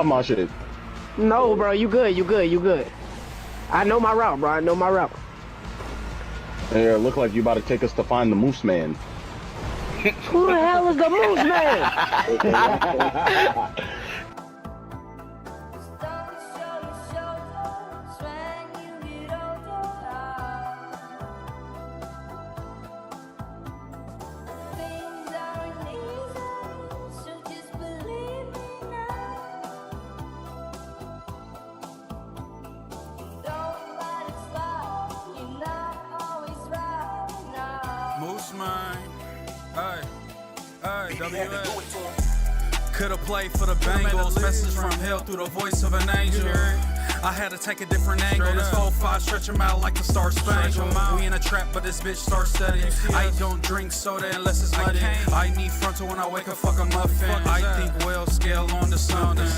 My shit. No, bro, you good, you good, you good. I know my route, bro. I know my route. Yeah, look like you about to take us to find the MooseMan. Who the hell is the MooseMan? MooseMan, hey, WS. Could've played for the Bengals, message from hell through the voice of an angel. I had to take a different angle. This 4-5 stretch him out like the Star Spangled. We in a trap, but this bitch starts studying. I don't drink soda unless it's muddy. I need frontal when I wake up, fuck a muffin. I think well scale on to something.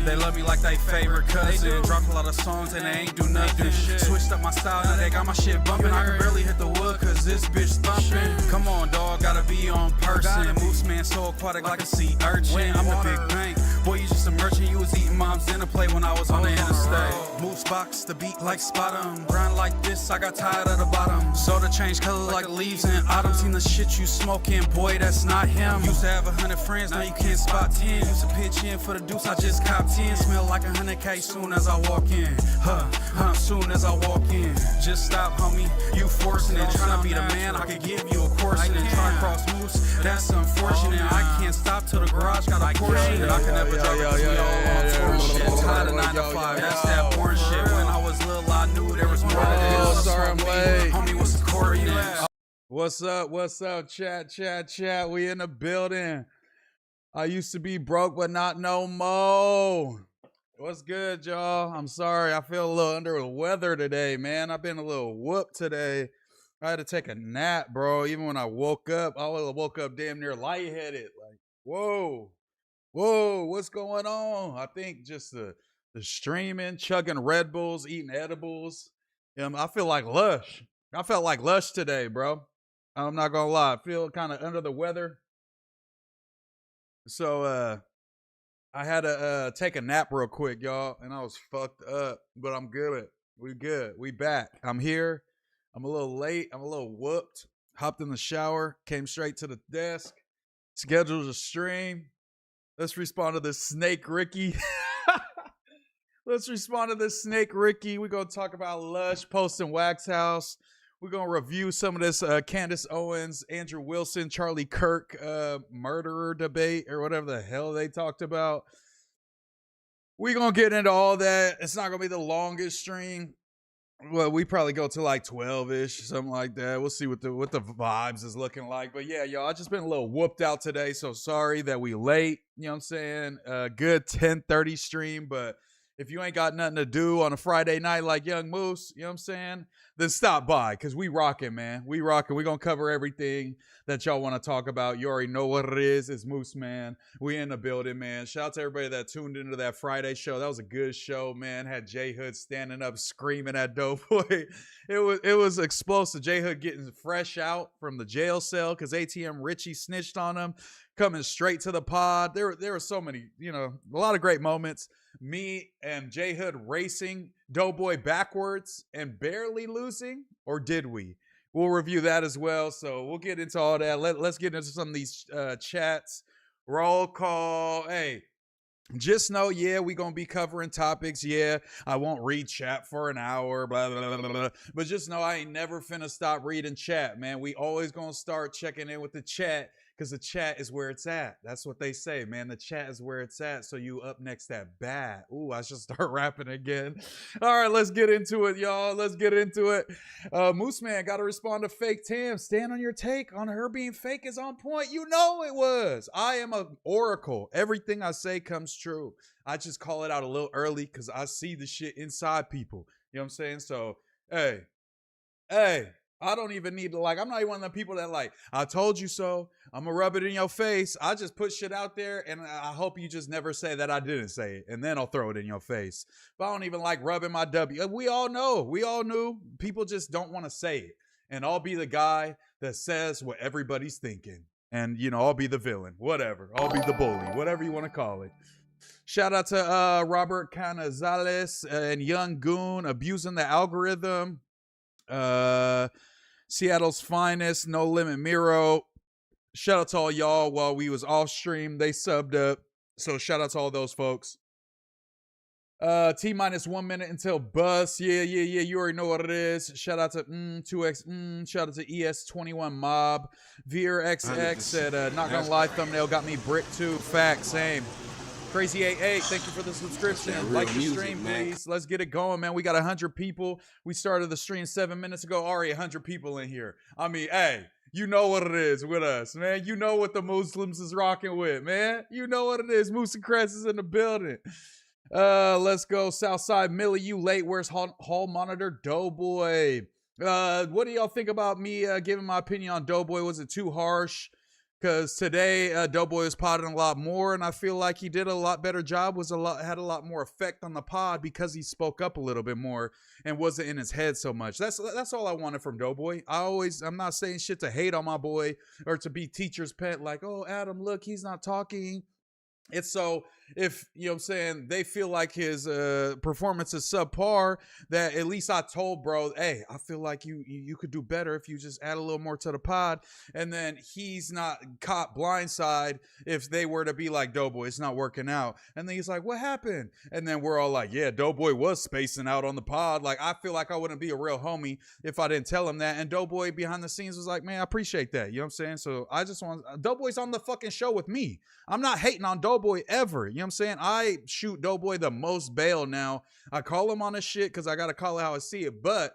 They love me like they favorite cousin. Dropped a lot of songs and they ain't do nothing. Switched up my style, now they got my shit bumping. I can barely hit the wood cause this bitch thumping. Come on, dog, gotta be on person. MooseMan so aquatic like a sea urchin. I'm the big bank. Boy, you just a merchant. You was eating mom's dinner plate when I was on the interstate. Moose box, the beat like spot 'em. Grind like this, I got tired of the bottom. Soda change color like leaves in autumn. Seen the shit you smoking, boy, that's not him. Used to have 100 friends, now you can't spot 10. Used to pitch in for the deuce, I just copped 10. Smell like 100K soon as I walk in. Soon as I walk in. Just stop, homie, you forcing it. Tryna be the man, I could give you a course in it. Try cross moose, that's unfortunate. I can't stop till the garage got a portion. I can never drop it to y'all on shit. Tired of 9 to 5, that's that orange shit. When I was little, I knew there was more to this. Sorry I'm late. Homie, what's the coordinates? What's up, chat? We in the building. I used to be broke, but not no more. What's good, y'all? I'm sorry, I feel a little under the weather today, man. I've been a little whooped today. I had to take a nap, bro. Even when I woke up, I woke up damn near lightheaded. Like, whoa, what's going on? I think just the streaming, chugging Red Bulls, eating edibles. I feel like Lush. I felt like Lush today, bro. I'm not gonna lie. I feel kind of under the weather. So I had to take a nap real quick, y'all, and I was fucked up, but I'm good. We good. We back. I'm here. I'm a little late. I'm a little whooped. Hopped in the shower, came straight to the desk, scheduled a stream. Let's respond to this Snake Ricky. Let's respond to this Snake Ricky. We're going to talk about Lush, posting Wax House. We're going to review some of this Candace Owens, Andrew Wilson, Charlie Kirk murderer debate or whatever the hell they talked about. We're going to get into all that. It's not going to be the longest stream. Well, we probably go to like 12-ish, something like that. We'll see what the vibes is looking like. But yeah, y'all, I just been a little whooped out today, so sorry that we late. You know what I'm saying? Good 10:30 stream, but if you ain't got nothing to do on a Friday night like Young Moose, you know what I'm saying? Then stop by, because we rocking, man. We rocking. We going to cover everything that y'all want to talk about. You already know what it is. It's MooseMan. We in the building, man. Shout out to everybody that tuned into that Friday show. That was a good show, man. Had J Hood standing up screaming at Doughboy. It was explosive. J Hood getting fresh out from the jail cell because ATM Richie snitched on him. Coming straight to the pod. There were so many, a lot of great moments. Me and J Hood racing Doughboy backwards and barely losing, or did we? We'll review that as well. So we'll get into all that. Let's get into some of these chats. Roll call. Hey, just know, yeah, we gonna be covering topics. Yeah, I won't read chat for an hour, blah, blah, blah, blah. But just know I ain't never finna stop reading chat, man. We always gonna start checking in with the chat, because the chat is where it's at. That's what they say, man. The chat is where it's at. So you up next at bat. Ooh, I should start rapping again. All right, let's get into it, y'all. Let's get into it. MooseMan got to respond to Fake Tam. Stand on your take on her being fake is on point. You know it was. I am an oracle. Everything I say comes true. I just call it out a little early because I see the shit inside people. You know what I'm saying? So, hey. I don't even need to, I'm not even one of the people that I told you so. I'm going to rub it in your face. I just put shit out there, and I hope you just never say that I didn't say it, and then I'll throw it in your face. But I don't even like rubbing my W. We all know. We all knew. People just don't want to say it. And I'll be the guy that says what everybody's thinking. And, I'll be the villain. Whatever. I'll be the bully. Whatever you want to call it. Shout out to Robert Canazales and Young Goon abusing the algorithm. Seattle's finest, No Limit Miro. Shout out to all y'all while we was off stream. They subbed up. So shout out to all those folks. T minus 1 minute until bus. Yeah. You already know what it is. Shout out to 2X. Shout out to ES21 Mob. Veer XX said, not gonna lie, thumbnail got me brick too. Fact, same. Crazy 88, thank you for the subscription. Like the stream, please. Let's get it going, man. We got 100 people. We started the stream 7 minutes ago. Already 100 people in here. I mean, hey, you know what it is with us, man. You know what the Muslims is rocking with, man. You know what it is. Moose and Crest is in the building. Let's go. Southside Millie, you late. Where's Hall Monitor Doughboy? What do y'all think about me giving my opinion on Doughboy? Was it too harsh? Because today Doughboy was podding a lot more, and I feel like he did a lot better job. Had a lot more effect on the pod because he spoke up a little bit more and wasn't in his head so much. That's all I wanted from Doughboy. I'm not saying shit to hate on my boy or to be teacher's pet. Like, oh, Adam, look, he's not talking. It's so if, you know what I'm saying, they feel like his performance is subpar, that at least I told bro, hey, I feel like you could do better if you just add a little more to the pod. And then he's not caught blindside if they were to be like, Doughboy, it's not working out. And then he's like, what happened? And then we're all like, yeah, Doughboy was spacing out on the pod. Like, I feel like I wouldn't be a real homie if I didn't tell him that. And Doughboy behind the scenes was like, man, I appreciate that. You know what I'm saying? So I just want, Doughboy's on the fucking show with me. I'm not hating on Doughboy ever. You know what I'm saying? I shoot Doughboy the most bail now. I call him on his shit because I got to call it how I see it. But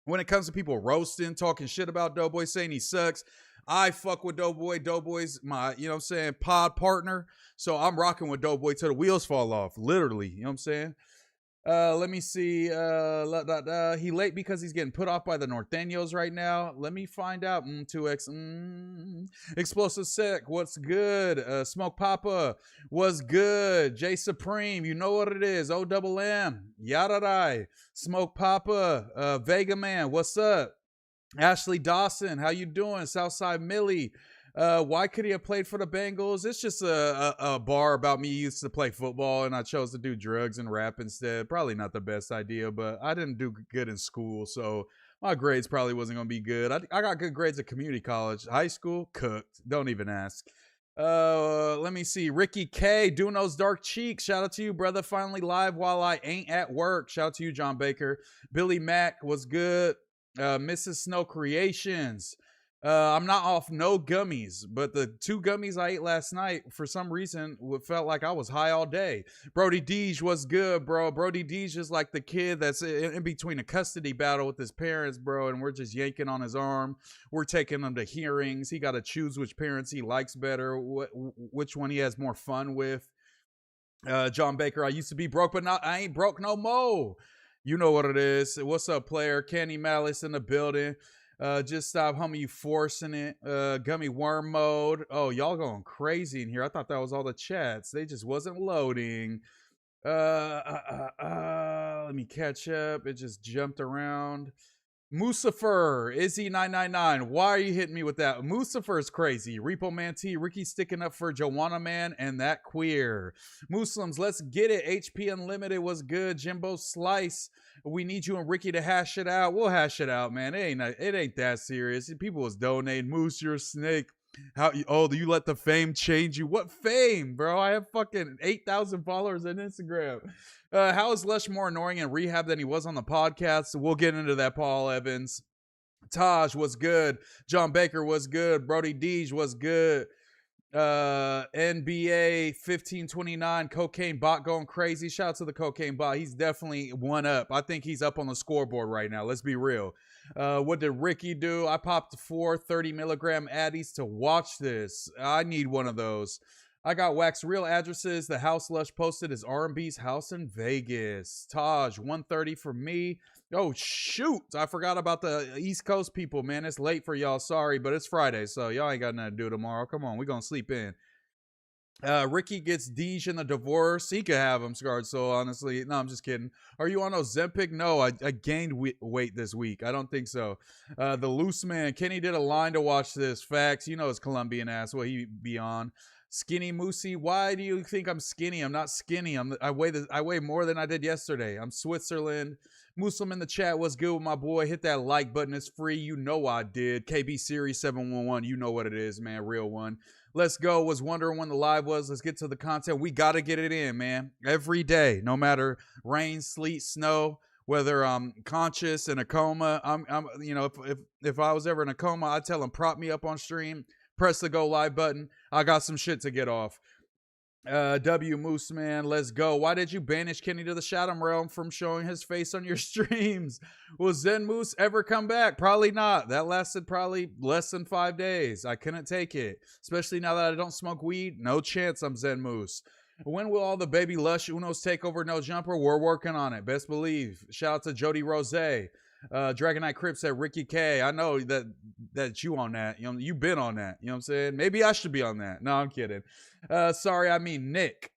when it comes to people roasting, talking shit about Doughboy, saying he sucks, I fuck with Doughboy. Doughboy's my, you know what I'm saying, pod partner. So I'm rocking with Doughboy till the wheels fall off. Literally. You know what I'm saying? Let me see. He late because he's getting put off by the Norteños right now. Let me find out. 2X. Explosive Sec. What's good? Smoke Papa. What's good? J Supreme. You know what it is. OMM. Yadarai. Smoke Papa. Vega Man. What's up? Ashley Dawson. How you doing? Southside Millie. Why could he have played for the Bengals? It's just a bar about me used to play football and I chose to do drugs and rap instead. Probably not the best idea, but I didn't do good in school, so my grades probably wasn't going to be good. I got good grades at community college. High school, cooked. Don't even ask. Let me see. Ricky K, Duno's Dark Cheeks. Shout out to you, brother. Finally live while I ain't at work. Shout out to you, John Baker. Billy Mack was good. Mrs. Snow Creations. I'm not off no gummies, but the 2 gummies I ate last night, for some reason, felt like I was high all day. Brody Deej was good, bro. Brody Deej is like the kid that's in between a custody battle with his parents, bro, and we're just yanking on his arm. We're taking him to hearings. He got to choose which parents he likes better, which one he has more fun with. John Baker, I used to be broke, but I ain't broke no more. You know what it is. What's up, player? Candy Malice in the building. Just stop, homie, you forcing it. Gummy worm mode. Oh, y'all going crazy in here. I thought that was all the chats. They just wasn't loading. Let me catch up. It just jumped around. Musafer, Izzy999. Why are you hitting me with that? Musafer is crazy. Repo Man T, Ricky sticking up for Joanna Man and that queer. Muslims, let's get it. HP Unlimited was good. Jimbo Slice, we need you and Ricky to hash it out. We'll hash it out, man. It ain't that serious. People was donating. Moose, you're a snake. Do you let the fame change you? What fame, bro? I have fucking 8,000 followers on Instagram. How is Lush more annoying in rehab than he was on the podcast? We'll get into that, Paul Evans. Taj was good. John Baker was good. Brody Deej was good. NBA 1529 Cocaine Bot going crazy. Shout out to the Cocaine Bot. He's definitely one up. I think he's up on the scoreboard right now. Let's be real. What did Ricky do? I popped 4 30-milligram Addies to watch this. I need one of those. I got Wax real addresses. The house Lush posted is R&B's house in Vegas. Taj 130 for me. Oh shoot, I forgot about the East Coast people, man. It's late for y'all. Sorry, but it's Friday, so y'all ain't got nothing to do tomorrow. Come on, we gonna sleep in. Ricky gets Deej in the divorce. He could have him, Scarred Soul, honestly. No, I'm just kidding. Are you on Ozempic? No, I gained weight this week. I don't think so. The Loose Man. Kenny did a line to watch this. Facts. You know his Colombian ass. What he be on. Skinny Moosey, why do you think I'm skinny? I'm not skinny. I weigh more than I did yesterday. I'm Switzerland. Muslim in the chat, what's good with my boy? Hit that like button. It's free. You know I did. KB Series 711. You know what it is, man. Real one. Let's go. Was wondering when the live was. Let's get to the content. We got to get it in, man. Every day, no matter rain, sleet, snow, whether I'm conscious in a coma. You know, if I was ever in a coma, I'd tell them prop me up on stream. Press the go live button. I got some shit to get off. MooseMan, let's go. Why did you banish Kenny to the Shadow Realm from showing his face on your streams? Will Zen Moose ever come back? Probably not. That lasted probably less than 5 days. I couldn't take it. Especially now that I don't smoke weed. No chance I'm Zen Moose. When will all the baby Lush Unos take over No Jumper? We're working on it. Best believe. Shout out to Jody Rose. Dragon Knight Crip said Ricky K. I know that you on that. You know, you've been on that. You know what I'm saying? Maybe I should be on that. No, I'm kidding. Sorry, I mean Nick.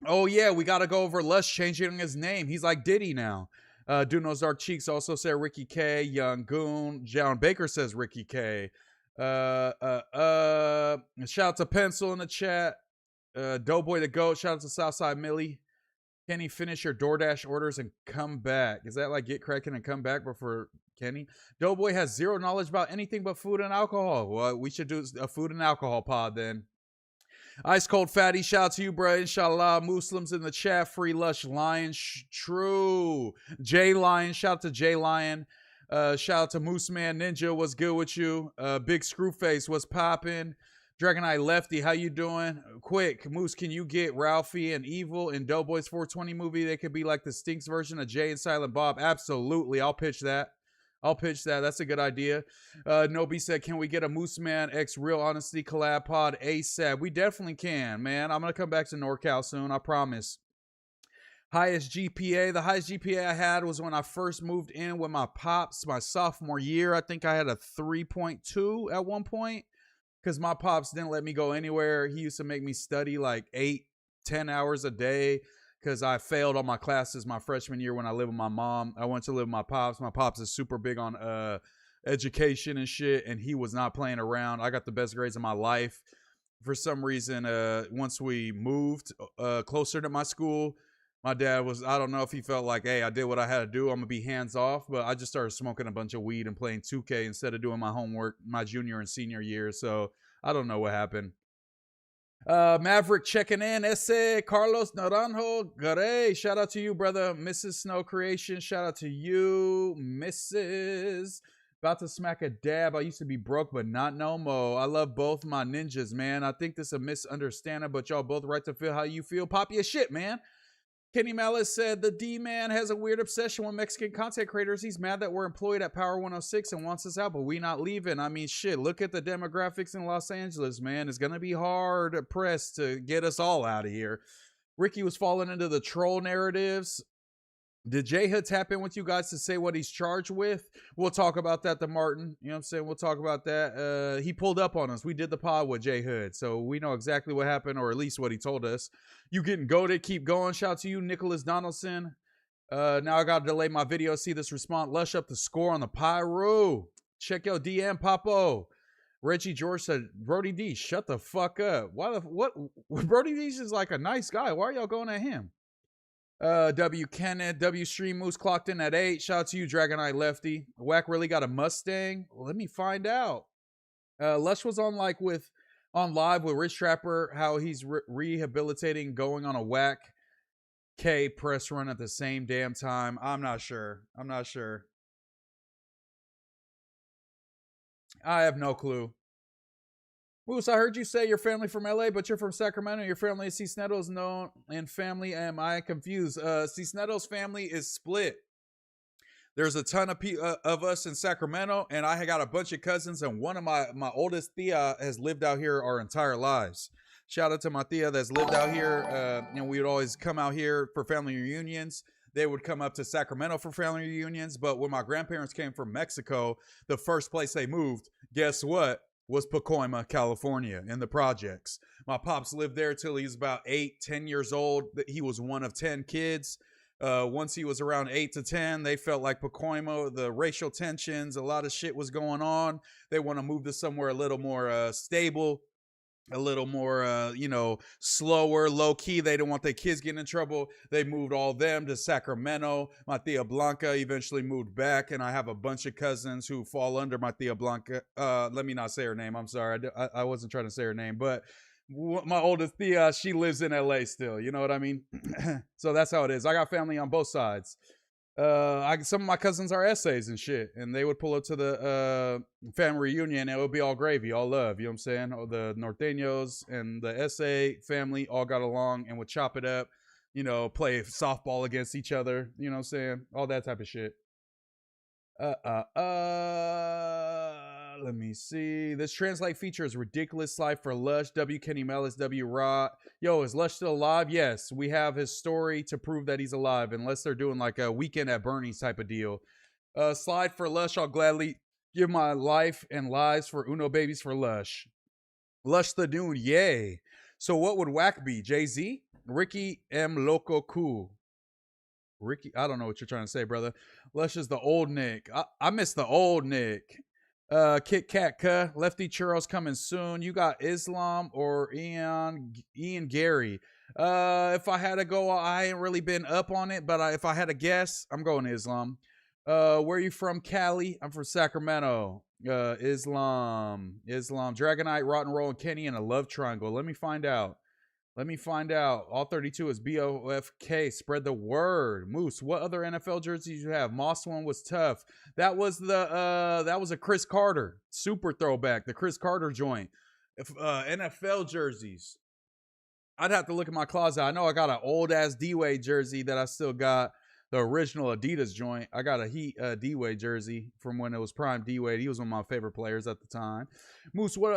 Oh yeah, we gotta go over Lush changing his name. He's like Diddy now. Duno's Dark Cheeks also said Ricky K. Young Goon. John Baker says Ricky K. Shout out to Pencil in the chat. Doughboy the Goat. Shout out to Southside Millie. Kenny, finish your DoorDash orders and come back. Is that like get cracking and come back before Kenny? Doughboy has zero knowledge about anything but food and alcohol. Well, we should do a food and alcohol pod then. Ice Cold Fatty, shout out to you, bro. Inshallah. Muslims in the chat. Free Lush Lion. True. J Lion. Shout out to J Lion. Shout out to MooseMan Ninja. What's good with you? Big Screwface. What's popping? Dragon Eye Lefty, how you doing? Quick, Moose, can you get Ralphie and Evil in Doughboy's 420 movie? They could be like the Stinks version of Jay and Silent Bob. Absolutely. I'll pitch that. That's a good idea. Nobi said, can we get a MooseMan X Real Honesty collab pod ASAP? We definitely can, man. I'm going to come back to NorCal soon. I promise. Highest GPA. The highest GPA I had was when I first moved in with my pops my sophomore year. I think I had a 3.2 at one point. Because my pops didn't let me go anywhere. He used to make me study like 8-10 hours a day because I failed all my classes my freshman year when I lived with my mom. I went to live with my pops. My pops is super big on education and shit, and he was not playing around. I got the best grades of my life. For some reason, once we moved closer to my school, my dad was, I don't know if he felt like, hey, I did what I had to do. I'm going to be hands off. But I just started smoking a bunch of weed and playing 2K instead of doing my homework my junior and senior year. So I don't know what happened. Maverick checking in. Ese Carlos Naranjo. Garay. Shout out to you, brother. Mrs. Snow Creation. Shout out to you, Mrs. About to smack a dab. I used to be broke, but not no more. I love both my ninjas, man. I think this is a misunderstanding, but y'all both right to feel how you feel. Pop your shit, man. Kenny Malice said, the D-Man has a weird obsession with Mexican content creators. He's mad that we're employed at Power 106 and wants us out, but we not leaving. I mean, shit, look at the demographics in Los Angeles, man. It's going to be hard pressed to get us all out of here. Ricky was falling into the troll narratives. Did J Hood tap in with you guys to say what he's charged with? We'll talk about that to Martin. You know what I'm saying? We'll talk about that. He pulled up on us. We did the pod with J Hood, so we know exactly what happened, or at least what he told us. You getting goated. Keep going. Shout out to you, Nicholas Donaldson. Now I got to delay my video. See this response. Lush up the score on the Pyro. Check your DM, Papo. Reggie George said, Brody D, shut the fuck up. Why the what? Brody D is like a nice guy. Why are y'all going at him? W Kenneth, W Stream Moose clocked in at 8. Shout out to you, Dragon Eye Lefty. Wack really got a Mustang? Well, let me find out. Lush was on live with Rich Trapper, how he's rehabilitating going on a Wack K press run at the same damn time. I'm not sure. I have no clue. Moose, I heard you say your family from LA, but you're from Sacramento. Your family is Cisneros known and family. Am I confused? Cisneros family is split. There's a ton of us in Sacramento, and I got a bunch of cousins, and one of my oldest Thea has lived out here our entire lives. Shout out to my Thea that's lived out here. We would always come out here for family reunions. They would come up to Sacramento for family reunions, but when my grandparents came from Mexico, the first place they moved, guess what? Was Pacoima, California, in the projects. My pops lived there till he was about 8-10 years old. He was one of 10 kids. Once he was around 8 to 10, they felt like Pacoima, the racial tensions, a lot of shit was going on. They want to move to somewhere a little more stable. a little more, slower, low key. They don't want their kids getting in trouble. They moved all them to Sacramento. My Tia Blanca eventually moved back, and I have a bunch of cousins who fall under my Tia Blanca. Let me not say her name. I'm sorry. I wasn't trying to say her name, but my oldest Tia, she lives in LA still. You know what I mean? So that's how it is. I got family on both sides. Some of my cousins are essays and shit, and they would pull up to the family reunion, and it would be all gravy, all love. You know what I'm saying? All the norteños and the essay family all got along and would chop it up, play softball against each other. You know what I'm saying? All that type of shit. Let me see. This translate feature is ridiculous slide for Lush. W. Kenny Mellis, W. Rod. Yo, is Lush still alive? Yes, we have his story to prove that he's alive, unless they're doing like a Weekend at Bernie's type of deal. Slide for Lush. I'll gladly give my life and lives for Uno babies for Lush. Lush the Dune, yay. So what would Wack be? Jay-Z? Ricky M. Loco Cool. Ricky, I don't know what you're trying to say, brother. Lush is the old Nick. I miss the old Nick. Kit Kat, Lefty Churros coming soon. You got Islam or Ian Gary. If I had to go, I ain't really been up on it, but if I had to guess, I'm going Islam. Where are you from, Cali? I'm from Sacramento. Islam. Dragonite, Rotten Roll, and Kenny in a love triangle. Let me find out. All 32 is BOFK. Spread the word. Moose, what other NFL jerseys you have? Moss one was tough. That was a Chris Carter. Super throwback. The Chris Carter joint. NFL jerseys. I'd have to look at my closet. I know I got an old ass D-Wade jersey that I still got. The original Adidas joint. I got a Heat D-Wade jersey from when it was prime D-Wade. He was one of my favorite players at the time. Moose, what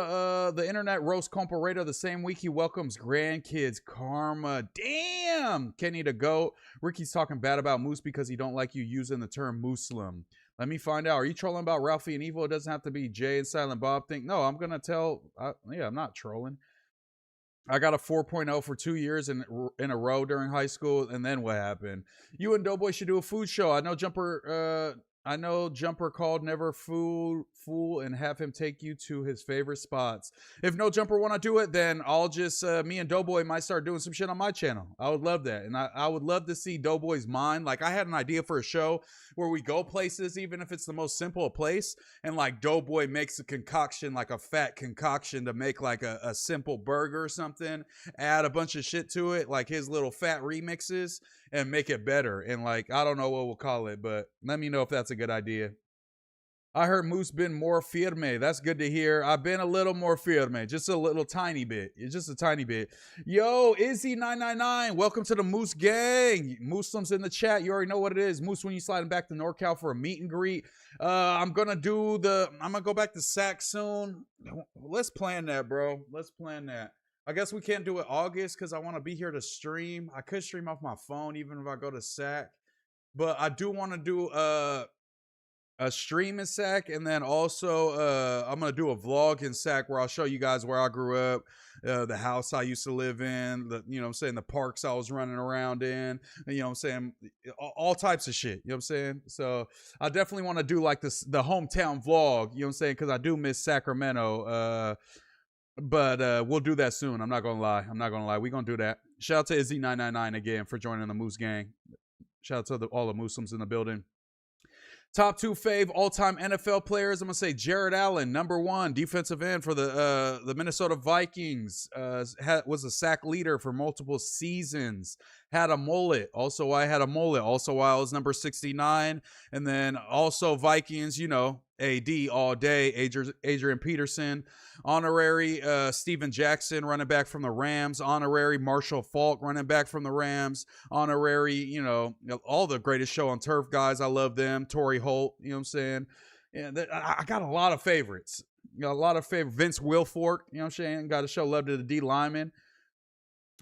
the internet roast comparator the same week he welcomes grandkids. Karma. Damn! Kenny the GOAT. Ricky's talking bad about Moose because he don't like you using the term Muslim. Let me find out. Are you trolling about Ralphie and Evil? It doesn't have to be Jay and Silent Bob thing. No, I'm going to tell. I'm not trolling. I got a 4.0 for 2 years in a row during high school, and then what happened? You and Doughboy should do a food show. I know Jumper called Never Fool and have him take you to his favorite spots. If No Jumper want to do it, then I'll just me and Doughboy might start doing some shit on my channel. I would love that, and I would love to see Doughboy's mind. Like, I had an idea for a show where we go places, even if it's the most simple place, and like Doughboy makes a concoction, like a fat concoction to make like a simple burger or something, add a bunch of shit to it, like his little fat remixes, and make it better. And like, I don't know what we'll call it, but let me know if that's a good idea. I heard Moose been more firme. That's good to hear. I've been a little more firme. Just a little tiny bit. Just a tiny bit. Yo, Izzy999. Welcome to the Moose Gang. Muslims in the chat. You already know what it is. Moose, when you sliding back to NorCal for a meet and greet. I'm going to go back to SAC soon. Let's plan that, bro. Let's plan that. I guess we can't do it August because I want to be here to stream. I could stream off my phone even if I go to SAC. But I do want to do a stream in SAC, and then also I'm going to do a vlog in SAC where I'll show you guys where I grew up, the house I used to live in, the parks I was running around in, all types of shit, you know what I'm saying? So I definitely want to do like the hometown vlog, you know what I'm saying? Because I do miss Sacramento, but we'll do that soon. I'm not going to lie. We're going to do that. Shout out to Izzy999 again for joining the Moose Gang. Shout out to all the Muslims in the building. Top 2 fave all-time NFL players. I'm going to say Jared Allen, number 1, defensive end for the Minnesota Vikings. Was a sack leader for multiple seasons. Had a mullet. Also, I had a mullet. Also, I was number 69. And then also Vikings, AD all day, Adrian Peterson, honorary Steven Jackson, running back from the Rams, honorary Marshall Faulk, running back from the Rams, honorary, all the greatest show on turf guys. I love them. Torrey Holt, you know what I'm saying? Yeah, I got a lot of favorites. Vince Wilfork, you know what I'm saying? Got to show love to the D lineman.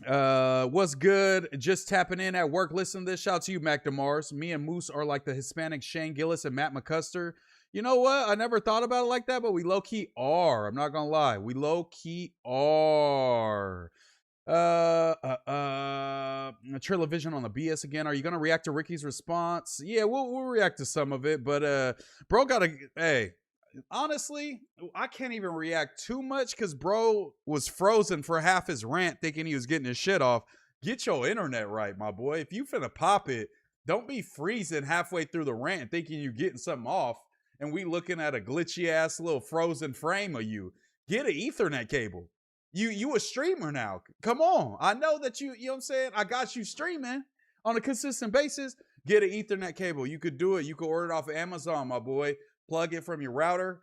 What's good? Just tapping in at work. Listen to this. Shout out to you, Mac DeMars. Me and Moose are like the Hispanic Shane Gillis and Matt McCuster. You know what? I never thought about it like that, but we low-key are. I'm not gonna lie. We low-key are. Trillavision on the BS again. Are you gonna react to Ricky's response? Yeah, we'll react to some of it, but bro gotta, hey, honestly, I can't even react too much because bro was frozen for half his rant thinking he was getting his shit off. Get your internet right, my boy. If you finna pop it, don't be freezing halfway through the rant thinking you're getting something off and we looking at a glitchy ass little frozen frame of you. Get an Ethernet cable. You a streamer now. Come on. I know that you know what I'm saying? I got you streaming on a consistent basis. Get an Ethernet cable. You could do it. You could order it off of Amazon, my boy. Plug it from your router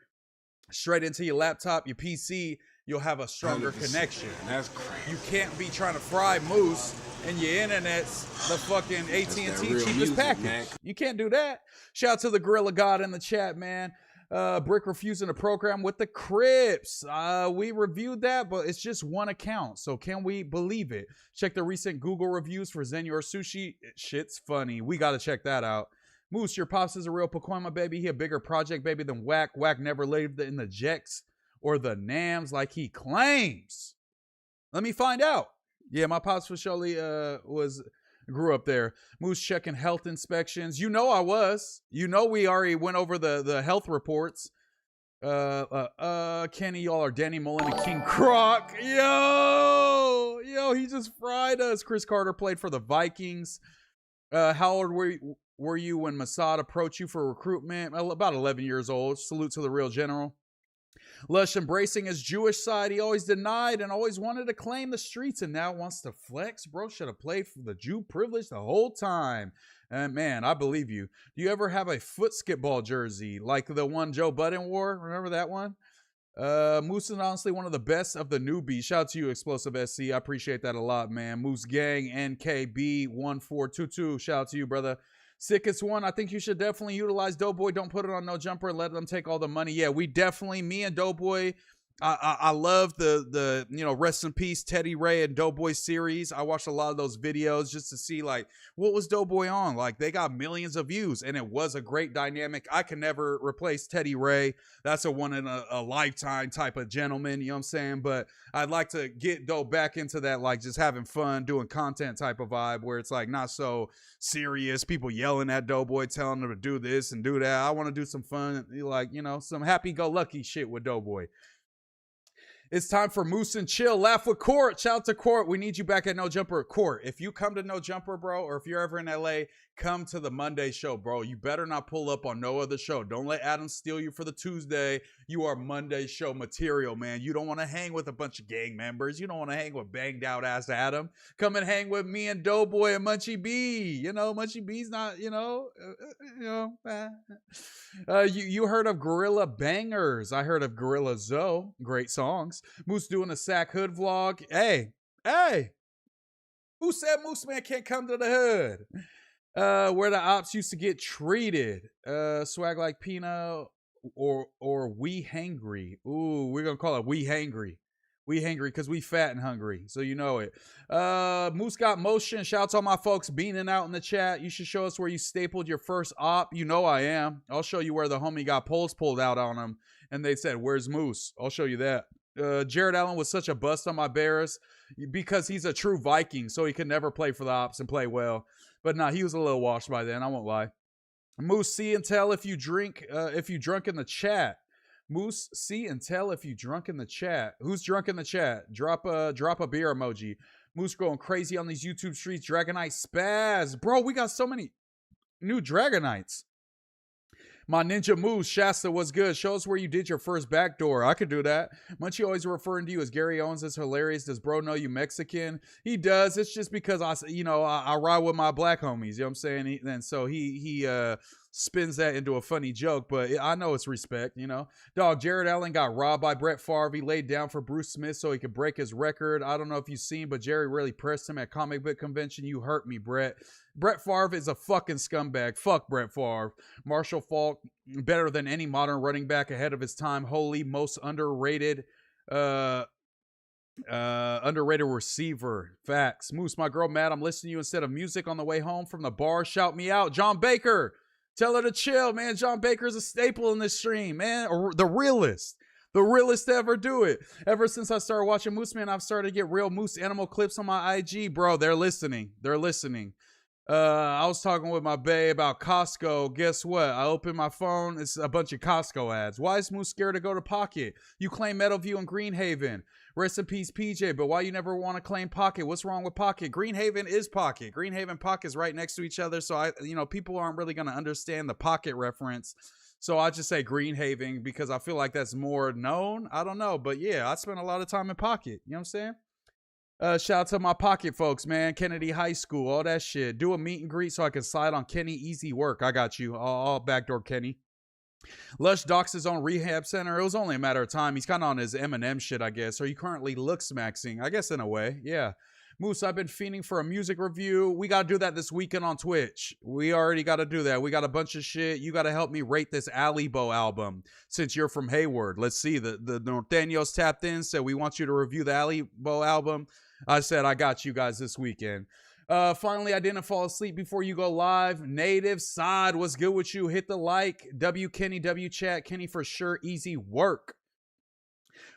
straight into your laptop, your PC. You'll have a stronger connection. That's crazy. You can't be trying to fry Moose and your internet's the fucking AT&T cheapest package. Man. You can't do that. Shout out to the Gorilla God in the chat, man. Brick refusing the program with the Crips. We reviewed that, but it's just one account. So can we believe it? Check the recent Google reviews for Zenyor Sushi. Shit's funny. We got to check that out. Moose, your pops is a real Pacoima baby. He a bigger project baby than Wack. Wack never lived in the Jex or the Nams like he claims. Let me find out. Yeah, my pops for surely grew up there. Moose checking health inspections. You know I was. You know we already went over the health reports. Kenny, y'all are Danny Mullen and King Croc. Yo, he just fried us. Chris Carter played for the Vikings. How old were you when Mossad approached you for recruitment? About 11 years old. Salute to the real general. Lush embracing his Jewish side. He always denied and always wanted to claim the streets and now wants to flex. Bro should have played for the Jew privilege the whole time. And man, I believe you. Do you ever have a foot skitball jersey like the one Joe Budden wore? Remember that one? Moose is honestly one of the best of the newbies. Shout out to you, Explosive SC. I appreciate that a lot, man. Moose Gang, NKB1422. Shout out to you, brother. Sickest one. I think you should definitely utilize Doughboy. Don't put it on No Jumper and let them take all the money. Yeah, we definitely, me and Doughboy, I love the rest in peace Teddy Ray and Doughboy series. I watched a lot of those videos just to see like what was Doughboy on. Like they got millions of views and it was a great dynamic. I can never replace Teddy Ray. That's a one in a lifetime type of gentleman, you know what I'm saying? But I'd like to get Doe back into that like just having fun, doing content type of vibe where it's like not so serious, people yelling at Doughboy, telling him to do this and do that. I want to do some fun, like, some happy-go-lucky shit with Doughboy. It's time for Moose and Chill. Laugh with Court. Shout out to Court. We need you back at No Jumper. Court, if you come to No Jumper, bro, or if you're ever in LA, come to the Monday show, bro. You better not pull up on no other show. Don't let Adam steal you for the Tuesday. You are Monday show material, man. You don't want to hang with a bunch of gang members. You don't want to hang with banged out ass Adam. Come and hang with me and Doughboy and Munchie B. Munchie B's not, you heard of Gorilla Bangers. I heard of Gorilla Zoe. Great songs. Moose doing a Sack Hood vlog. Hey. Who said MooseMan can't come to the hood? Where the ops used to get treated. Swag like Pino or we hangry. Ooh, we're gonna call it we hangry. We hangry because we fat and hungry, so you know it. Moose got motion. Shouts all my folks beaning out in the chat. You should show us where you stapled your first op. You know I am. I'll show you where the homie got poles pulled out on him, and they said, "Where's Moose?" I'll show you that. Jared Allen was such a bust on my Bears because he's a true Viking, so he could never play for the ops and play well. But nah, he was a little washed by then. I won't lie. Moose, see and tell if you drunk in the chat. Moose, see and tell if you drunk in the chat. Who's drunk in the chat? Drop a beer emoji. Moose going crazy on these YouTube streets. Dragonite spaz. Bro, we got so many new Dragonites. My ninja Moose, Shasta, was good. Show us where you did your first backdoor. I could do that. Munchie always referring to you as Gary Owens. Is hilarious. Does bro know you Mexican? He does. It's just because I ride with my black homies. You know what I'm saying? And so he spins that into a funny joke, but I know it's respect, Dog, Jared Allen got robbed by Brett Favre. He laid down for Bruce Smith so he could break his record. I don't know if you've seen, but Jerry really pressed him at comic book convention. You hurt me, Brett. Brett Favre is a fucking scumbag. Fuck Brett Favre. Marshall Faulk, better than any modern running back, ahead of his time. Holy, most underrated receiver. Facts. Moose, my girl mad I'm listening to you instead of music on the way home from the bar. Shout me out. John Baker. Tell her to chill, man. John Baker's a staple in this stream, man. Or the realest to ever do it. Ever since I started watching MooseMan, I've started to get real moose animal clips on my IG. Bro, they're listening. I was talking with my bae about Costco. Guess what? I opened my phone. It's a bunch of Costco ads. Why is Moose scared to go to Pocket? You claim Meadowview and Greenhaven. Rest in peace, PJ. But why you never want to claim Pocket? What's wrong with Pocket? Greenhaven is Pocket. Greenhaven Pocket is right next to each other. So people aren't really going to understand the Pocket reference. So I just say Greenhaven because I feel like that's more known. I don't know. But yeah, I spent a lot of time in Pocket. You know what I'm saying? Shout out to my Pocket folks, man. Kennedy High School, all that shit. Do a meet and greet so I can slide on Kenny. Easy work. I got you. I'll backdoor Kenny. Lush docks his own rehab center. It was only a matter of time. He's kind of on his Eminem shit, I guess. Or he currently looks maxing. I guess in a way. Yeah. Moose, I've been fiending for a music review. We got to do that this weekend on Twitch. We already got to do that. We got a bunch of shit. You got to help me rate this Alibo album since you're from Hayward. Let's see. The Norteños tapped in, said we want you to review the Alibo album. I said, I got you guys this weekend. Finally, I didn't fall asleep before you go live. Native Side, what's good with you? Hit the like. W Kenny, W chat. Kenny for sure. Easy work.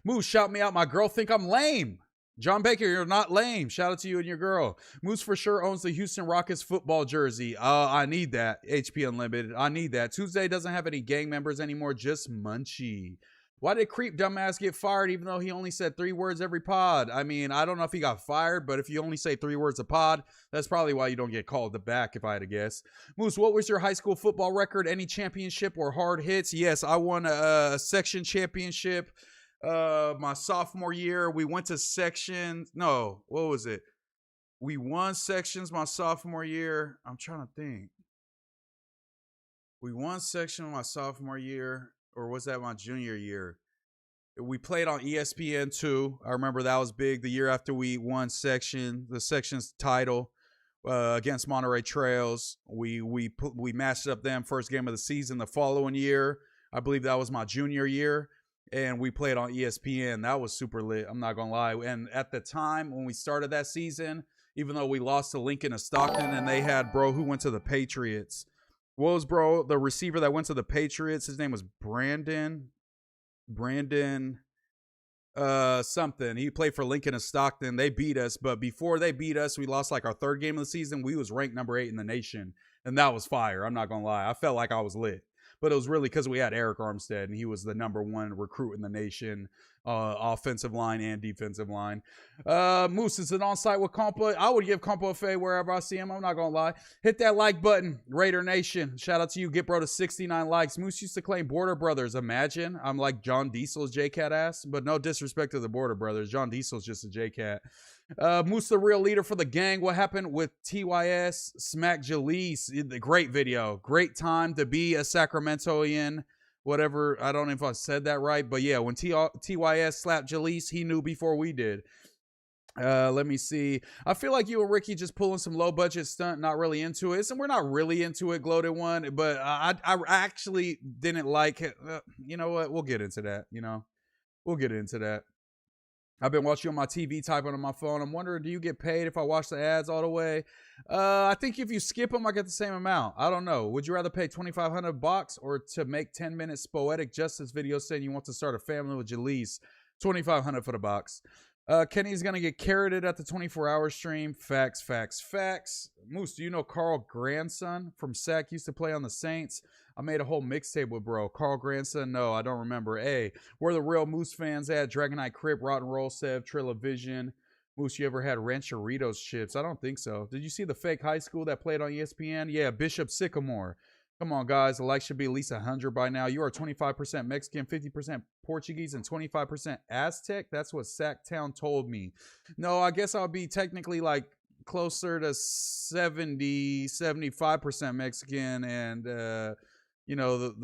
Moose, shout me out. My girl think I'm lame. John Baker, you're not lame. Shout out to you and your girl. Moose for sure owns the Houston Rockets football jersey. I need that. HP Unlimited. I need that. Tuesday doesn't have any gang members anymore. Just Munchie. Why did Creep Dumbass get fired even though he only said 3 words every pod? I mean, I don't know if he got fired, but if you only say 3 words a pod, that's probably why you don't get called back, if I had to guess. Moose, what was your high school football record? Any championship or hard hits? Yes, I won a section championship my sophomore year. We went to section. No, what was it? We won sections my sophomore year. I'm trying to think. We won section my sophomore year. Or was that my junior year? We played on ESPN2. I remember that was big. The year after we won the section's title against Monterey Trails. We matched up them first game of the season the following year. I believe that was my junior year. And we played on ESPN. That was super lit. I'm not going to lie. And at the time when we started that season, even though we lost to Lincoln and Stockton and they had bro who went to the Patriots. What was, bro, the receiver that went to the Patriots? His name was Brandon something. He played for Lincoln and Stockton. They beat us, but before they beat us, we lost like our 3rd game of the season. We was ranked number 8 in the nation, and that was fire. I'm not going to lie. I felt like I was lit. But it was really because we had Eric Armstead, and he was the number 1 recruit in the nation, offensive line and defensive line. Moose, is it on site with Compa? I would give Compa a fade wherever I see him. I'm not going to lie. Hit that like button, Raider Nation. Shout out to you. Get bro to 69 likes. Moose used to claim Border Brothers. Imagine. I'm like John Diesel's J-Cat ass, but no disrespect to the Border Brothers. John Diesel's just a J-Cat. Moose, the real leader for the gang. What happened with TYS Smack Jalise? The great video. Great time to be a Sacramentoian. Whatever. I don't know if I said that right, but yeah, when TYS slapped Jalise, he knew before we did. Let me see. I feel like you and Ricky just pulling some low budget stunt, not really into it. And we're not really into it, Gloated One, but I actually didn't like it. You know what? We'll get into that. We'll get into that. I've been watching on my TV, typing on my phone. I'm wondering, do you get paid if I watch the ads all the way? I think if you skip them, I get the same amount. I don't know. Would you rather pay $2,500 or to make 10 minutes poetic justice video saying you want to start a family with Jalise? $2,500 for the box. Kenny's going to get carroted at the 24-hour stream. Facts, facts, facts. Moose, do you know Carl Grandson from SAC used to play on the Saints? I made a whole mixtape with bro. Carl Grandson? No, I don't remember. Hey, where the real Moose fans at? Dragonite Crip, Rotten Roll, Sev, Trillavision. Moose, you ever had Rancheritos chips? I don't think so. Did you see the fake high school that played on ESPN? Yeah, Bishop Sycamore. Come on, guys. The like should be at least 100 by now. You are 25% Mexican, 50% Portuguese, and 25% Aztec. That's what Sacktown told me. No, I guess I'll be technically like closer to 70, 75% Mexican, and the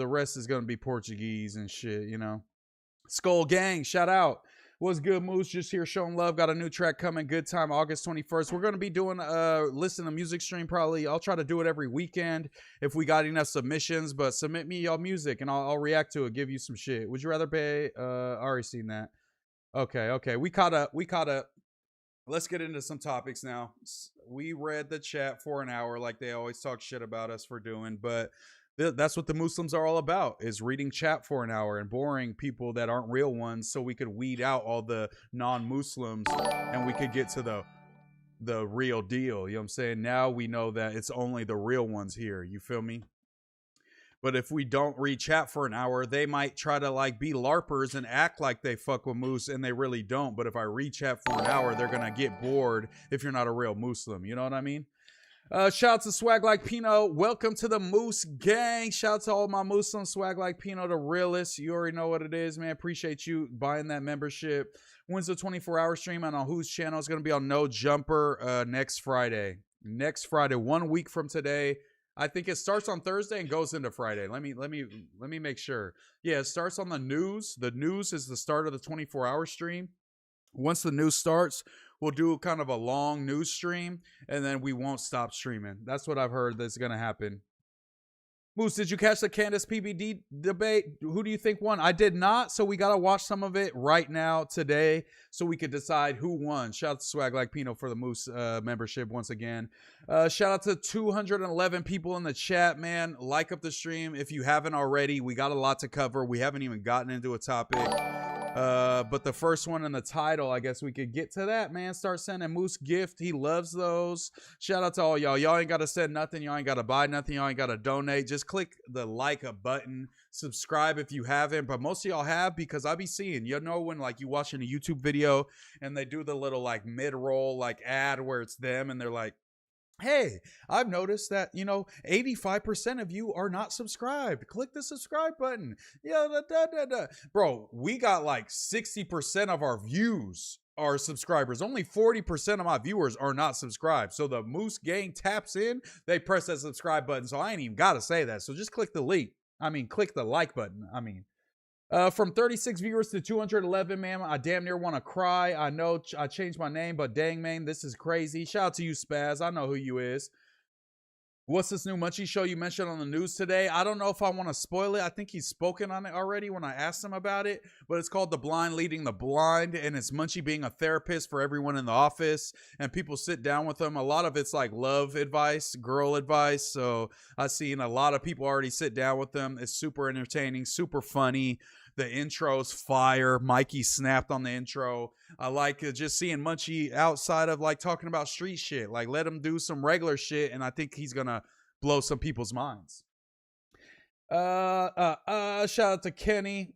rest is going to be Portuguese and shit, Skull Gang, shout out. What's good, Moose? Just here showing love. Got a new track coming. Good time, August 21st. We're going to be doing listen to music stream probably. I'll try to do it every weekend if we got enough submissions, but submit me y'all music and I'll react to it, give you some shit. Would you rather pay? I already seen that. Okay. We caught up. Let's get into some topics now. We read the chat for an hour like they always talk shit about us for doing, but that's what the Muslims are all about, is reading chat for an hour and boring people that aren't real ones so we could weed out all the non-Muslims and we could get to the the real deal. You know what I'm saying? Now we know that it's only the real ones here. You feel me? But if we don't read chat for an hour, they might try to like be LARPers and act like they fuck with Moose and they really don't. But if I read chat for an hour, they're going to get bored if you're not a real Muslim. You know what I mean? Shout out to Swag Like Pino. Welcome to the Moose Gang. Shout out to all my Muslim Swag Like Pino, the realest. You already know what it is, man. Appreciate you buying that membership. When's the 24-hour stream? And on whose channel? It's going to be on No Jumper next Friday. Next Friday, 1 week from today. I think it starts on Thursday and goes into Friday. Let me make sure. Yeah, it starts on the news. The news is the start of the 24-hour stream. Once the news starts, we'll do kind of a long news stream, and then we won't stop streaming. That's what I've heard that's going to happen. Moose, did you catch the Candace PBD debate? Who do you think won? I did not, so we got to watch some of it right now today so we could decide who won. Shout out to Swag Like Pino for the Moose membership once again. Shout out to 211 people in the chat, man. Like up the stream if you haven't already. We got a lot to cover. We haven't even gotten into a topic. But the first one in the title, I guess we could get to that, man. Start sending Moose gift. He loves those. Shout out to all y'all. Y'all ain't got to send nothing. Y'all ain't got to buy nothing. Y'all ain't got to donate. Just click the like a button. Subscribe if you haven't. But most of y'all have, because I be seeing, you know, when like you watching a YouTube video and they do the little like mid-roll like ad where it's them and they're like, hey, I've noticed that, you know, 85% of you are not subscribed. Click the subscribe button. Yeah, bro, we got like 60% of our views are subscribers. Only 40% of my viewers are not subscribed. So the Moose Gang taps in, they press that subscribe button. So I ain't even got to say that. So just click the link. Click the like button. From 36 viewers to 211, man, I damn near want to cry. I know I changed my name, but dang, man, this is crazy. Shout out to you, Spaz. I know who you is. What's this new Munchie show you mentioned on the news today? I don't know if I want to spoil it. I think he's spoken on it already when I asked him about it, but it's called The Blind Leading the Blind, and it's Munchie being a therapist for everyone in the office, and people sit down with him. A lot of it's like love advice, girl advice, so I've seen a lot of people already sit down with them. It's super entertaining, super funny. The intro's fire. Mikey snapped on the intro. I like just seeing Munchie outside of like talking about street shit. Like let him do some regular shit, and I think he's gonna blow some people's minds. Shout out to Kenny.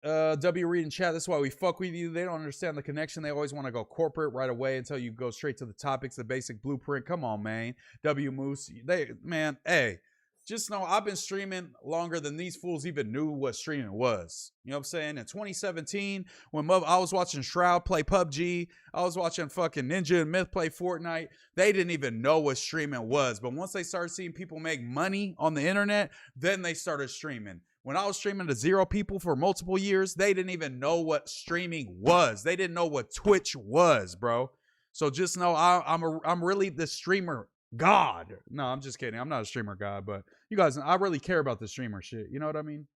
W read in chat. That's why we fuck with you. They don't understand the connection. They always want to go corporate right away until you go straight to the topics, the basic blueprint. Come on, man. W Moose. Hey. Just know I've been streaming longer than these fools even knew what streaming was. You know what I'm saying? In 2017, when I was watching Shroud play PUBG, I was watching fucking Ninja and Myth play Fortnite. They didn't even know what streaming was. But once they started seeing people make money on the internet, then they started streaming. When I was streaming to 0 people for multiple years, they didn't even know what streaming was. They didn't know what Twitch was, bro. So just know I'm really the streamer god. No, I'm just kidding. I'm not a streamer god, but you guys, I really care about the streamer shit. You know what I mean?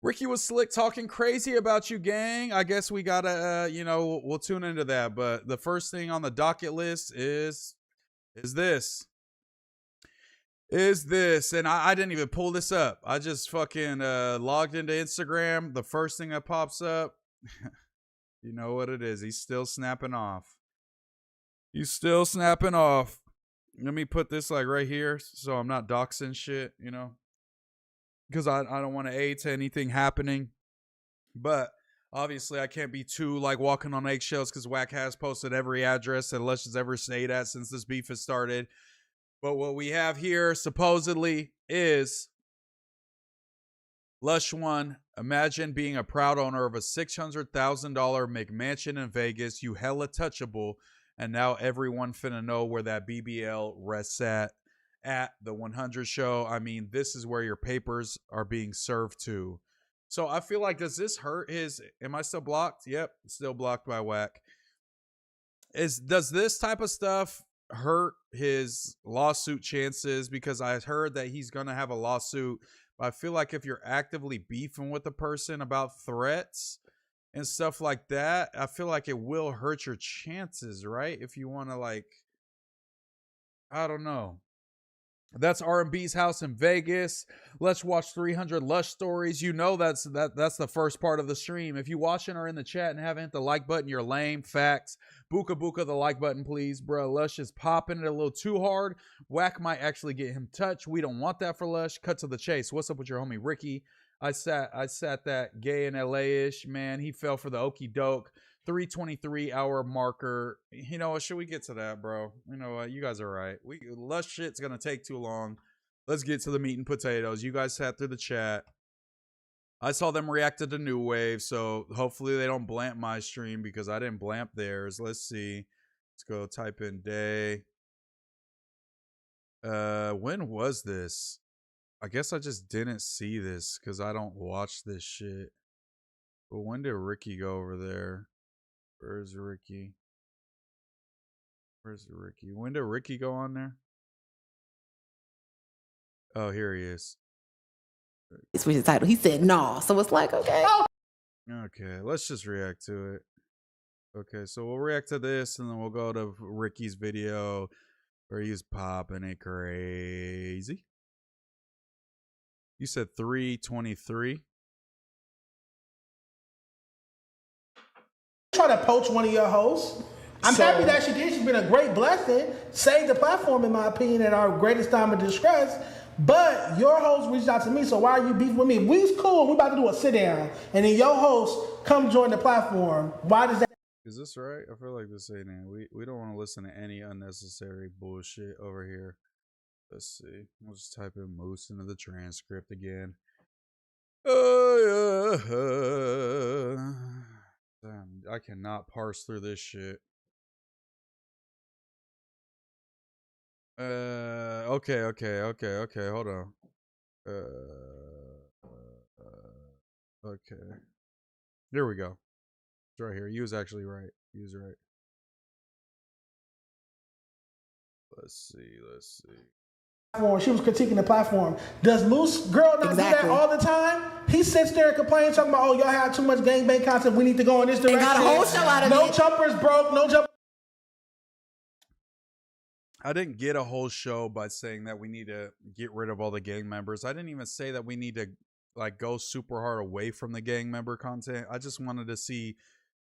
Ricky was slick talking crazy about you, gang. I guess we gotta, we'll tune into that. But the first thing on the docket list is this. And I didn't even pull this up. I just fucking logged into Instagram. The first thing that pops up, you know what it is. He's still snapping off. Let me put this like right here so I'm not doxing shit, because I don't want to aid to anything happening. But obviously I can't be too like walking on eggshells because Wack has posted every address that Lush has ever stayed at since this beef has started. But what we have here supposedly is Lush 1. Imagine being a proud owner of a $600,000 McMansion in Vegas. You hella touchable. And now everyone finna know where that BBL rests at the 100 show. This is where your papers are being served to. So I feel like, does this hurt his, am I still blocked? Yep, still blocked by Wack. Does this type of stuff hurt his lawsuit chances? Because I heard that he's gonna have a lawsuit. But I feel like if you're actively beefing with a person about threats and stuff like that, I feel like it will hurt your chances, right? If you want to, like, I don't know. That's R&B's house in Vegas. Let's watch 300 Lush stories. You know that's the first part of the stream. If you watching or in the chat and haven't hit the like button, you're lame. Facts. Buka the like button, please, bro. Lush is popping it a little too hard. Wack might actually get him touched. We don't want that for Lush. Cut to the chase. What's up with your homie Ricky? I sat that gay in LA-ish, man. He fell for the okie doke. 3:23 hour marker. You know what? Should we get to that, bro? You know what? You guys are right. Lush shit's gonna take too long. Let's get to the meat and potatoes. You guys sat through the chat. I saw them react to the new wave, so hopefully they don't blamp my stream because I didn't blamp theirs. Let's see. Let's go type in day. When was this? I guess I just didn't see this because I don't watch this shit. But when did Ricky go over there? Where's Ricky? Where's Ricky? When did Ricky go on there? Oh, here he is. Switch the title. He said no, so it's like okay. Okay, let's just react to it. Okay, so we'll react to this, and then we'll go to Ricky's video where he's popping it crazy. You said 3:23. Try to poach one of your hosts. I'm happy that she did. She's been a great blessing. Saved the platform, in my opinion, at our greatest time of distress. But your host reached out to me, so why are you beefing with me? We's cool. We about to do a sit down, and then your host come join the platform. Why does that? Is this right? I feel like this ain't it. We don't want to listen to any unnecessary bullshit over here. Let's see. We'll just type in Moose into the transcript again. Damn, I cannot parse through this shit. Okay. Hold on. Okay. There we go. It's right here. You was actually right. You was right. Let's see. She was critiquing the platform. Does Moose Girl not do that all the time? He sits there and complains, talking about, oh, y'all have too much gangbang content. We need to go in this direction. And got a whole show out of No it. jumpers broke. No jump. I didn't get a whole show by saying that we need to get rid of all the gang members. I didn't even say that we need to like go super hard away from the gang member content. I just wanted to see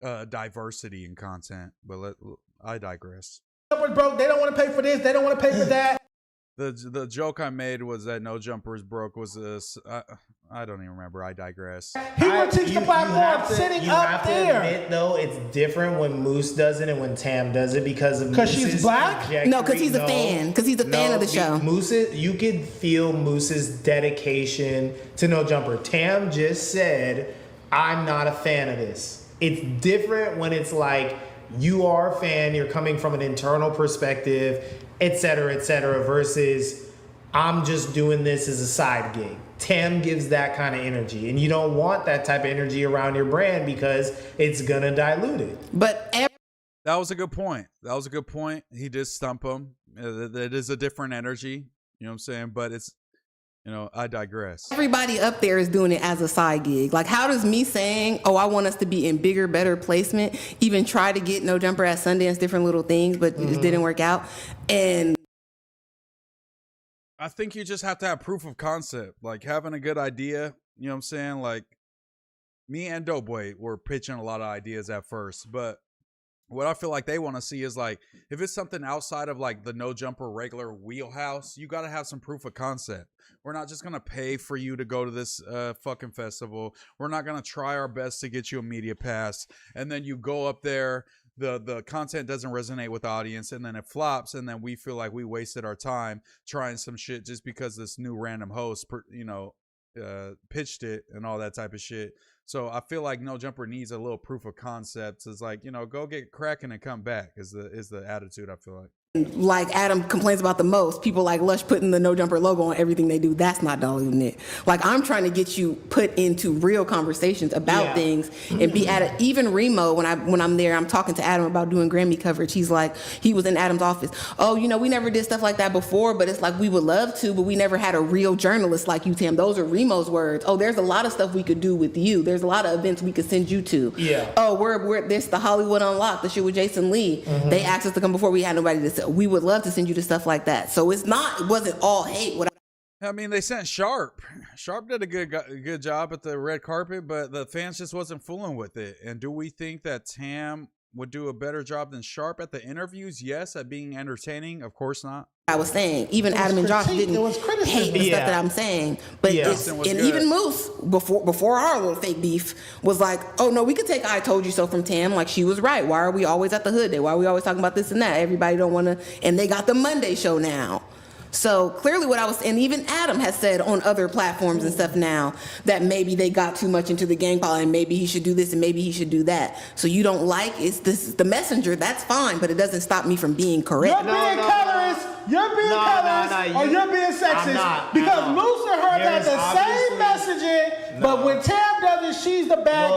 diversity in content. But I digress. Jumpers broke. They don't want to pay for this. They don't want to pay for that. The joke I made was that No Jumpers broke was this. I don't even remember. I digress. He critiques the platform sitting up there. You have to admit, though, it's different when Moose does it and when Tam does it because she's black? No, because he's a fan. Because he's a fan of the show. You could feel Moose's dedication to No Jumper. Tam just said, I'm not a fan of this. It's different when it's like, you are a fan, you're coming from an internal perspective, et cetera, versus I'm just doing this as a side gig. Tam gives that kind of energy, and you don't want that type of energy around your brand because it's gonna dilute it. But that was a good point. He did stump him. It is a different energy. You know what I'm saying? But it's, I digress. everybody up there is doing it as a side gig. Like, how does me saying, oh, I want us to be in bigger, better placement, even try to get No Jumper at Sundance, different little things, but it didn't work out. And I think you just have to have proof of concept, like having a good idea. You know what I'm saying? Like, me and Doughboy were pitching a lot of ideas at first, but what I feel like they want to see is like, if it's something outside of like the No Jumper regular wheelhouse, you got to have some proof of concept. We're not just going to pay for you to go to this fucking festival. We're not going to try our best to get you a media pass. And then you go up there, the content doesn't resonate with the audience, and then it flops, and then we feel like we wasted our time trying some shit just because this new random host, pitched it and all that type of shit. So I feel like No Jumper needs a little proof of concept. It's like, go get cracking and come back is the attitude, I feel like. like Adam complains about the most, people like Lush putting the No Jumper logo on everything they do. That's not diluting it. Like, I'm trying to get you put into real conversations about things and be at it. Even Remo, when I'm there, I'm talking to Adam about doing Grammy coverage. He's like, he was in Adam's office. Oh, we never did stuff like that before, but it's like we would love to, but we never had a real journalist like you, Tim. Those are Remo's words. Oh, there's a lot of stuff we could do with you. There's a lot of events we could send you to. Yeah. Oh, we're this the Hollywood Unlocked, the shit with Jason Lee. Mm-hmm. They asked us to come before we had nobody to say. we would love to send you to stuff like that. So it wasn't all hate. I mean, they sent Sharp. Sharp did a good job at the red carpet, but the fans just wasn't fooling with it. And do we think that Tam would do a better job than Sharp at the interviews? Yes. At being entertaining? Of course not. I was saying, even Adam and Josh didn't hate the stuff that I'm saying, but even Moose before our little fake beef was like, oh no, we could take I Told You So from Tam. Like, she was right. Why are we always at the hood day? Why are we always talking about this and that? Everybody don't want to, and they got the Monday show now. So clearly what I was, and even Adam has said on other platforms and stuff now that maybe they got too much into the gang politics and maybe he should do this and maybe he should do that. So you don't like the messenger, that's fine, but it doesn't stop me from being correct. You're being colorist, you're being colorist, or you're being sexist. Because Moose and her got the same messaging, but when Tam does it, she's the bad.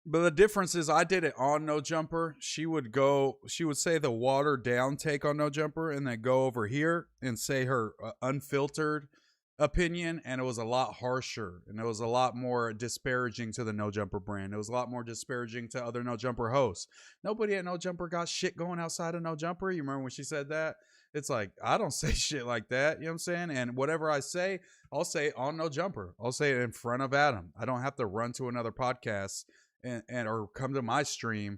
But the difference is I did it on No Jumper. She would say the watered down take on No Jumper and then go over here and say her unfiltered opinion. And it was a lot harsher and it was a lot more disparaging to the No Jumper brand. It was a lot more disparaging to other No Jumper hosts. Nobody at No Jumper got shit going outside of No Jumper. You remember when she said that? It's like, I don't say shit like that. You know what I'm saying? And whatever I say, I'll say it on No Jumper. I'll say it in front of Adam. I don't have to run to another podcast and or come to my stream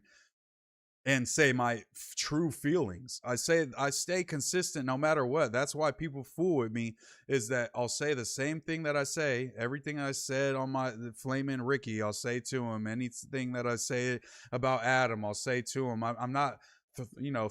and say my true feelings. I stay consistent no matter what. That's why people fool with me, is that I'll say the same thing that I say. Everything I said on my Flamin' Ricky, I'll say to him. Anything that I say about Adam, I'll say to him. I'm not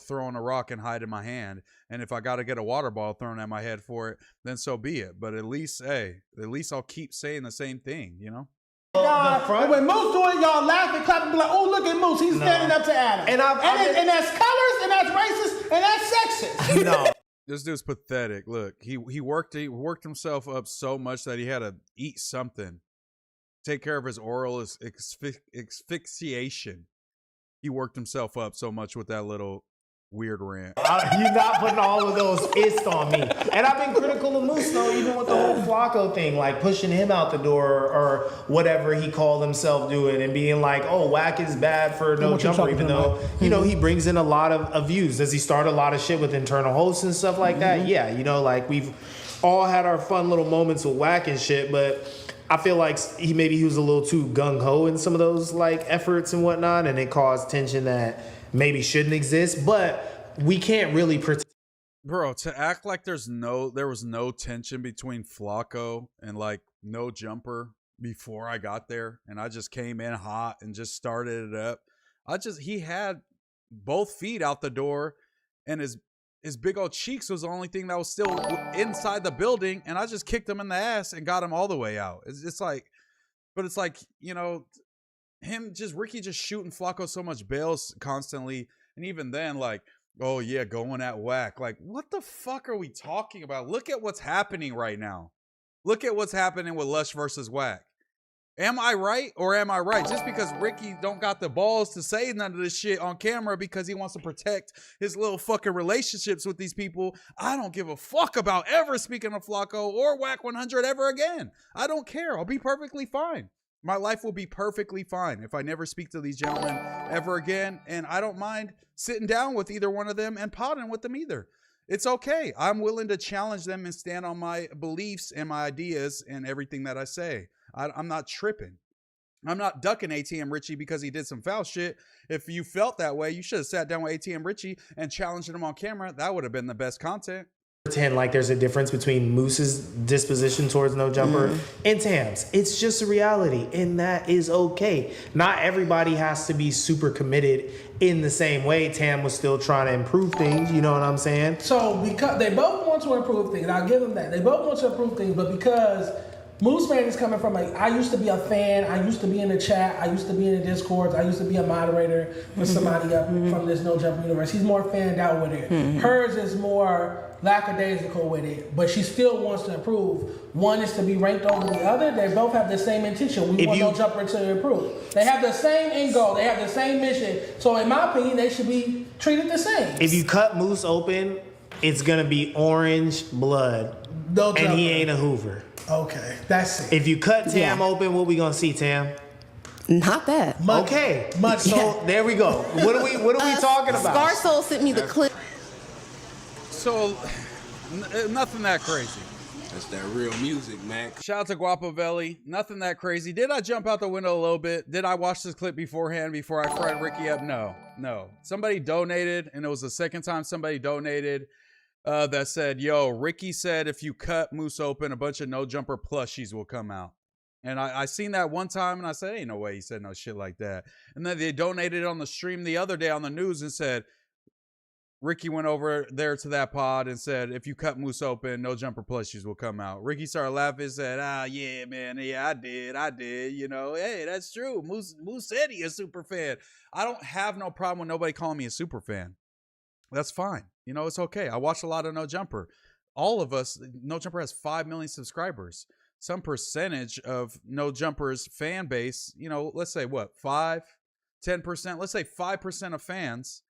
throwing a rock and hiding my hand. And if I got to get a water ball thrown at my head for it, then so be it. But at least I'll keep saying the same thing, you know? When Moose doing it, y'all laugh and clap and be like, oh, look at Moose, he's standing up to Adam. And that's colors, and that's racist, and that's sexist. No. This dude's pathetic. Look, he worked himself up so much that he had to eat something. Take care of his oral asphyxiation. He worked himself up so much with that little weird rant. You're not putting all of those ist on me. And I've been critical of Moose, though, even with the whole Flacco thing, like pushing him out the door or whatever he called himself doing and being like, oh, Wack is bad for No Jumper, even though, he brings in a lot of views. Does he start a lot of shit with internal hosts and stuff like that? Yeah, like we've all had our fun little moments with Wack and shit, but I feel like he was a little too gung-ho in some of those like efforts and whatnot, and it caused tension that maybe shouldn't exist, but we can't really pretend. Bro, to act like there was no tension between Flacco and like No Jumper before I got there, and I just came in hot and just started it up. He had both feet out the door, and his big old cheeks was the only thing that was still inside the building, and I just kicked him in the ass and got him all the way out. It's like Ricky just shooting Flacco so much bails constantly, and even then, like, oh yeah, going at Wack. Like, what the fuck are we talking about? Look at what's happening right now. Look at what's happening with Lush versus Wack. Am I right or am I right? Just because Ricky don't got the balls to say none of this shit on camera because he wants to protect his little fucking relationships with these people, I don't give a fuck about ever speaking of Flacco or Wack100 ever again. I don't care. I'll be perfectly fine. My life will be perfectly fine if I never speak to these gentlemen ever again, and I don't mind sitting down with either one of them and potting with them either. It's okay. I'm willing to challenge them and stand on my beliefs and my ideas and everything that I say. I'm not tripping. I'm not ducking ATM Richie because he did some foul shit. If you felt that way, you should have sat down with ATM Richie and challenged him on camera. That would have been the best content. Pretend like there's a difference between Moose's disposition towards No Jumper and Tam's. It's just a reality, and that is okay. Not everybody has to be super committed in the same way. Tam was still trying to improve things, you know what I'm saying? So because they both want to improve things, I'll give them that. They both want to improve things, but because MooseMan is coming from I used to be a fan, I used to be in the chat, I used to be in the Discord, I used to be a moderator for somebody up from this No Jumper universe. He's more fanned out with it. Hers is more lackadaisical with it, but she still wants to improve. One is to be ranked over the other. They both have the same intention. We want No Jumper to improve. They have the same end goal. They have the same mission. So in my opinion, they should be treated the same. If you cut Moose open, it's going to be orange blood. No Jumper. And he ain't a Hoover. Okay, that's it. If you cut Tam open, what we going to see, Tam? Not that. Okay. So there we go. What are we talking about? Scarsoul sent me the clip. So nothing that crazy. That's that real music, man. Shout out to Guapavelli. Nothing that crazy. Did I jump out the window a little bit? Did I watch this clip beforehand before I fried Ricky up? No. Somebody donated, and it was the second time somebody donated that said, yo, Ricky said if you cut Moose open, a bunch of No Jumper plushies will come out. And I seen that one time, and I said, ain't no way he said no shit like that. And then they donated on the stream the other day on the news and said, Ricky went over there to that pod and said, if you cut Moose open, No Jumper plushies will come out. Ricky started laughing and said, yeah, man. Yeah, I did. You know, hey, that's true. Moose said he a super fan. I don't have no problem with nobody calling me a super fan. That's fine. You know, it's okay. I watch a lot of No Jumper. All of us, No Jumper has 5 million subscribers. Some percentage of No Jumper's fan base, you know, let's say what, 5, 10%? Let's say 5% of fans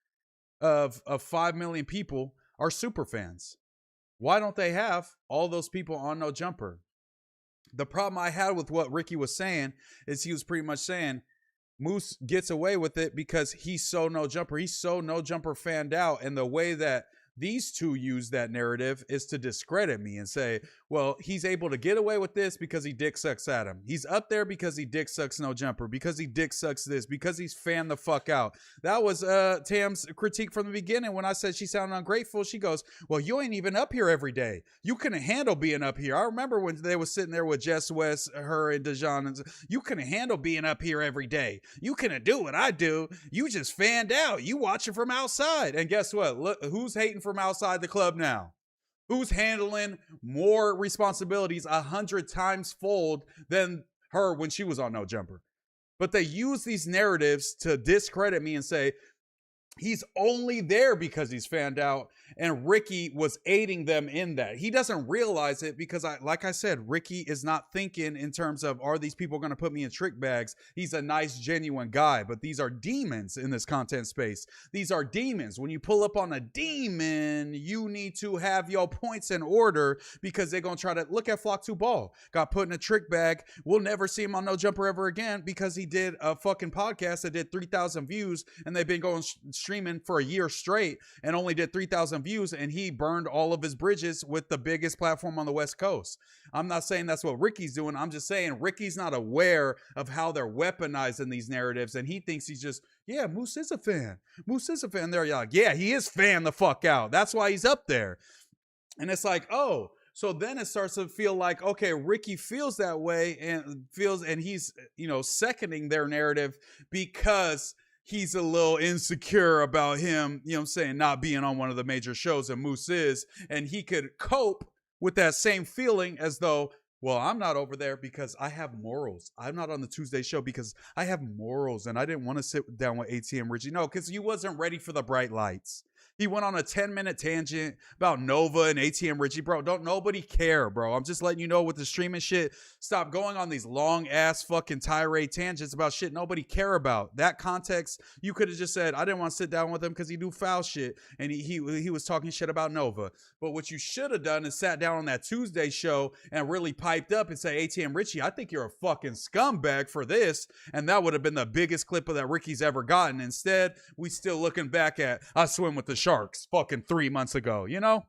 of 5 million people are super fans. Why don't they have all those people on No Jumper? The problem I had with what Ricky was saying is he was pretty much saying Moose gets away with it because he's so No Jumper. He's so No Jumper fanned out. And the way that these two use that narrative is to discredit me and say, well, he's able to get away with this because he dick sucks Adam. He's up there because he dick sucks No Jumper, because he dick sucks this, because he's fanned the fuck out. That was Tam's critique from the beginning. When I said she sounded ungrateful, she goes, well, you ain't even up here every day. You couldn't handle being up here. I remember when they was sitting there with Jess West, her and Dejan, and you couldn't handle being up here every day. You couldn't do what I do. You just fanned out. You watch it from outside. And guess what? Look, who's hating from outside the club now? Who's handling more responsibilities 100 times fold than her when she was on No Jumper? But they use these narratives to discredit me and say, he's only there because he's fanned out, and Ricky was aiding them in that. He doesn't realize it because, like I said, Ricky is not thinking in terms of, are these people going to put me in trick bags? He's a nice, genuine guy, but these are demons in this content space. These are demons. When you pull up on a demon, you need to have your points in order because they're going to try to look at Flock 2 Ball. Got put in a trick bag. We'll never see him on No Jumper ever again because he did a fucking podcast that did 3,000 views, and they've been going streaming for a year straight and only did 3,000 views, and he burned all of his bridges with the biggest platform on the West Coast. I'm not saying that's what Ricky's doing. I'm just saying Ricky's not aware of how they're weaponizing these narratives, and he thinks he's just, yeah, Moose is a fan. Moose is a fan. They're like, yeah, he is fan the fuck out. That's why he's up there. And it's like, oh, so then it starts to feel like, okay, Ricky feels that way and he's, you know, seconding their narrative because he's a little insecure about him, you know what I'm saying, not being on one of the major shows that Moose is. And he could cope with that same feeling as though, well, I'm not over there because I have morals. I'm not on the Tuesday show because I have morals and I didn't want to sit down with ATM Richie. No, because you wasn't ready for the bright lights. He went on a 10-minute tangent about Nova and ATM Richie. Bro, don't nobody care, bro. I'm just letting you know with the streaming shit. Stop going on these long-ass fucking tirade tangents about shit nobody care about. That context, you could have just said, I didn't want to sit down with him because he do foul shit. And he was talking shit about Nova. But what you should have done is sat down on that Tuesday show and really piped up and say, ATM Richie, I think you're a fucking scumbag for this. And that would have been the biggest clip of that Ricky's ever gotten. Instead, we still looking back at, I swim with the Sharks fucking 3 months ago, you know?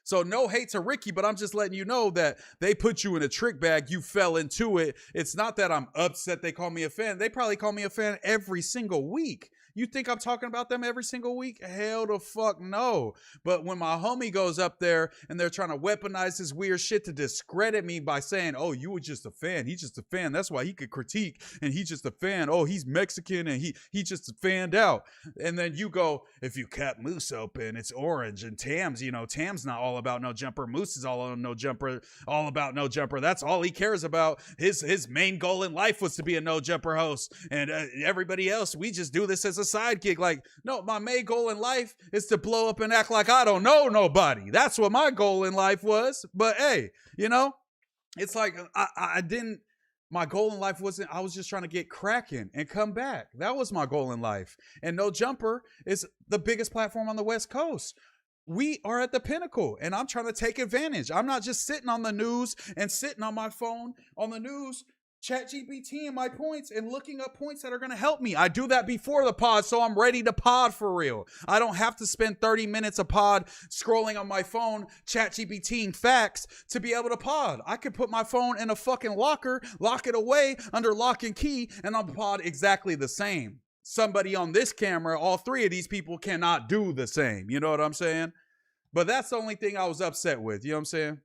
So no hate to Ricky, but I'm just letting you know that they put you in a trick bag. You fell into it. It's not that I'm upset they call me a fan. They probably call me a fan every single week. You think I'm talking about them every single week? Hell the fuck no. But when my homie goes up there and they're trying to weaponize this weird shit to discredit me by saying, oh, you were just a fan. He's just a fan. That's why he could critique. And he's just a fan. Oh, he's Mexican and he just fanned out. And then you go, if you cut Moose open, it's orange. And Tam's, you know, Tam's not all about No Jumper. Moose is all on No Jumper, all about No Jumper. That's all he cares about. His main goal in life was to be a No Jumper host. And everybody else, we just do this as a side gig. Like, no, my main goal in life is to blow up and act like I don't know nobody. That's what my goal in life was. But hey, you know, it's like I didn't, my goal in life wasn't, I was just trying to get cracking and come back. That was my goal in life. And No Jumper is the biggest platform on the West Coast. We are at the pinnacle and I'm trying to take advantage. I'm not just sitting on the news and sitting on my phone on the news chat GPT my points and looking up points that are going to help me. I do that before the pod, so I'm ready to pod for real. I don't have to spend 30 minutes a pod scrolling on my phone, chat GPTing facts to be able to pod. I could put my phone in a fucking locker, lock it away under lock and key, and I'll pod exactly the same. Somebody on this camera, all three of these people cannot do the same. You know what I'm saying? But that's the only thing I was upset with. You know what I'm saying?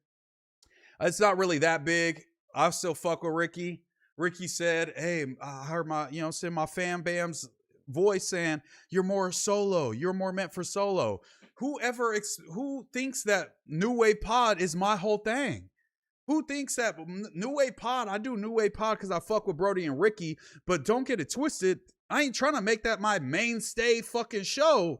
It's not really that big. I still fuck with Ricky. Ricky said, hey, I heard my fan Bam's voice saying, you're more solo. You're more meant for solo. Who thinks that New Wave Pod is my whole thing? Who thinks that New Wave Pod, I do New Wave Pod because I fuck with Brody and Ricky, but don't get it twisted. I ain't trying to make that my mainstay fucking show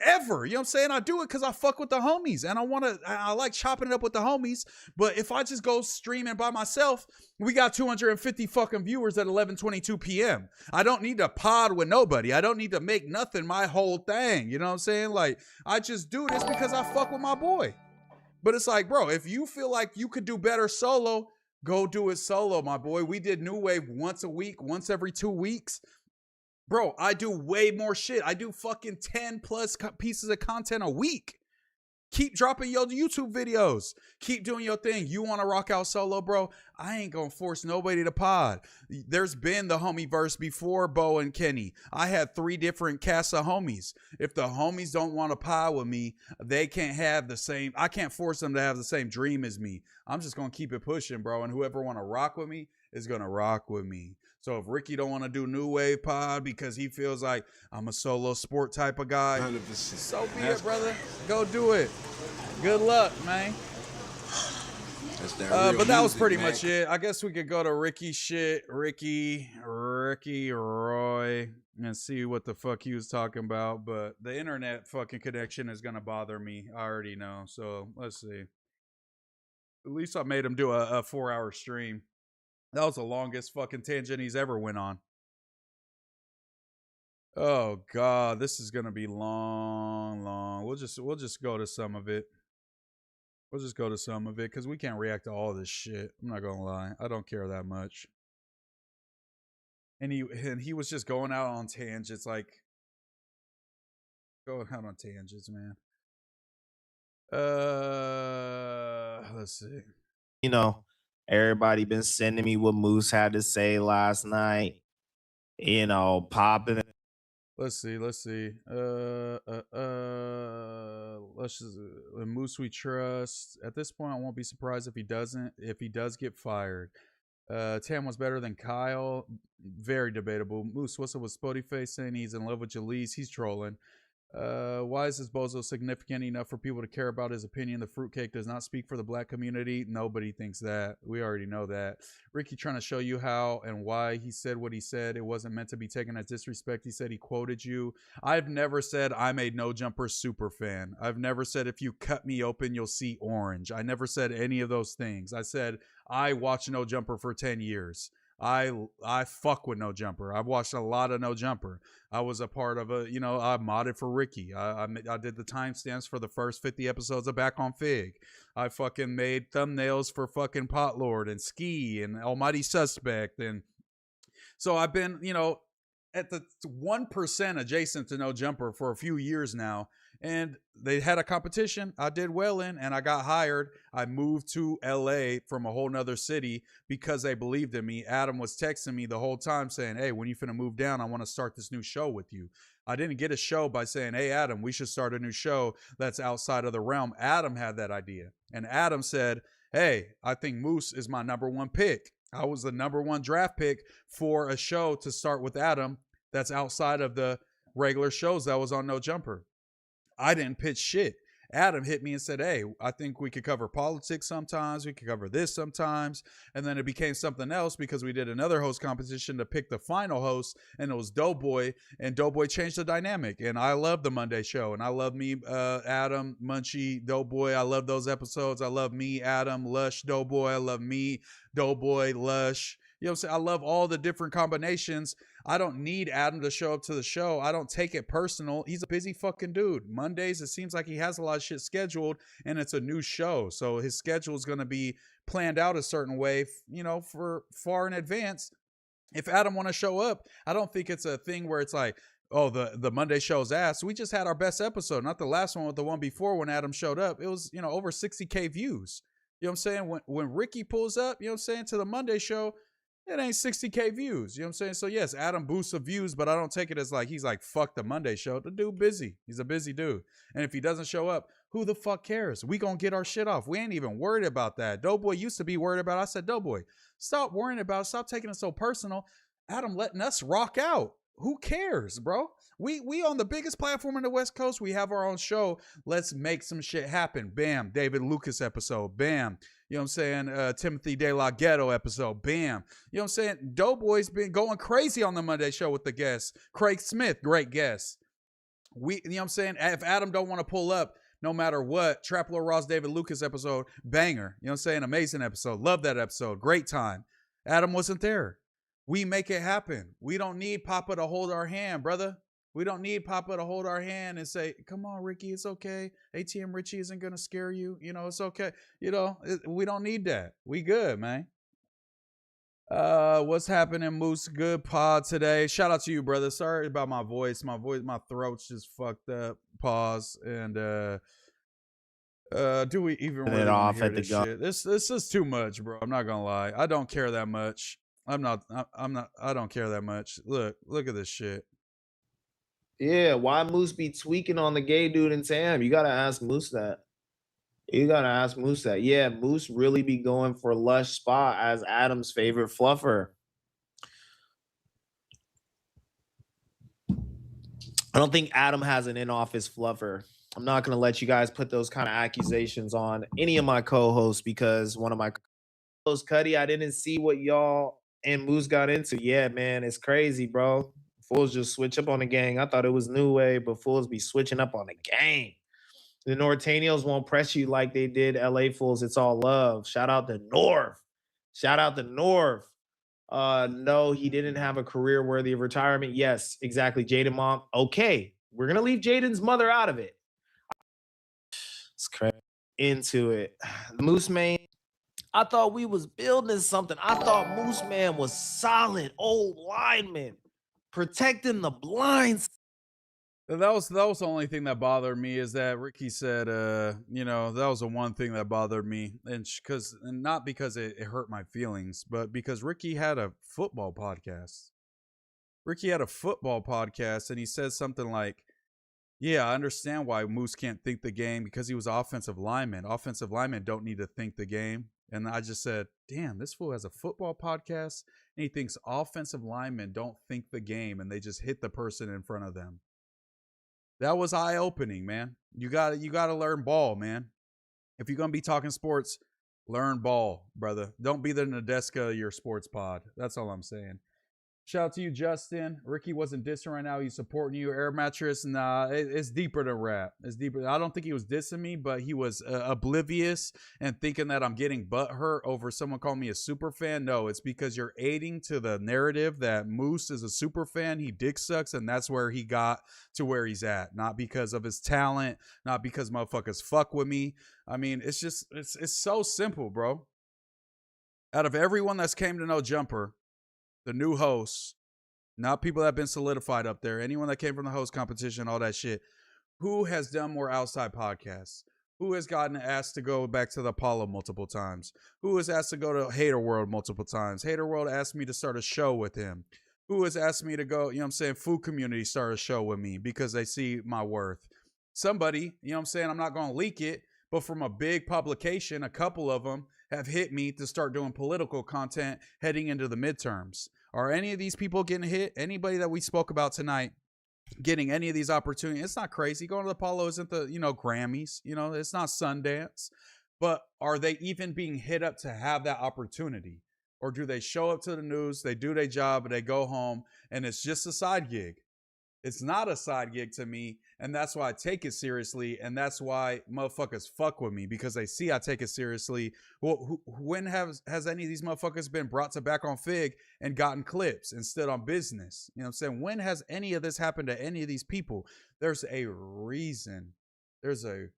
ever. You know what I'm saying? I do it because I fuck with the homies and I like chopping it up with the homies. But if I just go streaming by myself, we got 250 fucking viewers at 11:22 p.m. I don't need to pod with nobody. I don't need to make nothing my whole thing. You know what I'm saying? Like, I just do this because I fuck with my boy. But it's like, bro, if you feel like you could do better solo, go do it solo, my boy. We did New Wave once a week, once every 2 weeks. Bro, I do way more shit. I do fucking 10 plus pieces of content a week. Keep dropping your YouTube videos. Keep doing your thing. You want to rock out solo, bro? I ain't going to force nobody to pod. There's been the homie verse before Bo and Kenny. I had 3 different casts of homies. If the homies don't want to pod with me, they can't have the same. I can't force them to have the same dream as me. I'm just going to keep it pushing, bro. And whoever want to rock with me is going to rock with me. So if Ricky don't want to do New Wave Pod because he feels like I'm a solo sport type of guy, 100%. so be it, brother. Go do it. Good luck, man. That's that real but that was music, pretty man. much it. I guess we could go to Ricky shit, Ricky Roy, and see what the fuck he was talking about. But the internet fucking connection is gonna bother me. I already know. So let's see. At least I made him do a 4-hour stream. That was the longest fucking tangent he's ever went on. Oh God, this is gonna be long. We'll just go to some of it. We'll just go to some of it because we can't react to all this shit. I'm not gonna lie, I don't care that much. And he was just going out on tangents, like going out on tangents, man. Let's see. You know, everybody been sending me what Moose had to say last night. You know, popping. Let's see. Let's just Moose we trust. At this point, I won't be surprised if he does get fired. Tam was better than Kyle. Very debatable. Moose, what's up with Spotify saying he's in love with Jalise? He's trolling. Why is this bozo significant enough for people to care about his opinion? The fruitcake does not speak for the black community. Nobody thinks that. We already know that. Ricky trying to show you how and why he said what he said. It wasn't meant to be taken as disrespect. He said he quoted you. I've never said I'm a No Jumper super fan. I've never said if you cut me open, you'll see orange. I never said any of those things. I said I watched No Jumper for 10 years. I fuck with No Jumper. I've watched a lot of No Jumper. I was a part of I modded for Ricky. I did the timestamps for the first 50 episodes of Back on Fig. I fucking made thumbnails for fucking Potlord and Ski and Almighty Suspect. And so I've been, at the 1% adjacent to No Jumper for a few years now. And they had a competition I did well in, and I got hired. I moved to LA from a whole nother city because they believed in me. Adam was texting me the whole time saying, hey, when you finna move down, I want to start this new show with you. I didn't get a show by saying, hey, Adam, we should start a new show that's outside of the realm. Adam had that idea. And Adam said, hey, I think Moose is my #1 pick. I was the #1 draft pick for a show to start with Adam that's outside of the regular shows that was on No Jumper. I didn't pitch shit. Adam hit me and said, hey, I think we could cover politics sometimes. We could cover this sometimes. And then it became something else because we did another host competition to pick the final host, and it was Doughboy, and Doughboy changed the dynamic. And I love the Monday show, and I love me, Adam, Munchie, Doughboy. I love those episodes. I love me, Adam, Lush, Doughboy. I love me, Doughboy, Lush. You know what I'm saying? I love all the different combinations. I don't need Adam to show up to the show. I don't take it personal. He's a busy fucking dude. Mondays, it seems like he has a lot of shit scheduled, and it's a new show. So his schedule is going to be planned out a certain way, you know, for far in advance. If Adam want to show up, I don't think it's a thing where it's like, oh, the Monday show's ass. We just had our best episode, not the last one, with the one before when Adam showed up. It was, you know, over 60K views. You know what I'm saying? When Ricky pulls up, you know what I'm saying, to the Monday show, it ain't 60K views. You know what I'm saying? So yes, Adam boosts the views, but I don't take it as like he's like, fuck the Monday show. The dude busy. He's a busy dude. And if he doesn't show up, who the fuck cares? We gonna get our shit off. We ain't even worried about that. Doughboy used to be worried about it. I said, Doughboy, stop worrying about it. Stop taking it so personal. Adam letting us rock out. Who cares, bro? We on the biggest platform in the West Coast. We have our own show. Let's make some shit happen. Bam. David Lucas episode. Bam. You know what I'm saying? Timothy De La Ghetto episode. Bam. You know what I'm saying? Doughboy's been going crazy on the Monday show with the guests. Craig Smith, great guest. You know what I'm saying? If Adam don't want to pull up, no matter what, Traplo Ross, David Lucas episode, banger. You know what I'm saying? Amazing episode. Love that episode. Great time. Adam wasn't there. We make it happen. We don't need Papa to hold our hand, brother. We don't need Papa to hold our hand and say, come on, Ricky, it's okay. ATM Richie isn't going to scare you. You know, it's okay. You know, we don't need that. We good, man. What's happening, Moose? Good pod today. Shout out to you, brother. Sorry about my voice. My throat's just fucked up. Pause. And, do we even really want to hear this shit? This is too much, bro. I'm not going to lie. I don't care that much. I don't care that much. Look at this shit. Yeah, why Moose be tweaking on the gay dude in Tam? You gotta ask Moose that. Yeah, Moose really be going for Lush Spa as Adam's favorite fluffer. I don't think Adam has an in-office fluffer. I'm not gonna let you guys put those kind of accusations on any of my co-hosts because one of my co-hosts, Cuddy, I didn't see what y'all and Moose got into. Yeah, man, it's crazy, bro. Fools just switch up on the gang. I thought it was new way, but fools be switching up on the gang. The Norteños won't press you like they did LA fools. It's all love. Shout out to North. No, he didn't have a career worthy of retirement. Yes, exactly. Jaden mom. Okay, we're going to leave Jaden's mother out of it. It's crazy. Into it. MooseMan. I thought we was building something. I thought MooseMan was solid old lineman. Protecting the blinds. That was the only thing that bothered me is that Ricky said, you know, that was the one thing that bothered me, and not because it hurt my feelings, but because Ricky had a football podcast. And he says something like, yeah, I understand why Moose can't think the game because he was offensive lineman. Offensive linemen don't need to think the game. And I just said, damn, this fool has a football podcast and he thinks offensive linemen don't think the game and they just hit the person in front of them. That was eye-opening, man. You gotta learn ball, man. If you're gonna be talking sports, learn ball, brother. Don't be the Nadeska of your sports pod. That's all I'm saying. Shout out to you, Justin. Ricky wasn't dissing right now. He's supporting you. Air mattress. Nah, it's deeper than rap. It's deeper. I don't think he was dissing me, but he was oblivious and thinking that I'm getting butthurt over someone calling me a super fan. No, it's because you're aiding to the narrative that Moose is a super fan. He dick sucks, and that's where he got to where he's at. Not because of his talent. Not because motherfuckers fuck with me. I mean, it's just, it's so simple, bro. Out of everyone that's came to No Jumper, the new hosts, not people that have been solidified up there, anyone that came from the host competition, all that shit, who has done more outside podcasts? Who has gotten asked to go back to the Apollo multiple times? Who has asked to go to Hater World multiple times? Hater World asked me to start a show with him. Who has asked me to go, you know what I'm saying, Food Community start a show with me because they see my worth. Somebody, you know what I'm saying, I'm not going to leak it, but from a big publication, a couple of them have hit me to start doing political content heading into the midterms. Are any of these people getting hit? Anybody that we spoke about tonight getting any of these opportunities? It's not crazy. Going to the Apollo isn't the, you know, Grammys. You know, it's not Sundance. But are they even being hit up to have that opportunity? Or do they show up to the news, they do their job, and they go home, and it's just a side gig? It's not a side gig to me, and that's why I take it seriously, and that's why motherfuckers fuck with me, because they see I take it seriously. Well, when has any of these motherfuckers been brought to back on Fig and gotten clips and stood on business? You know what I'm saying? When has any of this happened to any of these people? There's a reason. There's a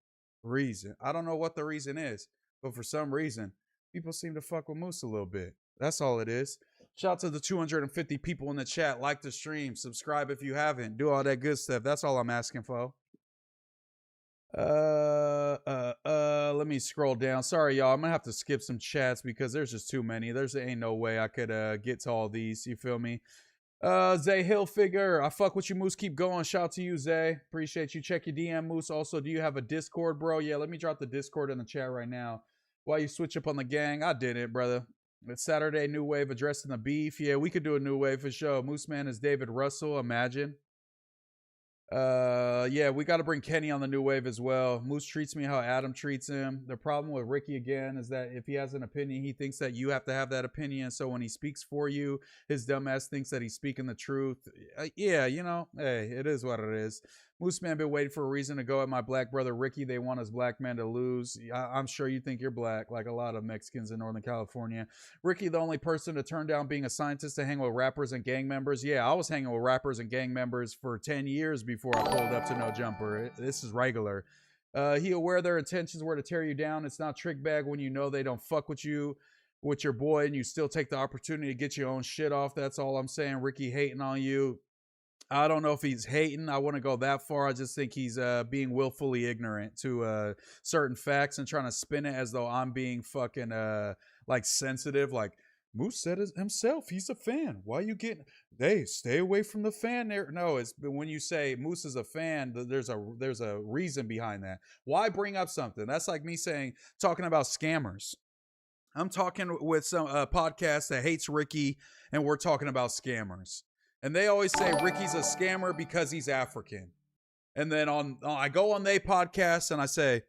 reason. I don't know what the reason is, but for some reason, people seem to fuck with Moose a little bit. That's all it is. Shout out to the 250 people in the chat. Like the stream. Subscribe if you haven't. Do all that good stuff. That's all I'm asking for. Let me scroll down. Sorry, y'all. I'm gonna have to skip some chats because there's just too many. Ain't no way I could get to all these. You feel me? Zay Hillfigure. I fuck with you, Moose. Keep going. Shout out to you, Zay. Appreciate you. Check your DM, Moose. Also, do you have a Discord, bro? Yeah, let me drop the Discord in the chat right now. Why you switch up on the gang? I did it, brother. It's Saturday, New Wave addressing the beef. Yeah, we could do a New Wave for sure. MooseMan is David Russell, imagine. Yeah, we got to bring Kenny on the New Wave as well. Moose treats me how Adam treats him. The problem with Ricky, again, is that if he has an opinion, he thinks that you have to have that opinion. So when he speaks for you, his dumbass thinks that he's speaking the truth. Yeah, you know, hey, it is what it is. MooseMan been waiting for a reason to go at my black brother Ricky. They want us black men to lose. I'm sure you think you're black, like a lot of Mexicans in Northern California. Ricky, the only person to turn down being a scientist to hang with rappers and gang members. Yeah, I was hanging with rappers and gang members for 10 years before I pulled up to No Jumper. This is regular. He aware their intentions were to tear you down. It's not trick bag when you know they don't fuck with you, with your boy, and you still take the opportunity to get your own shit off. That's all I'm saying. Ricky hating on you. I don't know if he's hating. I wouldn't go that far. I just think he's being willfully ignorant to certain facts and trying to spin it as though I'm being fucking like sensitive. Like Moose said it himself, he's a fan. Why you getting? Hey, stay away from the fan there. No, it's when you say Moose is a fan, there's a reason behind that. Why bring up something? That's like me talking about scammers. I'm talking with some podcast that hates Ricky, and we're talking about scammers. And they always say Ricky's a scammer because he's African. And then I go on their podcast and I say,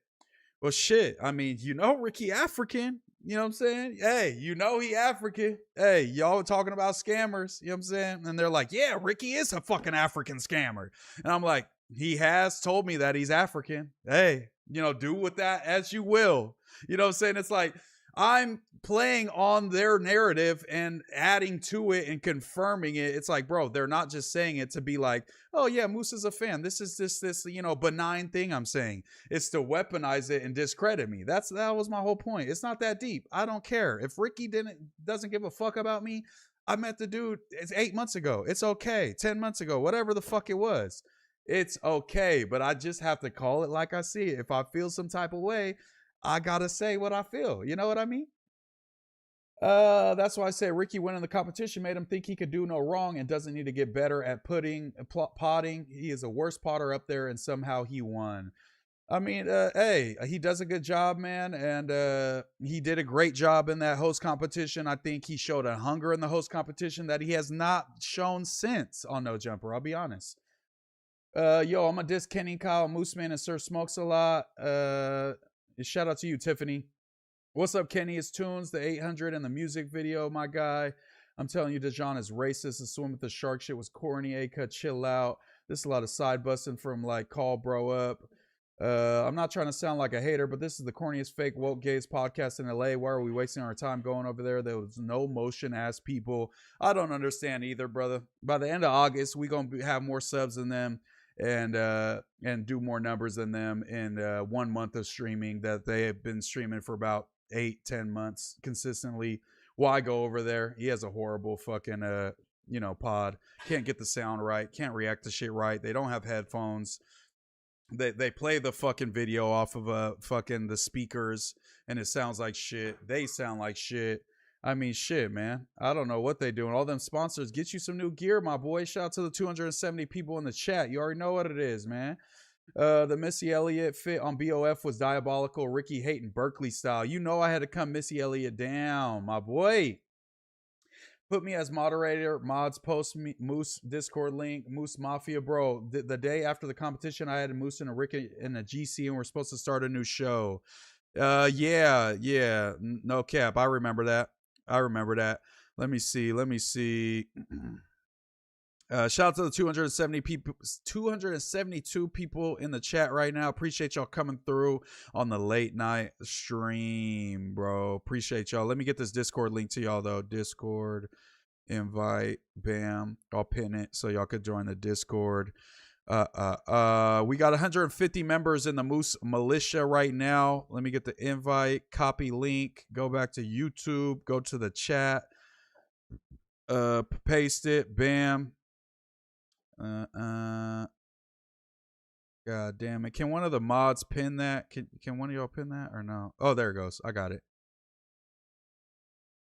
well, shit. I mean, you know, Ricky African. You know what I'm saying? Hey, you know he African. Hey, y'all talking about scammers. You know what I'm saying? And they're like, yeah, Ricky is a fucking African scammer. And I'm like, he has told me that he's African. Hey, you know, do with that as you will. You know what I'm saying? It's like, I'm playing on their narrative and adding to it and confirming it. It's like, bro, they're not just saying it to be like, oh yeah, Moose is a fan. This is this, you know, benign thing I'm saying. It's to weaponize it and discredit me. That was my whole point. It's not that deep. I don't care. If Ricky doesn't give a fuck about me, I met the dude, it's 8 months ago. It's okay. 10 months ago, whatever the fuck it was. It's okay. But I just have to call it like I see it. If I feel some type of way, I gotta say what I feel. You know what I mean? That's why I say Ricky winning the competition made him think he could do no wrong and doesn't need to get better at potting. He is the worst potter up there, and somehow he won. I mean, hey, he does a good job, man, and he did a great job in that host competition. I think he showed a hunger in the host competition that he has not shown since on No Jumper. I'll be honest. Yo, I'm a diss Kenny, Kyle, MooseMan, and Sir Smokes a lot. Shout out to you, Tiffany. What's up, Kenny? It's Tunes, the 800, and the music video, my guy. I'm telling you, Dejan is racist. The swim with the shark shit was corny. A-cut, chill out. This is a lot of side busting from like call bro up. I'm not trying to sound like a hater, but this is the corniest fake woke gays podcast in LA. Why are we wasting our time going over there? There was no motion ass people. I don't understand either, brother. By the end of August, we gonna have more subs than them and do more numbers than them in 1 month of streaming that they have been streaming for about 8-10 months consistently. Why go over there? He has a horrible fucking you know, pod. Can't get the sound right, can't react to shit right. They don't have headphones. They play the fucking video off of fucking the speakers and it sounds like shit. They sound like shit. I mean, shit, man. I don't know what they doing. All them sponsors, get you some new gear, my boy. Shout out to the 270 people in the chat. You already know what it is, man. The Missy Elliott fit on BOF was diabolical. Ricky hating Berkeley style. You know I had to come Missy Elliott down, my boy. Put me as moderator. Mods, post me, Moose Discord link. Moose Mafia, bro. The day after the competition, I had a Moose and a Ricky and a GC, and we're supposed to start a new show. Yeah. No cap. I remember that. Let me see. Shout out to the 272 people in the chat right now. Appreciate y'all coming through on the late night stream, bro. Appreciate y'all. Let me get this Discord link to y'all though. Discord invite, bam. I'll pin it so y'all could join the Discord. We got 150 members in the Moose Militia right now. Let me get the invite, copy link, go back to YouTube, go to the chat, paste it, bam. God damn it. Can one of the mods pin that? Can one of y'all pin that or no? Oh, there it goes. I got it.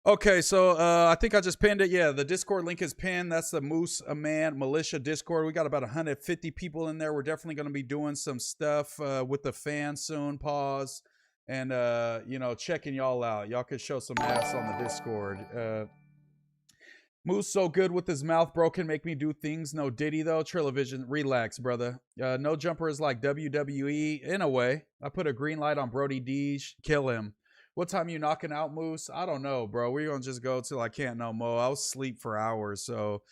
Okay, so I think I just pinned it. Yeah, the Discord link is pinned. That's the MooseMan Militia Discord. We got about 150 people in there. We're definitely going to be doing some stuff with the fans soon. Pause. And, you know, checking y'all out. Y'all could show some ass on the Discord. Moose so good with his mouth broken, make me do things. No Diddy, though. Trillavision, relax, brother. No Jumper is like WWE in a way. I put a green light on Brody Deej. Kill him. What time you knocking out, Moose? I don't know, bro. We're going to just go till I can't no more. I'll sleep for hours, so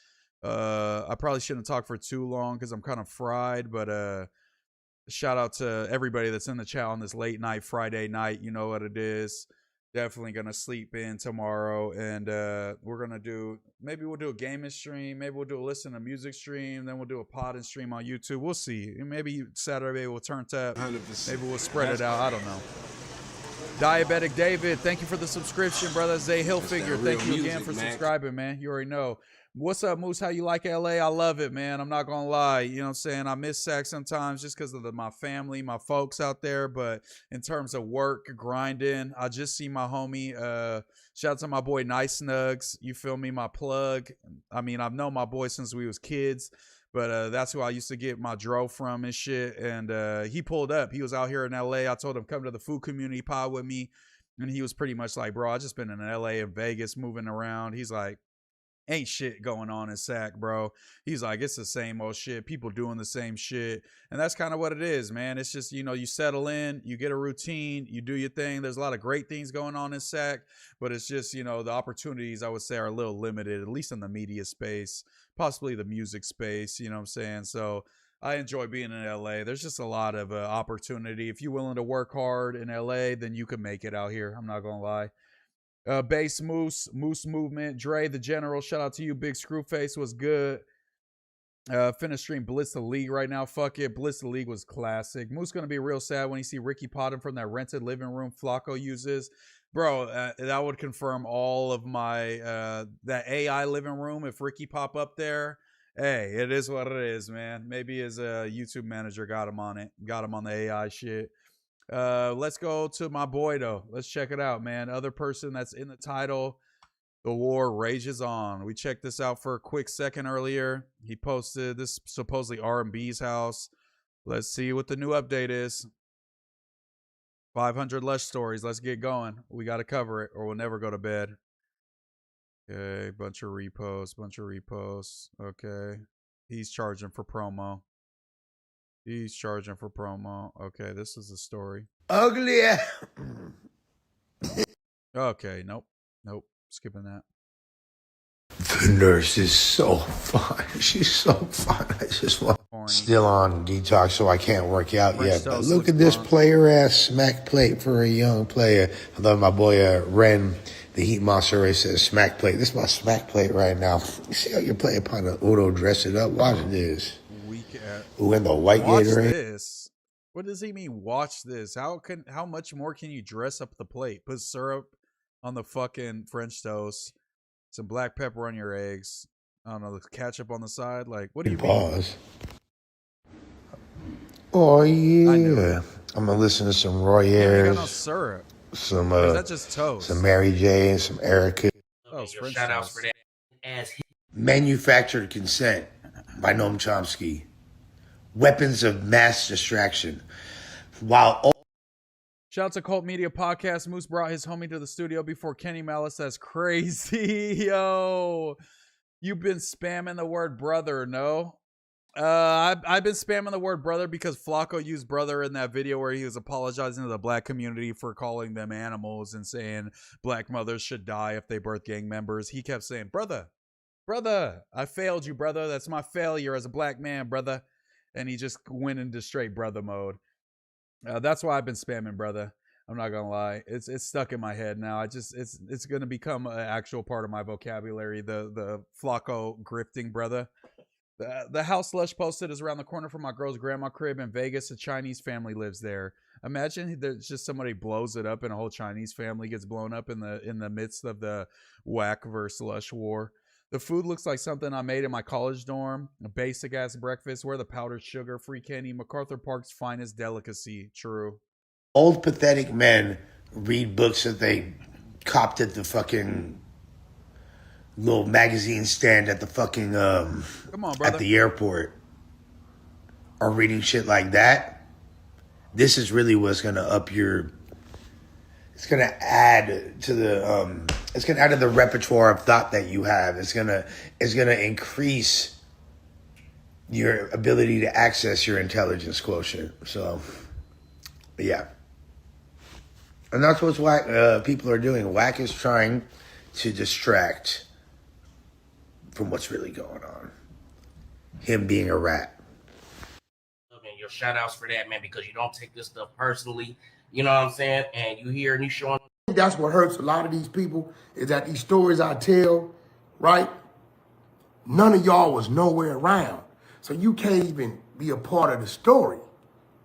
I probably shouldn't talk for too long because I'm kind of fried, but shout out to everybody that's in the chat on this late night, Friday night. You know what it is. Definitely going to sleep in tomorrow, and we're going to do, maybe we'll do a gaming stream, maybe we'll do a listen to music stream, then we'll do a pod and stream on YouTube. We'll see. Maybe Saturday we'll turn tap. 100%. Maybe we'll spread it out. I don't know. Diabetic David, thank you for the subscription, brother. Zay Hillfigure, thank you again for subscribing, man. You already know. What's up, Moose? How you like LA? I love it, man. I'm not gonna lie. You know what I'm saying? I miss Sac sometimes just because of my family, my folks out there. But in terms of work, grinding, I just see my homie. Shout out to my boy Nice Nugs. You feel me? My plug. I mean, I've known my boy since we was kids. But that's who I used to get my dro from and shit. And he pulled up. He was out here in LA. I told him, come to the food community pod with me. And he was pretty much like, bro, I just been in LA and Vegas moving around. He's like, ain't shit going on in Sac, bro. He's like, it's the same old shit. People doing the same shit. And that's kind of what it is, man. It's just, you know, you settle in, you get a routine, you do your thing. There's a lot of great things going on in Sac, but it's just, you know, the opportunities, I would say, are a little limited, at least in the media space, possibly the music space, you know what I'm saying? So I enjoy being in LA. There's just a lot of opportunity. If you're willing to work hard in LA, then you can make it out here. I'm not going to lie. Bass Moose Movement, Dre the General, shout out to you. Big Screwface was good. Finish stream Blitz the League right now. Fuck it, Blitz the League was classic. Moose gonna be real sad when you see Ricky Potton from that rented living room Flacco uses. Bro, that would confirm all of my that AI living room. If Ricky pop up there, hey, it is what it is, man. Maybe his YouTube manager got him on it, got him on the AI shit. Let's go to my boy though. Let's check it out, man. Other person that's in the title, The War Rages On. We checked this out for a quick second earlier. He posted this supposedly R&B's house. Let's see what the new update is. 500 Lush stories. Let's get going. We got to cover it or we'll never go to bed. Okay, bunch of reposts. Okay. He's charging for promo. Okay, this is the story. Ugly. Okay, nope. Skipping that. The nurse is so fun. She's so fun. I just want. Still on detox, so I can't work out yet. But look at this player-ass smack plate for a young player. I thought my boy Ren, the Heat Monster Race, says smack plate. This is my smack plate right now. You see how you play upon the Uno, dress it up. Watch this. Ooh, and the white Gatorade. This. What does he mean? Watch this. How much more can you dress up the plate? Put syrup on the fucking French toast, some black pepper on your eggs. I don't know, the ketchup on the side. Like, what do you mean? Oh yeah, I'm gonna listen to some Roy Ayers. You got no syrup. Some is that just toast? Some Mary J and some Erica. Oh, it's French toast. For that. Manufactured Consent by Noam Chomsky. Weapons of mass distraction. Shout out to Cult Media Podcast. Moose brought his homie to the studio before Kenny Malice. That's crazy. Yo, you've been spamming the word brother, no? I've been spamming the word brother because Flacco used brother in that video where he was apologizing to the black community for calling them animals and saying black mothers should die if they birth gang members. He kept saying brother. Brother, I failed you, brother. That's my failure as a black man, brother. And he just went into straight brother mode. That's why I've been spamming, brother. I'm not gonna lie. It's stuck in my head now. It's gonna become an actual part of my vocabulary. The Flacco grifting, brother. The house Lush posted is around the corner from my girl's grandma crib in Vegas. A Chinese family lives there. Imagine there's just somebody blows it up and a whole Chinese family gets blown up in the midst of the Wack versus Lush war. The food looks like something I made in my college dorm. A basic ass breakfast. Where the powdered sugar, free candy, MacArthur Park's finest delicacy. True. Old pathetic men read books that they copped at the fucking little magazine stand at the fucking Come on, brother. at the airport, are reading shit like that. This is really what's gonna up your. It's gonna add to the. It's gonna add to the repertoire of thought that you have. It's gonna increase your ability to access your intelligence quotient. So, yeah. And that's what Wack people are doing. Wack is trying to distract from what's really going on. Him being a rat. And your shout outs for that, man, because you don't take this stuff personally. You know what I'm saying? And you hear and you showing. That's what hurts a lot of these people, is that these stories I tell, right? None of y'all was nowhere around. So you can't even be a part of the story.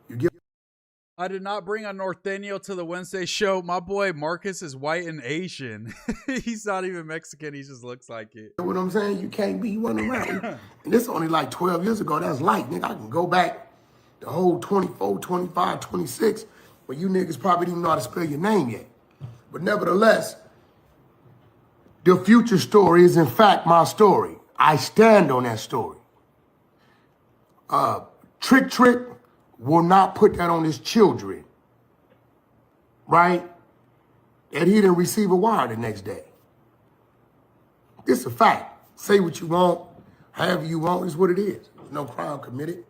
You get. I did not bring a norteño to the Wednesday show. My boy Marcus is white and Asian. He's not even Mexican. He just looks like it. You know what I'm saying? You can't be running around. And this only like 12 years ago. That's light, nigga. I can go back the whole 24, 25, 26, where you niggas probably didn't know how to spell your name yet. But nevertheless, the future story is in fact my story. I stand on that story. Trick will not put that on his children, right? And he didn't receive a wire the next day. It's a fact. Say what you want, however you want, is what it is. No crime committed.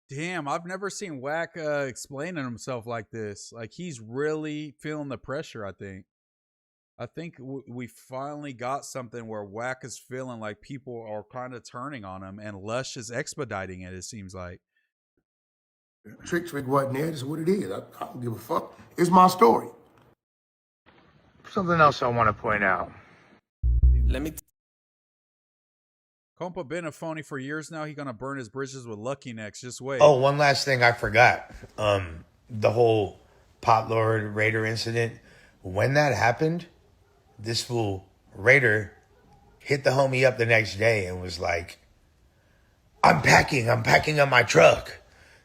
Damn, I've never seen Wack explaining himself like this. Like, he's really feeling the pressure, I think. I think we finally got something where Wack is feeling like people are kind of turning on him, and Lush is expediting it seems like. Trick wasn't there. That's what it is. I don't give a fuck. It's my story. Something else I want to point out. Let me. Compa been a phony for years now. He gonna burn his bridges with Lucky next. Just wait. Oh, one last thing I forgot. The whole Pot Lord Raider incident. When that happened, this fool Raider hit the homie up the next day and was like, I'm packing up my truck.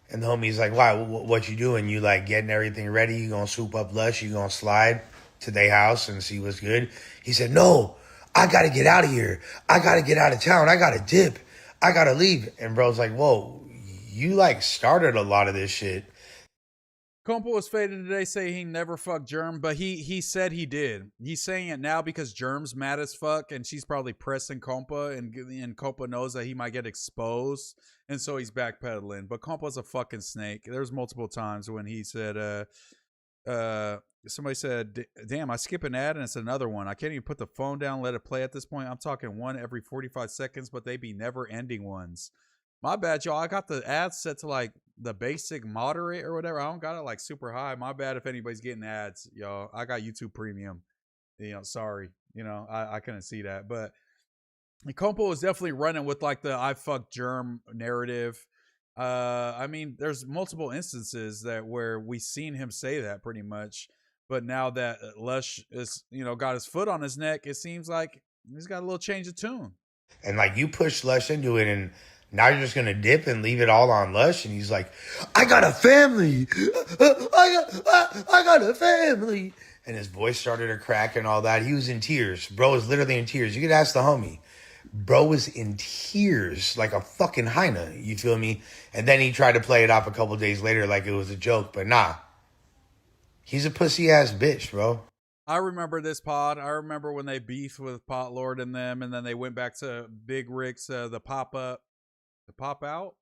And the homie's like, why? What you doing? You like getting everything ready? You gonna swoop up Lush? You gonna slide to their house and see what's good? He said, no, I gotta get out of here. I gotta get out of town. I gotta dip. I gotta leave. And bro's like, whoa, you like started a lot of this shit. Compa was faded today, say he never fucked Germ, but he said he did. He's saying it now because Germ's mad as fuck, and she's probably pressing Compa, and Compa knows that he might get exposed, and so he's backpedaling. But Compa's a fucking snake. There's multiple times when he said, somebody said, damn, I skip an ad and it's another one. I can't even put the phone down, let it play at this point. I'm talking one every 45 seconds, but they be never ending ones. My bad, y'all. I got the ads set to like the basic moderate or whatever. I don't got it like super high. My bad if anybody's getting ads, y'all. I got YouTube Premium. Sorry. I couldn't see that. But Compa was definitely running with like the I fucked Germ narrative. I mean, there's multiple instances where we seen him say that pretty much. But now that Lush is, got his foot on his neck, it seems like he's got a little change of tune. And like you push Lush into it, and now you're just gonna dip and leave it all on Lush. And he's like, I got a family. I got a family. And his voice started to crack and all that. He was in tears. Bro was literally in tears. You could ask the homie. Bro was in tears like a fucking hyena. You feel me? And then he tried to play it off a couple days later like it was a joke. But nah. He's a pussy ass bitch, bro. I remember this pod. I remember when they beefed with Pot Lord and them, and then they went back to Big Rick's, the pop-up. The pop-out?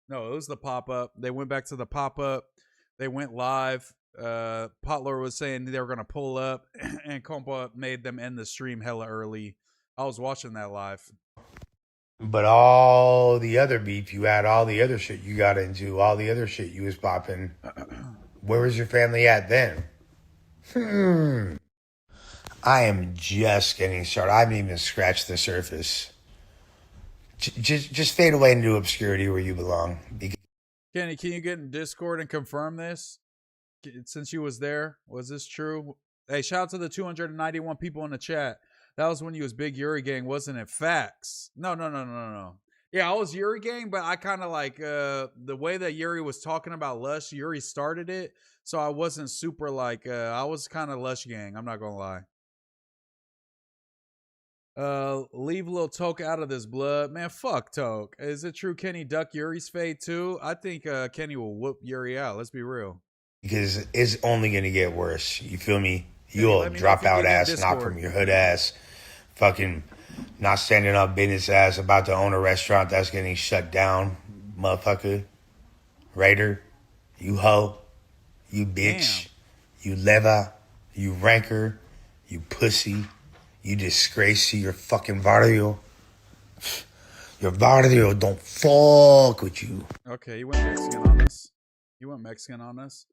No, it was the pop-up. They went back to the pop-up. They went live. Pot Lord was saying they were going to pull up, and Compa made them end the stream hella early. I was watching that live. But all the other beef, you had all the other shit you got into, all the other shit you was popping. Where was your family at then? I am just getting started. I haven't even scratched the surface. Just fade away into obscurity where you belong. Kenny, can you get in Discord and confirm this? Since you was there, was this true? Hey, shout out to the 291 people in the chat. That was when you was big Yuri gang, wasn't it? Facts. No. Yeah, I was Yuri gang, but I kind of like the way that Yuri was talking about Lush. Yuri started it, so I wasn't super like I was kind of Lush gang. I'm not gonna lie. Leave Lil Toke out of this, blood. Man, fuck Toke. Is it true Kenny duck Yuri's fade too? I think Kenny will whoop Yuri out. Let's be real. Because it's only going to get worse. You feel me? You'll drop out ass, knock from your hood ass, fucking not standing up business ass, about to own a restaurant that's getting shut down, motherfucker. Raider, you hoe, you bitch, you lever, you ranker, you pussy. You disgrace to your fucking barrio. Your barrio don't fuck with you. Okay, you went Mexican on us.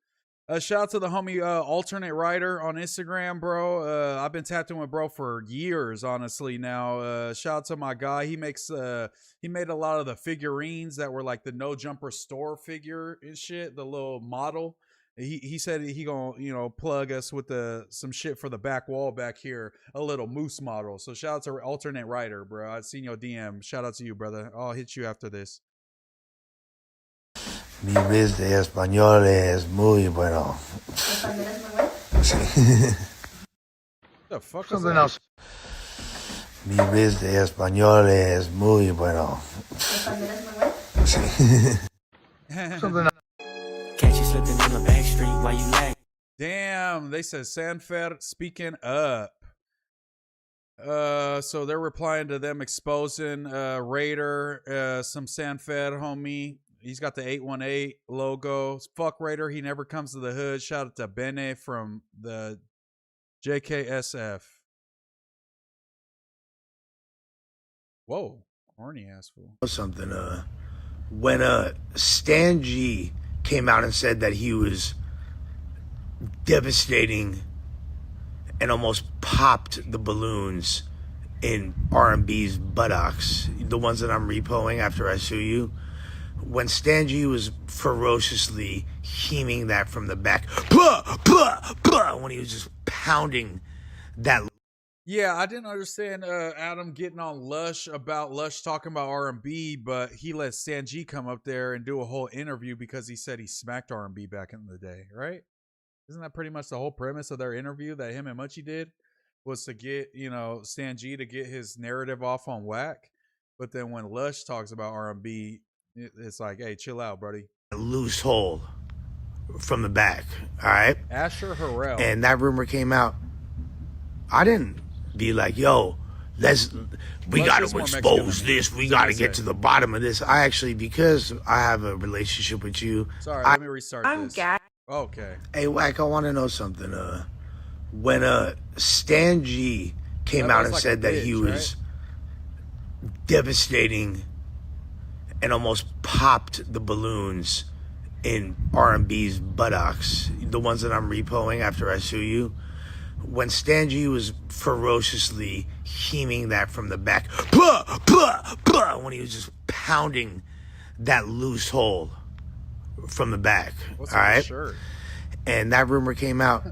Shout out to the homie alternate writer on Instagram, bro. I've been tapped in with bro for years, honestly. Now, shout out to my guy. He makes he made a lot of the figurines that were like the No Jumper store figure and shit, the little model. He said he gonna plug us with some shit for the back wall back here, a little moose model. So shout out to alternate writer, bro. I've seen your DM. Shout out to you, brother. I'll hit you after this. Mi vez de español es muy bueno. The fuck is Something that? else. Mi vez de español es muy bueno. Something else. Catch you slipping in the back street while you lag. Damn, they said Sanfer speaking up. So they're replying to them exposing Raider, some Sanfer homie. He's got the 818 logo. Fuck Raider, he never comes to the hood. Shout out to Bene from the JKSF. Whoa, horny ass fool. Something. When Stan G came out and said that he was devastating and almost popped the balloons in R&B's buttocks, the ones that I'm repoing after I sue you. When Stan G was ferociously heaming that from the back, when he was just pounding that. Yeah, I didn't understand Adam getting on Lush about Lush talking about R&B, but he let Stan G come up there and do a whole interview because he said he smacked R&B back in the day, right? Isn't that pretty much the whole premise of their interview that him and Munchie did? Was to get, Stan G to get his narrative off on Wack. But then when Lush talks about R&B, it's like, hey, chill out, buddy. Loose hole from the back, all right? Asher Harrell. And that rumor came out. I didn't be like, yo, we got to expose this. We got to get to the bottom of this. I actually, because I have a relationship with you. Sorry, let me restart this. Okay. Hey, Wack, I want to know something. When Stan G came out and said that he was devastating and almost popped the balloons in R&B's buttocks, the ones that I'm repoing after I sue you. When Stan G was ferociously heaming that from the back, when he was just pounding that loose hole from the back, what's all right? Shirt? And that rumor came out.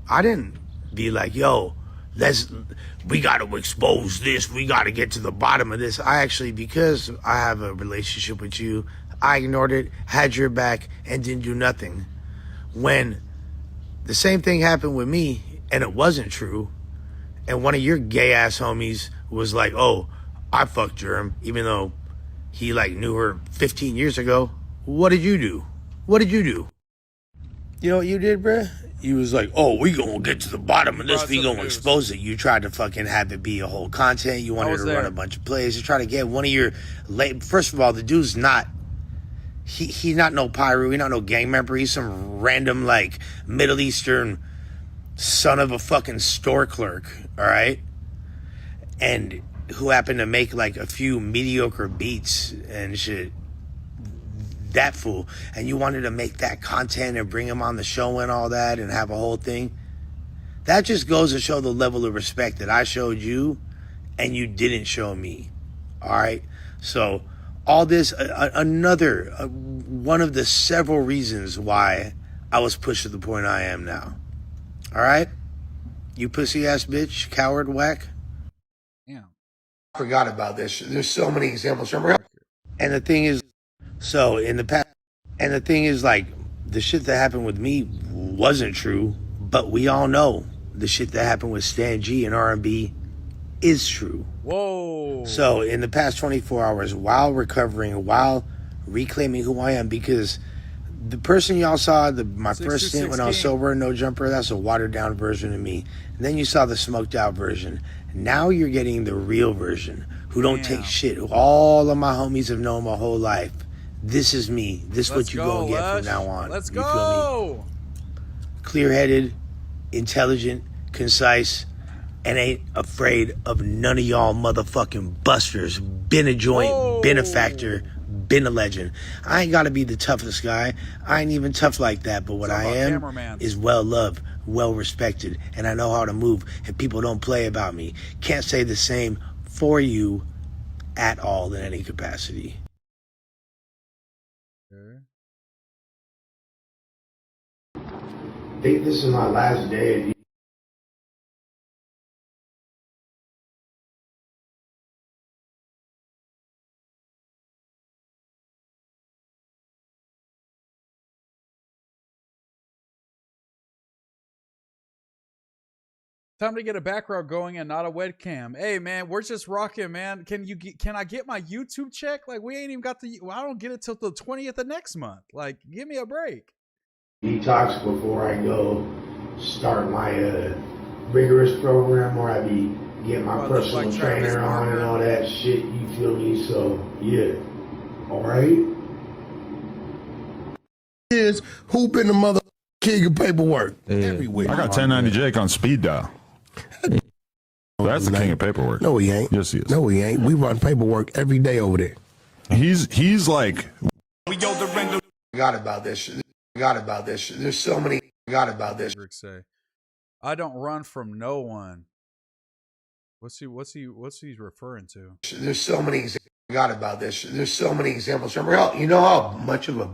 I didn't be like, yo, we got to expose this. We got to get to the bottom of this. I actually, because I have a relationship with you, I ignored it, had your back, and didn't do nothing. When the same thing happened with me, and it wasn't true, and one of your gay-ass homies was like, oh, I fucked Germ, even though he, knew her 15 years ago. What did you do? What did you do? You know what you did, bruh? You was like, oh, we gonna get to the bottom of this. We gonna expose it. You tried to fucking have it be a whole content. You wanted to run a bunch of plays. You try to get one of your first of all, the dude's not, he's not no pyro. He's not no gang member. He's some random, Middle Eastern son of a fucking store clerk, all right? and who happen to make like a few mediocre beats and shit. That fool. And you wanted to make that content and bring him on the show and all that and have a whole thing. That just goes to show the level of respect that I showed you and you didn't show me. All right? So all this, another, one of the several reasons why I was pushed to the point I am now. All right? You pussy ass bitch, coward, whack. Yeah. I forgot about this. There's so many examples. Remember? And the thing is, so in the past, and the thing is, like, the shit that happened with me wasn't true, but we all know the shit that happened with Stan G and R&B is true. Whoa. So in the past 24 hours, while recovering, while reclaiming who I am, because the person y'all saw, my first stint when I was sober, No Jumper, that's a watered down version of me. And then you saw the smoked out version. Now you're getting the real version, who don't take shit, who all of my homies have known my whole life. This is me. This is what you're going to get from now on. Let's go. Feel me? Clear-headed, intelligent, concise, and ain't afraid of none of y'all motherfucking busters. Been a joint, been a factor, been a legend. I ain't got to be the toughest guy. I ain't even tough like that, but what I am is well-loved, well-respected, and I know how to move, and people don't play about me. Can't say the same for you at all in any capacity. I think this is my last day. Time to get a background going and not a webcam. Hey man, we're just rocking, man. Can I get my YouTube check? Like we ain't even got I don't get it till the 20th of next month. Like give me a break. Detox before I go start my rigorous program where I be getting my personal trainer on and all that shit. You feel me? So yeah, all right. Is who been the mother king of paperwork everywhere? I got 1090 Jake on speed dial. That's the king of paperwork. No, he ain't. Yes, he is. No, he ain't. We run paperwork every day over there. He's like. Forgot about this. Forgot about this. There's so many. Forgot about this. Rick say, I don't run from no one. What's he referring to? There's so many. Forgot about this. There's so many examples. Remember, you know how much of a.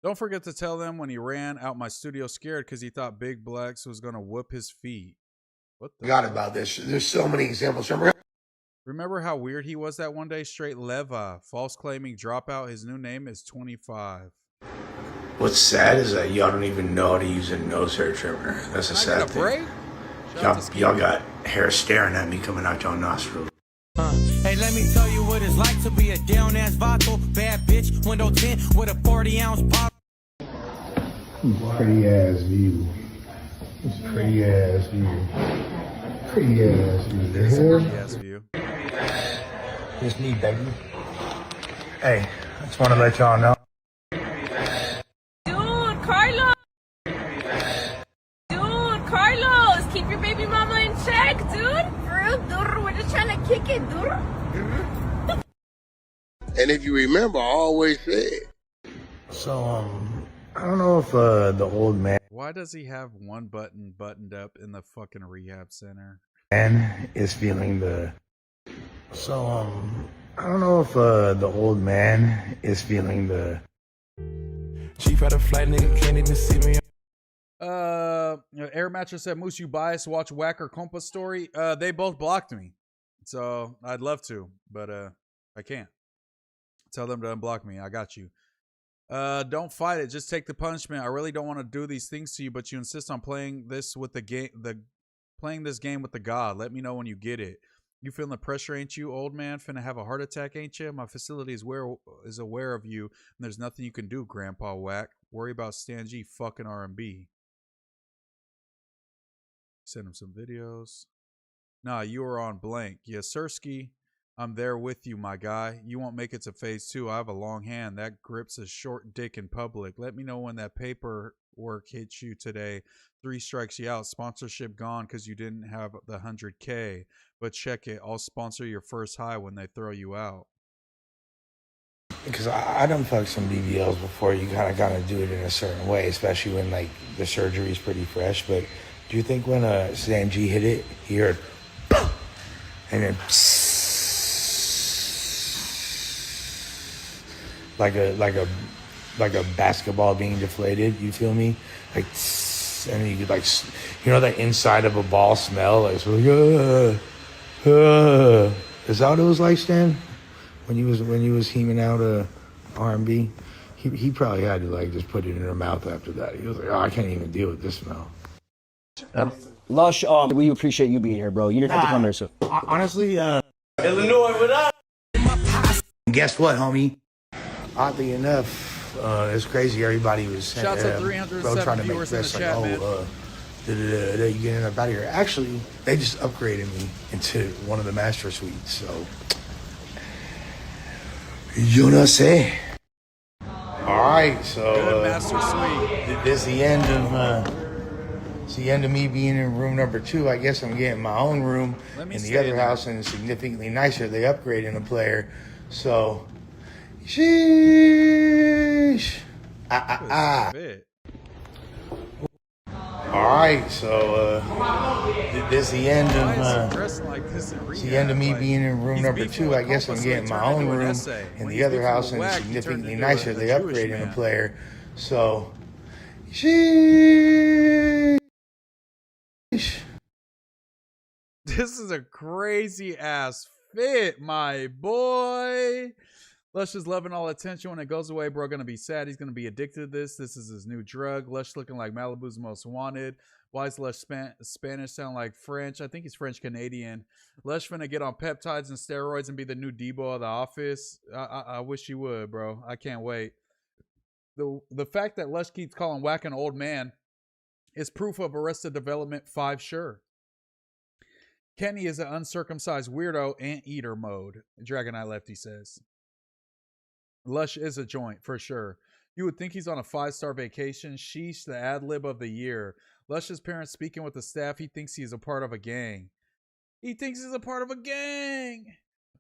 Don't forget to tell them when he ran out my studio scared because he thought Big Blacks was gonna whoop his feet. What the forgot about this. There's so many examples. Remember how weird he was that one day? Straight Leva, false claiming dropout. His new name is 25. What's sad is that y'all don't even know how to use a nose hair trimmer. That's a sad thing. Y'all got hair staring at me coming out your nostrils. Hey, let me tell you what it's like to be a down ass vato, bad bitch, window tint with a 40-ounce pop. Pretty ass view. Pretty ass view. Pretty ass view. Pretty ass view. It's me, baby. Hey, I just want to let y'all know. Dude, Carlos! Dude, Carlos! Keep your baby mama in check, dude! For real, dude, we're just trying to kick it, dude. And if you remember, I always said. So, I don't know if the old man Why does he have one button buttoned up in the fucking rehab center? is feeling the. So, I don't know if the old man is feeling the. Cheap out of flight, nigga can't even see me. Air Mattress said, Moose, you biased, watch Wacker Compa story. They both blocked me. So I'd love to, but I can't. Tell them to unblock me. I got you. Don't fight it. Just take the punishment. I really don't want to do these things to you, but you insist on playing this with playing this game with the God. Let me know when you get it. You feeling the pressure, ain't you, old man? Finna have a heart attack, ain't you? My facility is aware of you, and there's nothing you can do, Grandpa Wack. Worry about Stan G fucking R&B. Send him some videos. Nah, you are on blank. Yes, Sirski. I'm there with you, my guy. You won't make it to phase 2. I have a long hand. That grips a short dick in public. Let me know when that paper work hit you today. 3 strikes you out. Sponsorship gone because you didn't have the 100K. But check it. I'll sponsor your first high when they throw you out. Because I done fucked some BBLs before. You kind of gotta do it in a certain way, especially when like the surgery's pretty fresh. But do you think when Stan G hit it, he heard and then like a basketball being deflated? You feel me? Like and you could like that inside of a ball smell. Like so, is that what it was like, Stan? When you was heming out R&B, he probably had to like just put it in her mouth after that. He was like, oh, I can't even deal with this smell. Lush, we appreciate you being here, bro. You didn't have to come here, so. Honestly, Illinois, what up? Guess what, homie? Oddly enough, it's crazy. Everybody was Shouts to 307 trying to make viewers in the best, chat, man. you getting up out of here. Actually, they just upgraded me into one of the master suites, so. You know say. All right, so master suite. This is the end of it's the end of me being in room number 2. I guess I'm getting my own room in the other house, and it's significantly nicer. They upgraded the player, so sheesh. All right, so this is the end of the end of me being in room number 2. I guess I'm getting my own room in the other house, and it's significantly nicer. They upgraded the player, so sheesh. This is a crazy ass fit, my boy. Lush is loving all attention. When it goes away, bro, gonna be sad. He's gonna be addicted to this. This is his new drug. Lush looking like Malibu's most wanted. Why is Lush Spanish sound like French? I think he's French Canadian. Lush finna get on peptides and steroids and be the new Debo of the office. I wish he would, bro. I can't wait. The fact that Lush keeps calling Wack an old man is proof of Arrested Development 5 sure. Kenny is an uncircumcised weirdo anteater mode. Dragonite Lefty says. Lush is a joint, for sure. You would think he's on a 5-star vacation. Sheesh, the ad-lib of the year. Lush's parents speaking with the staff. He thinks he's a part of a gang. He thinks he's a part of a gang.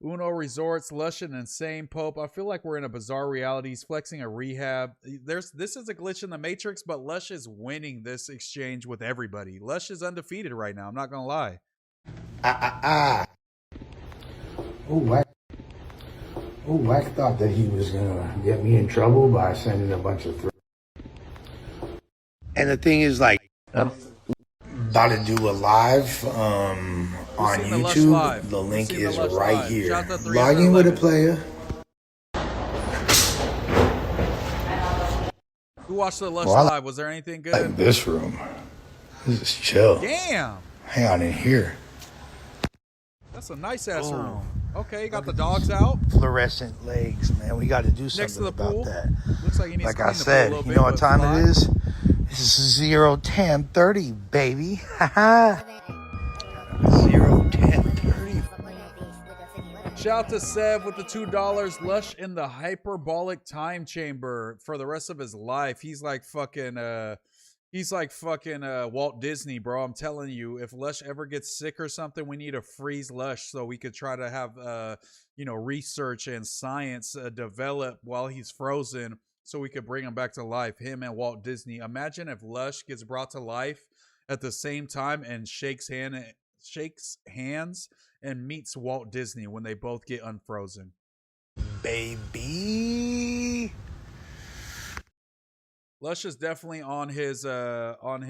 Uno Resorts, Lush an insane pope. I feel like we're in a bizarre reality. He's flexing a rehab. This is a glitch in the Matrix, but Lush is winning this exchange with everybody. Lush is undefeated right now. I'm not going to lie. Wack thought that he was gonna get me in trouble by sending a bunch of threats. And the thing is, like, about to do a live on YouTube. The link is right here. Log in with a player. Who watched the Lush live? Was there anything good? Like this room. This is chill. Damn. Hang on in here. That's a nice ass room. Okay, you got the dogs out. Fluorescent legs, man. We got to do something about that. Looks like he needs like to I said, you know what time it is? This is 01030, baby. 01030. Shout to Sev with the $2. Lush in the hyperbolic time chamber for the rest of his life. He's like fucking Walt Disney, bro. I'm telling you, if Lush ever gets sick or something, we need to freeze Lush so we could try to have research and science develop while he's frozen, so we could bring him back to life. Him and Walt Disney. Imagine if Lush gets brought to life at the same time and shakes hands and meets Walt Disney when they both get unfrozen. Baby. Lush is definitely on his girl in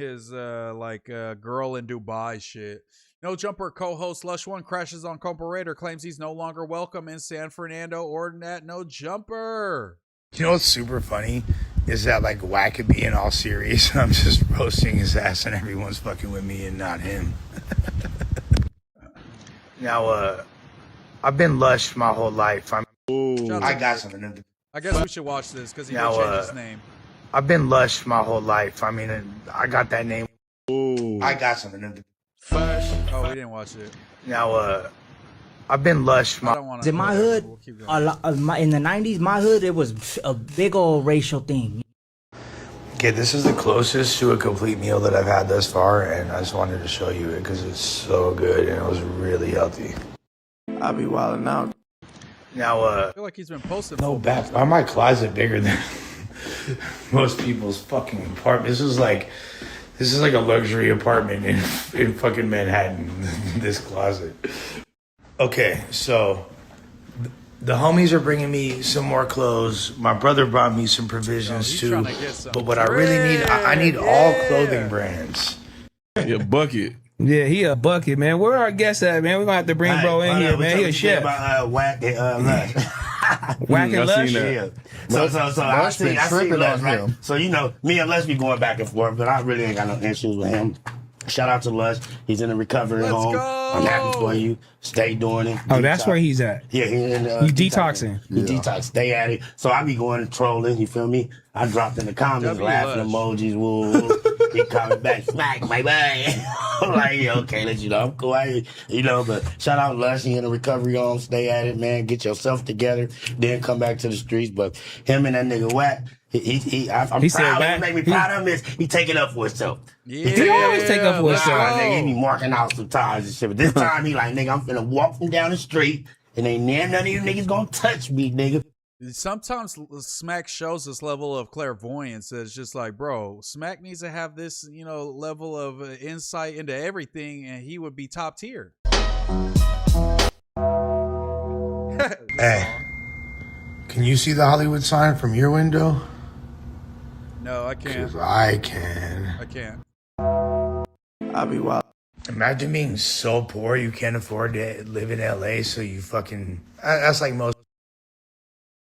Dubai shit. No Jumper co-host Lush1 crashes on Comparator, claims he's no longer welcome in San Fernando or at No Jumper. You know what's super funny is that like Wack could be in all serious and I'm just roasting his ass and everyone's fucking with me and not him. Now I've been Lush my whole life. I got something. I guess we should watch this because he did change his name. I've been Lush my whole life. I mean, I got that name. I got something. Oh, we didn't watch it. Now, I've been Lush. In my hood, in the 90s, my hood, it was a big old racial thing. Okay, this is the closest to a complete meal that I've had thus far, and I just wanted to show you it because it's so good and it was really healthy. I'll be wilding out. Now, I feel like he's been posting. no back. Why my closet bigger than most people's fucking apartment? This is like a luxury apartment in fucking Manhattan. This closet. Okay, so the homies are bringing me some more clothes. My brother brought me some provisions too. But what I really need, I need all clothing brands. Yeah, bucket. Yeah, he a bucket, man. Where our guests at, man? We're gonna have to bring bro in here, man. He a chef. Wack and Lush. Wack and Lush? Yeah. So I see Lush, right? So, you know, me and Lush be going back and forth, but I really ain't got no issues with him. Shout out to Lush. He's in a recovery home. I'm happy for you. Stay doing it. Oh, that's where he's at. Yeah, he's in detoxing. He detox. Stay at it. So I be going and trolling. You feel me? I dropped in the comments, laughing emojis. Woo. He coming back, smack my bag. I'm like, yeah, okay, let you know I'm cool. You know, but shout out Lush. He in a recovery home. Stay at it, man. Get yourself together. Then come back to the streets. But him and that nigga Wack, I'm proud. What make me proud of him is he take it up for himself. Yeah, he always take up for himself. Nigga, he be marking out sometimes and shit. But this time he like, nigga, I'm finna walk from down the street and ain't none of you niggas gonna touch me, nigga. Sometimes Smack shows this level of clairvoyance. It's just like, bro, Smack needs to have this, you know, level of insight into everything, and he would be top tier. Hey, can you see the Hollywood sign from your window? No, I can't. 'Cause I can. I can't. I'll be wild. Imagine being so poor you can't afford to live in LA, so you fucking. That's like most.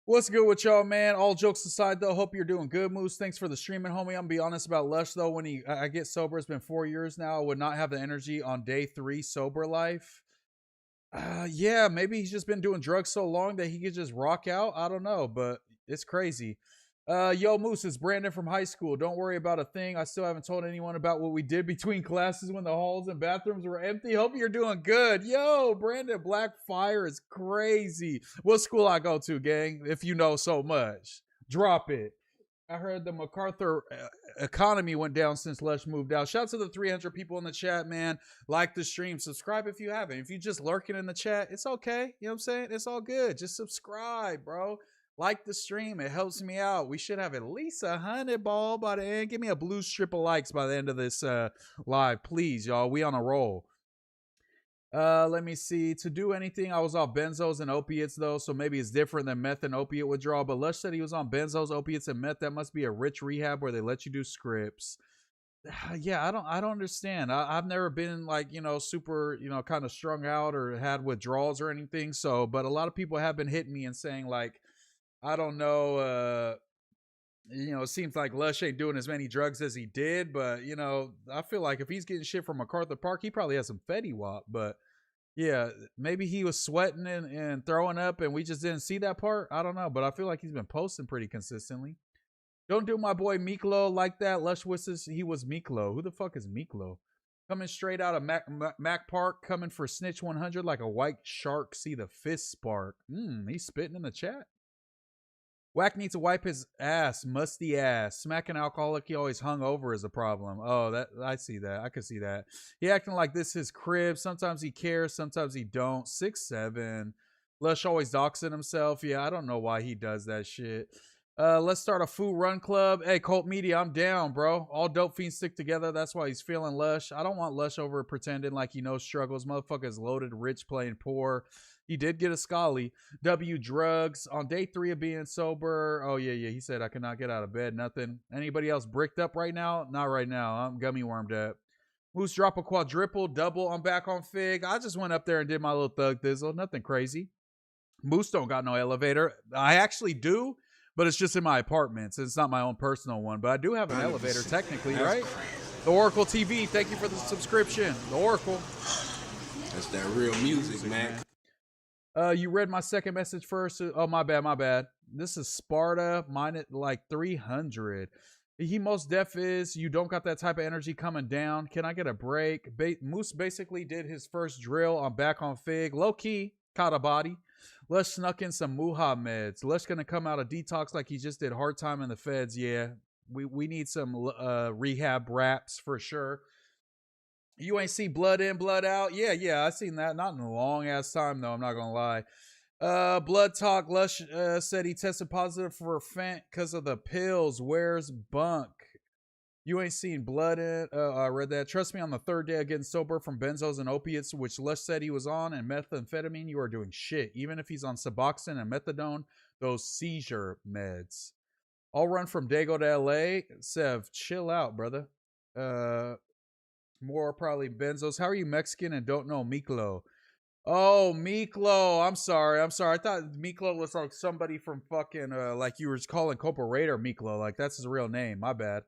What's good with y'all, man? All jokes aside, though, hope you're doing good, Moose. Thanks for the streaming, homie. I'm gonna be honest about Lush, though. When I get sober, it's been 4 years now. I would not have the energy on day 3 sober life. Yeah, maybe he's just been doing drugs so long that he could just rock out. I don't know, but it's crazy. Yo, Moose, it's Brandon from high school. Don't worry about a thing. I still haven't told anyone about what we did between classes when the halls and bathrooms were empty. Hope you're doing good. Yo, Brandon, Black Fire is crazy. What school I go to, gang? If you know so much, drop it. I heard the MacArthur economy went down since Lush moved out. Shout out to the 300 people in the chat, man. Like the stream. Subscribe if you haven't. If you just lurking in the chat, it's okay. You know what I'm saying? It's all good. Just subscribe, bro. Like the stream. It helps me out. We should have at least 100 ball by the end. Give me a blue strip of likes by the end of this live. Please, y'all. We on a roll. Let me see. To do anything, I was off benzos and opiates, though, so maybe it's different than meth and opiate withdrawal. But Lush said he was on benzos, opiates, and meth. That must be a rich rehab where they let you do scripts. Yeah, I don't understand. I've never been like, you know, super, you know, kind of strung out or had withdrawals or anything. So, but a lot of people have been hitting me and saying like, I don't know, you know, it seems like Lush ain't doing as many drugs as he did, but, you know, I feel like if he's getting shit from MacArthur Park, he probably has some Fetty Wap, but yeah, maybe he was sweating and throwing up and we just didn't see that part. I don't know, but I feel like he's been posting pretty consistently. Don't do my boy Miklo like that. Lush wishes he was Miklo. Who the fuck is Miklo? Coming straight out of Mac Park, coming for Snitch 100 like a white shark. See the fist spark. He's spitting in the chat. Wack needs to wipe his ass, musty ass. Smacking alcoholic, he always hung over is a problem. Oh, that I see that. I can see that. He acting like this his crib. Sometimes he cares, sometimes he don't. 6'7". Lush always doxing himself. Yeah, I don't know why he does that shit. Let's start a food run club. Hey, Cult Media, I'm down, bro. All dope fiends stick together. That's why he's feeling Lush. I don't want Lush over pretending like he knows struggles. Motherfucker's loaded, rich, playing poor. He did get a Scully. W drugs. On day 3 of being sober. Oh, yeah. He said, I cannot get out of bed. Nothing. Anybody else bricked up right now? Not right now. I'm gummy wormed up. Moose drop a quadruple, double. I'm back on Fig. I just went up there and did my little thug thizzle. Nothing crazy. Moose don't got no elevator. I actually do, but it's just in my apartment. So it's not my own personal one. But I do have an elevator technically, right? The Oracle TV. Thank you for the subscription. The Oracle. That's that real music, man. You read my second message first. Oh, my bad. This is Sparta, mine at like 300. He most deaf is. You don't got that type of energy coming down. Can I get a break? Moose basically did his first drill on back on Fig. Low key, caught a body. Lush snuck in some Muha meds. Lush gonna come out of detox like he just did hard time in the feds. Yeah, We need some rehab raps for sure. You ain't see Blood In, Blood Out? Yeah, I seen that. Not in a long ass time though. I'm not gonna lie. Blood Talk. Lush said he tested positive for fent because of the pills. Where's Bunk? You ain't seen Blood In. I read that. Trust me, on the third day of getting sober from benzos and opiates, which Lush said he was on, and methamphetamine, you are doing shit. Even if he's on Suboxone and methadone, those seizure meds. I'll run from Dago to LA. Sev, chill out, brother. More probably benzos. How are you Mexican and don't know Miklo? Oh, Miklo. I'm sorry. I thought Miklo was like somebody from fucking, like you were calling Copa Raider Miklo. Like that's his real name. My bad.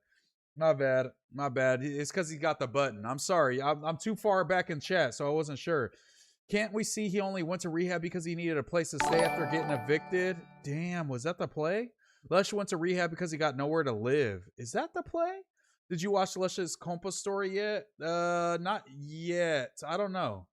It's because he got the button. I'm sorry. I'm too far back in chat, so I wasn't sure. Can't we see he only went to rehab because he needed a place to stay after getting evicted? Damn, was that the play? Lush went to rehab because he got nowhere to live. Is that the play? Did you watch Lush's Compa story yet? Not yet. I don't know.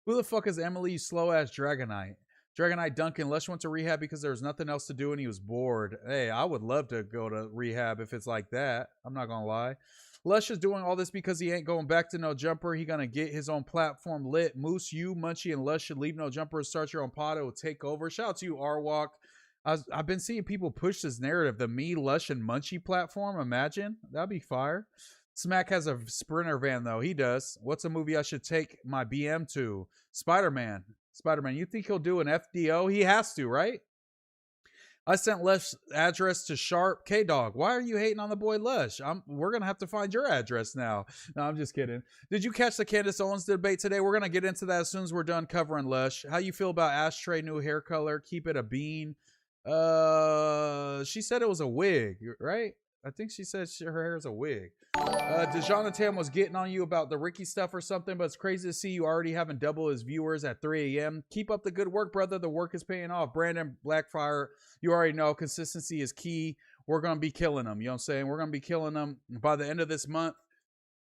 Who the fuck is Emily, you slow-ass Dragonite? Dragonite Duncan. Lush went to rehab because there was nothing else to do and he was bored. Hey, I would love to go to rehab if it's like that. I'm not gonna lie. Lush is doing all this because he ain't going back to No Jumper. He gonna get his own platform lit. Moose, you, Munchie, and Lush should leave No Jumper and start your own pod. It will take over. Shout out to you, Arwalk. I've been seeing people push this narrative. The me, Lush, and Munchie platform. Imagine. That'd be fire. Smack has a Sprinter van, though. He does. What's a movie I should take my BM to? Spider-Man. Spider-Man. You think he'll do an FDO? He has to, right? I sent Lush's address to Sharp. K-Dog, why are you hating on the boy Lush? We're going to have to find your address now. No, I'm just kidding. Did you catch the Candace Owens debate today? We're going to get into that as soon as we're done covering Lush. How you feel about Ashtray new hair color? Keep it a bean. She said it was a wig, right? I think she said her hair is a wig. DeJohn Tam was getting on you about the Ricky stuff or something, but it's crazy to see you already having double his viewers at 3 a.m. Keep up the good work, brother. The work is paying off. Brandon Blackfire, you already know consistency is key. We're going to be killing them. You know what I'm saying? We're going to be killing them by the end of this month.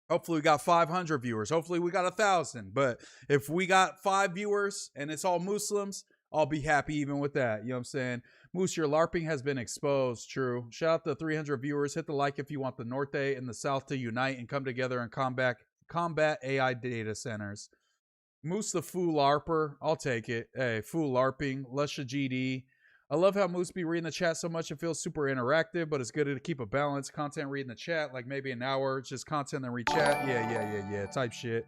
Hopefully we got 500 viewers. Hopefully we got 1,000. But if we got 5 viewers and it's all Muslims, I'll be happy even with that. You know what I'm saying? Moose, your LARPing has been exposed. True. Shout out to 300 viewers. Hit the like if you want the Norte and the South to unite and come together and combat AI data centers. Moose the fool LARPer. I'll take it. Hey, fool LARPing. Lusha GD. I love how Moose be reading the chat so much. It feels super interactive, but it's good to keep a balance. Content reading the chat, like maybe an hour. Just content and read chat. Yeah. Type shit.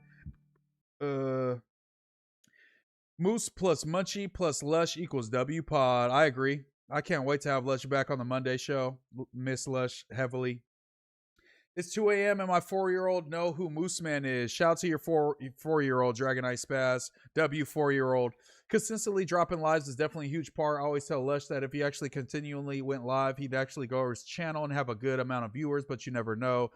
Moose plus Munchie plus Lush equals W pod. I agree. I can't wait to have Lush back on the Monday show. Miss Lush heavily. It's 2 a.m. and my 4-year-old know who MooseMan is. Shout out to your 4-year-old Dragonite Spaz. W 4-year-old. Consistently dropping lives is definitely a huge part. I always tell Lush that if he actually continually went live, he'd actually go over his channel and have a good amount of viewers, but you never know.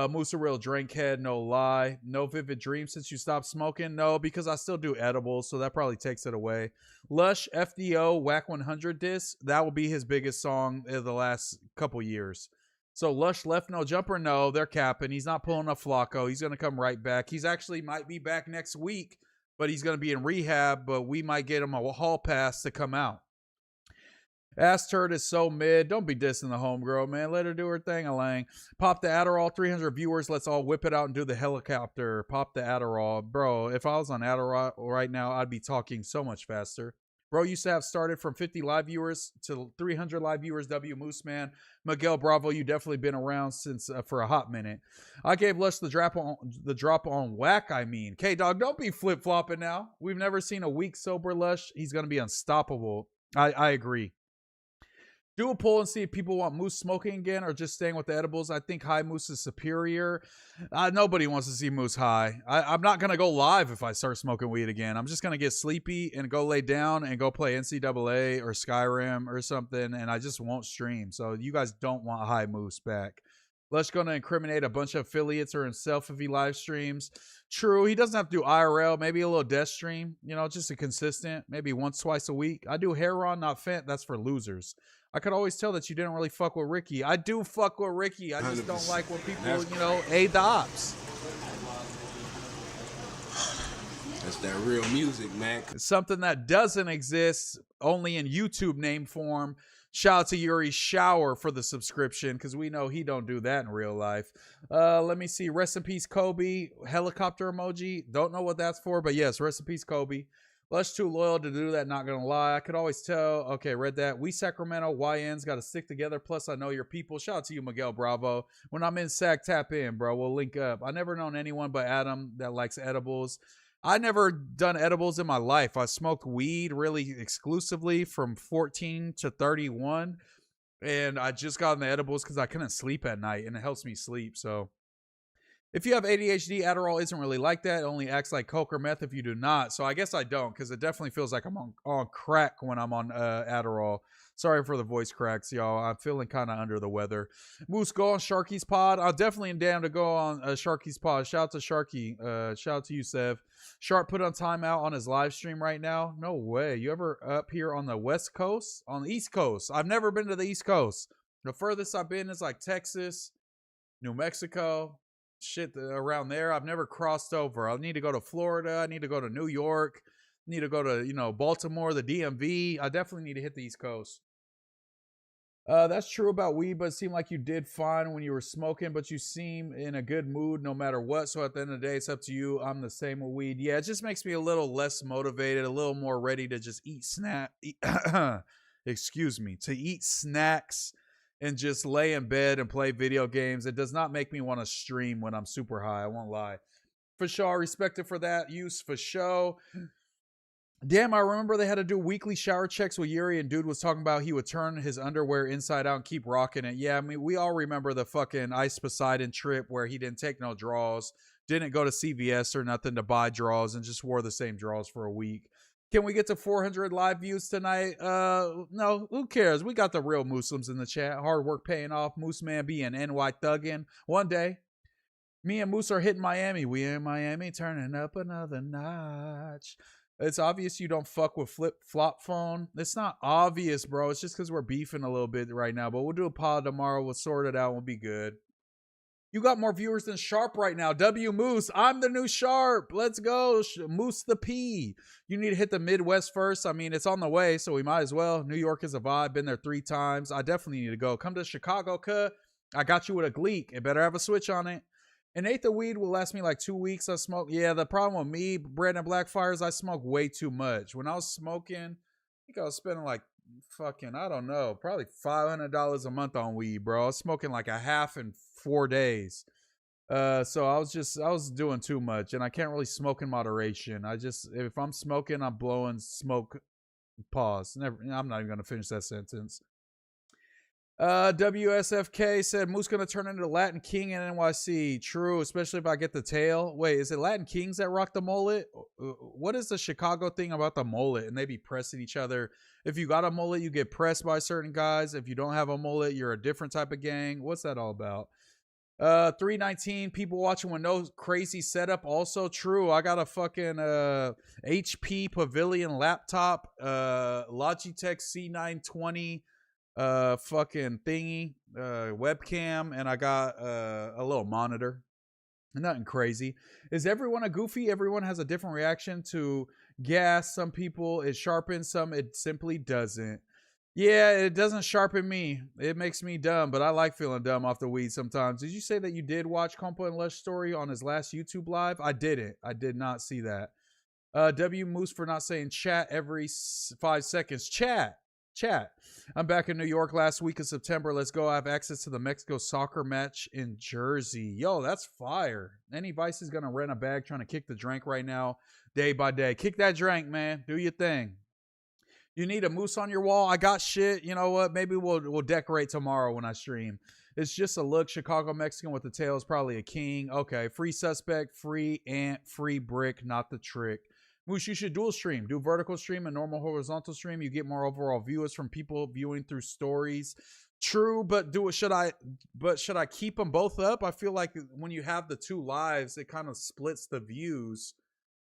Moose a real drink head, no lie. No vivid dreams since you stopped smoking? No, because I still do edibles, so that probably takes it away. Lush, FDO, Wack100's, that will be his biggest song in the last couple years. So Lush left No Jumper? No, they're capping. He's not pulling a Flacco. He's going to come right back. He's actually might be back next week, but he's going to be in rehab, but we might get him a hall pass to come out. Ass turd is so mid. Don't be dissing the homegirl, man. Let her do her thing, Elaine. Pop the Adderall. 300 viewers. Let's all whip it out and do the helicopter. Pop the Adderall. Bro, if I was on Adderall right now, I'd be talking so much faster. Bro used to have started from 50 live viewers to 300 live viewers. W MooseMan. Miguel Bravo, you definitely been around since for a hot minute. I gave Lush the drop on Whack, I mean. K-Dog, don't be flip-flopping now. We've never seen a weak sober Lush. He's going to be unstoppable. I agree. Do a poll and see if people want Moose smoking again or just staying with the edibles. I think high Moose is superior. Nobody wants to see Moose high. I'm not going to go live if I start smoking weed again. I'm just going to get sleepy and go lay down and go play NCAA or Skyrim or something, and I just won't stream. So you guys don't want high Moose back. Lush going to incriminate a bunch of affiliates or himself if he live streams. True, he doesn't have to do IRL. Maybe a little death stream. You know, just a consistent. Maybe once, twice a week. I do hair on, not fent. That's for losers. I could always tell that you didn't really fuck with Ricky. I do fuck with Ricky. I just don't like when people, you know, aid the ops. That's that real music, man. Something that doesn't exist, only in YouTube name form. Shout out to Yuri Shower for the subscription, because we know he don't do that in real life. Let me see. Rest in peace, Kobe. Helicopter emoji. Don't know what that's for, but yes, rest in peace, Kobe. Lush too loyal to do that, not gonna lie. I could always tell. Okay, read that. We Sacramento YNs got to stick together. Plus, I know your people. Shout out to you, Miguel Bravo. When I'm in Sac, tap in, bro. We'll link up. I never known anyone but Adam that likes edibles. I never done edibles in my life. I smoked weed really exclusively from 14 to 31. And I just got on the edibles because I couldn't sleep at night, and it helps me sleep. So if you have ADHD, Adderall isn't really like that. It only acts like coke or meth if you do not. So I guess I don't, because it definitely feels like I'm on crack when I'm on Adderall. Sorry for the voice cracks, y'all. I'm feeling kind of under the weather. Moose, go on Sharky's pod. I'll definitely down to go on Sharky's pod. Shout out to Sharky. Shout out to you, Sev. Sharp put on timeout on his live stream right now. No way. You ever up here on the West Coast? On the East Coast. I've never been to the East Coast. The furthest I've been is like Texas, New Mexico, shit around there. I've never crossed over. I need to go to Florida. I need to go to New York. I need to go to, Baltimore, the DMV. I definitely need to hit the East Coast. That's true about weed, but it seemed like you did fine when you were smoking, but you seem in a good mood no matter what. So at the end of the day, it's up to you. I'm the same with weed. Yeah, it just makes me a little less motivated, a little more ready to just eat to eat snacks and just lay in bed and play video games. It does not make me want to stream when I'm super high. I won't lie. For sure, I respect it for that use, for sure. Damn, I remember they had to do weekly shower checks with Yuri, and dude was talking about he would turn his underwear inside out and keep rocking it. Yeah, I mean, we all remember the fucking Ice Poseidon trip where he didn't take no draws, didn't go to CVS or nothing to buy draws, and just wore the same draws for a week. Can we get to 400 live views tonight? No, who cares? We got the real Muslims in the chat. Hard work paying off. MooseMan being NY thugging. One day, me and Moose are hitting Miami. We in Miami, turning up another notch. It's obvious you don't fuck with flip-flop phone. It's not obvious, bro. It's just because we're beefing a little bit right now. But we'll do a pod tomorrow. We'll sort it out. We'll be good. You got more viewers than Sharp right now. W Moose. I'm the new Sharp. Let's go. Moose the P. You need to hit the Midwest first. I mean, it's on the way, so we might as well. New York is a vibe. Been there 3 times. I definitely need to go. Come to Chicago, cuh. I got you with a Gleek. It better have a switch on it. An eighth of weed will last me like 2 weeks. I smoke. Yeah, the problem with me, Brandon Blackfires, I smoke way too much. When I was smoking, I think I was spending like fucking, I don't know, probably $500 a month on weed, bro. I was smoking like a half in 4 days. So I was doing too much, and I can't really smoke in moderation. If I'm smoking, I'm blowing smoke. Pause. I'm not even going to finish that sentence. WSFK said Moose gonna turn into Latin King in NYC. True, especially if I get the tail. Wait, is it Latin Kings that rock the mullet? What is the Chicago thing about the mullet? And they be pressing each other. If you got a mullet, you get pressed by certain guys. If you don't have a mullet, you're a different type of gang. What's that all about? 319 people watching with no crazy setup. Also true. I got a fucking HP Pavilion laptop, Logitech C920 fucking thingy, webcam, and I got a little monitor. Nothing crazy. Is everyone a goofy? Everyone has a different reaction to gas. Some people it sharpens, some it simply doesn't. Yeah, it doesn't sharpen me. It makes me dumb, but I like feeling dumb off the weed sometimes. Did you say that you did watch Compo and Lush story on his last YouTube live? I didn't. I did not see that. W Moose for not saying chat every 5 seconds. Chat. I'm back in New York last week of September. Let's go. I have access to the Mexico soccer match in Jersey. Yo, that's fire. Any Vice is going to rent a bag trying to kick the drink right now, day by day. Kick that drink, man. Do your thing. You need a moose on your wall? I got shit. You know what? Maybe we'll decorate tomorrow when I stream. It's just a look. Chicago Mexican with the tail is probably a king. Okay. Free suspect, free ant, free brick, not the trick. Moose, you should dual stream. Do vertical stream and normal horizontal stream. You get more overall viewers from people viewing through stories. True, but should I keep them both up? I feel like when you have the 2 lives, it kind of splits the views.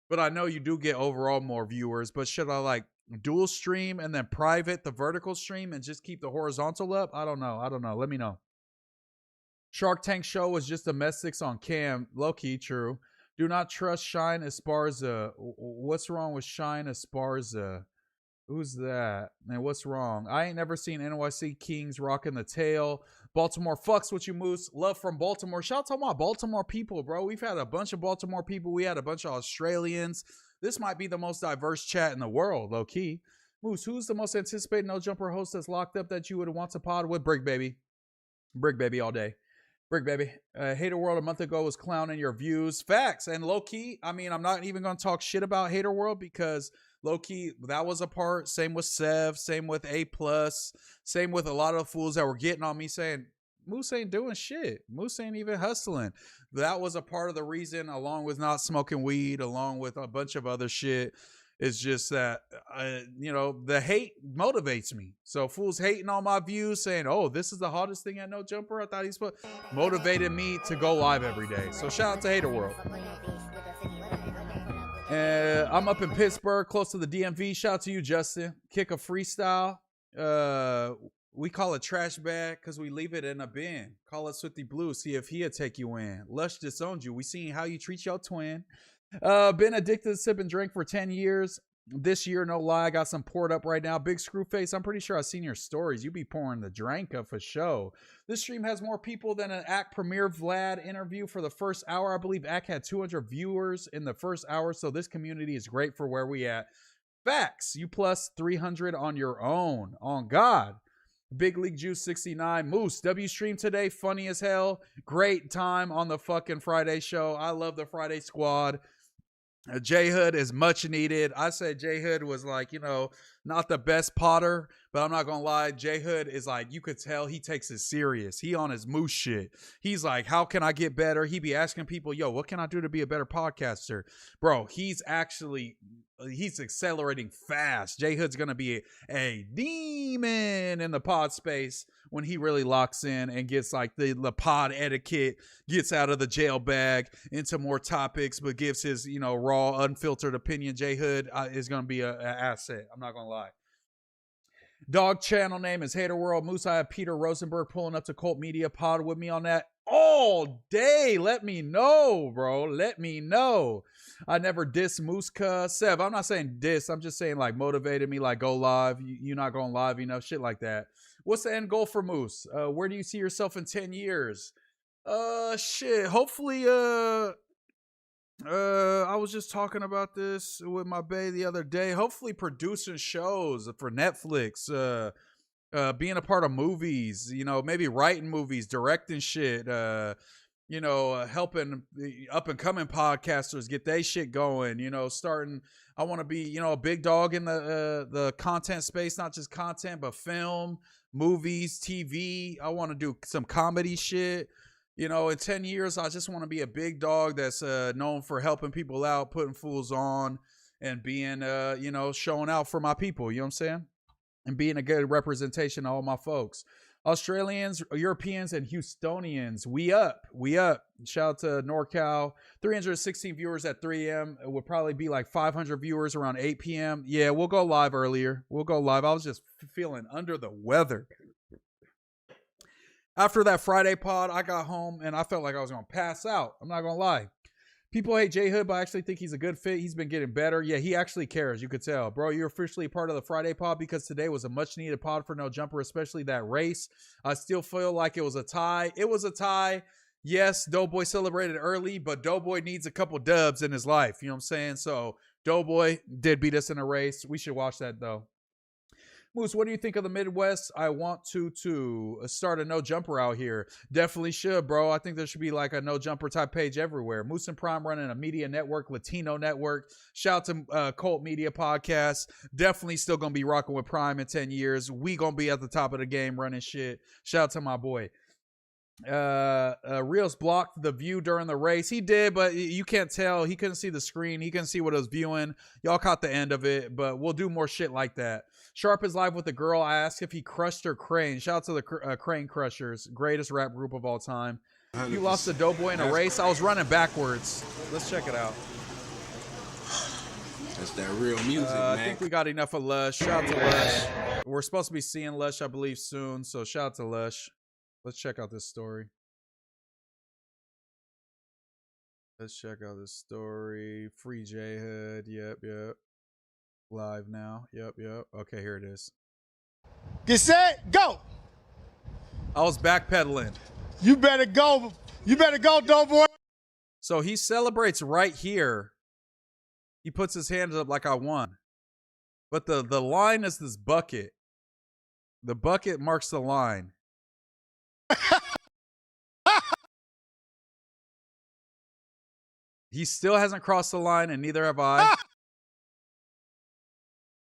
But I know you do get overall more viewers. But should I like dual stream and then private the vertical stream and just keep the horizontal up? I don't know. Let me know. Shark Tank show was just domestics on cam. Low-key, true. Do not trust Shine Esparza. What's wrong with Shine Esparza? Who's that? And what's wrong? I ain't never seen NYC Kings rocking the tail. Baltimore fucks with you, Moose. Love from Baltimore. Shout out to my Baltimore people, bro. We've had a bunch of Baltimore people. We had a bunch of Australians. This might be the most diverse chat in the world, low key. Moose, who's the most anticipated No Jumper host that's locked up that you would want to pod with? Brick Baby. Brick Baby all day. Brick Baby. Hater World a month ago was clowning your views. Facts. And low key, I mean, I'm not even going to talk shit about Hater World because low key, that was a part. Same with Sev. Same with A+. Same with a lot of fools that were getting on me saying, Moose ain't doing shit. Moose ain't even hustling. That was a part of the reason, along with not smoking weed, along with a bunch of other shit. It's just that, you know, the hate motivates me. So fools hating on my views, saying, oh, this is the hottest thing at No Jumper. I thought he's motivated me to go live every day. So shout out to Hater World. I'm up in Pittsburgh, close to the DMV. Shout out to you, Justin. Kick a freestyle. We call it trash bag because we leave it in a bin. Call it Swifty Blue. See if he'll take you in. Lush disowned you. We seen how you treat your twin. Been addicted to sip and drink for 10 years. This year, no lie, I got some poured up right now. Big screw face. I'm pretty sure I've seen your stories. You be pouring the drink up for show. This stream has more people than an Act premiere Vlad interview for the first hour. I believe Act had 200 viewers in the first hour, so this community is great for where we at. Facts. You plus 300 on your own. On God. Big League Juice 69. Moose, W stream today. Funny as hell. Great time on the fucking Friday show. I love the Friday squad. J Hood is much needed. I said J Hood was like, you know, not the best potter, but I'm not gonna lie. J Hood is like, you could tell he takes it serious. He on his Moose shit. He's like, how can I get better? He be asking people, yo, what can I do to be a better podcaster? Bro, he's accelerating fast. J Hood's gonna be a demon in the pod space when he really locks in and gets like the pod etiquette, gets out of the jail bag into more topics, but gives his, you know, raw, unfiltered opinion. J Hood is gonna be an asset. I'm not gonna lie. Dog channel name is Hater World. Moose, I have Peter Rosenberg pulling up to Cult Media pod with me on that all day. Let me know, bro. Let me know. I never diss Moose cuss. Sev, I'm not saying diss. I'm just saying like motivated me, like go live. You're not going live, you know, shit like that. What's the end goal for Moose? Where do you see yourself in 10 years? Shit. Hopefully, I was just talking about this with my bae the other day. Hopefully producing shows for Netflix, being a part of movies, you know, maybe writing movies, directing shit, you know, helping up and coming podcasters get their shit going, you know, starting. I want to be, you know, a big dog in the content space, not just content, but film, movies, TV. I want to do some comedy shit. You know, in 10 years, I just want to be a big dog that's known for helping people out, putting fools on, and being, you know, showing out for my people. You know what I'm saying? And being a good representation of all my folks. Australians, Europeans, and Houstonians, we up. We up. Shout out to NorCal. 316 viewers at 3 a.m. It would probably be like 500 viewers around 8 p.m. Yeah, we'll go live earlier. We'll go live. I was just feeling under the weather. After that Friday pod, I got home and I felt like I was going to pass out. I'm not going to lie. People hate J Hood, but I actually think he's a good fit. He's been getting better. Yeah, he actually cares. You could tell. Bro, you're officially part of the Friday pod because today was a much needed pod for No Jumper, especially that race. I still feel like it was a tie. It was a tie. Yes, Doughboy celebrated early, but Doughboy needs a couple dubs in his life. You know what I'm saying? So Doughboy did beat us in a race. We should watch that though. Moose, what do you think of the Midwest? I want to start a No Jumper out here. Definitely should, bro. I think there should be like a No Jumper type page everywhere. Moose and Prime running a media network, Latino network. Shout out to Cult Media Podcast. Definitely still going to be rocking with Prime in 10 years. We going to be at the top of the game running shit. Shout out to my boy. Reels blocked the view during the race. He did, but you can't tell. He couldn't see the screen. He couldn't see what I was viewing. Y'all caught the end of it, but we'll do more shit like that. Sharp is live with the girl. I asked if he crushed her crane. Shout out to the Crane Crushers, greatest rap group of all time. You lost to Doughboy in a race. I was running backwards. Let's check it out. That's that real music, man. I think we got enough of Lush. Shout out to Lush. We're supposed to be seeing Lush, I believe, soon. So shout out to Lush. Let's check out this story. Let's check out this story. Free J Hood. Yep. live now. Yep. Okay, here it is. Get set, go. I was backpedaling. You better go. You better go, Doughboy. So he celebrates right here. He puts his hands up like I won. But the line is this bucket. The bucket marks the line. He still hasn't crossed the line, and neither have I.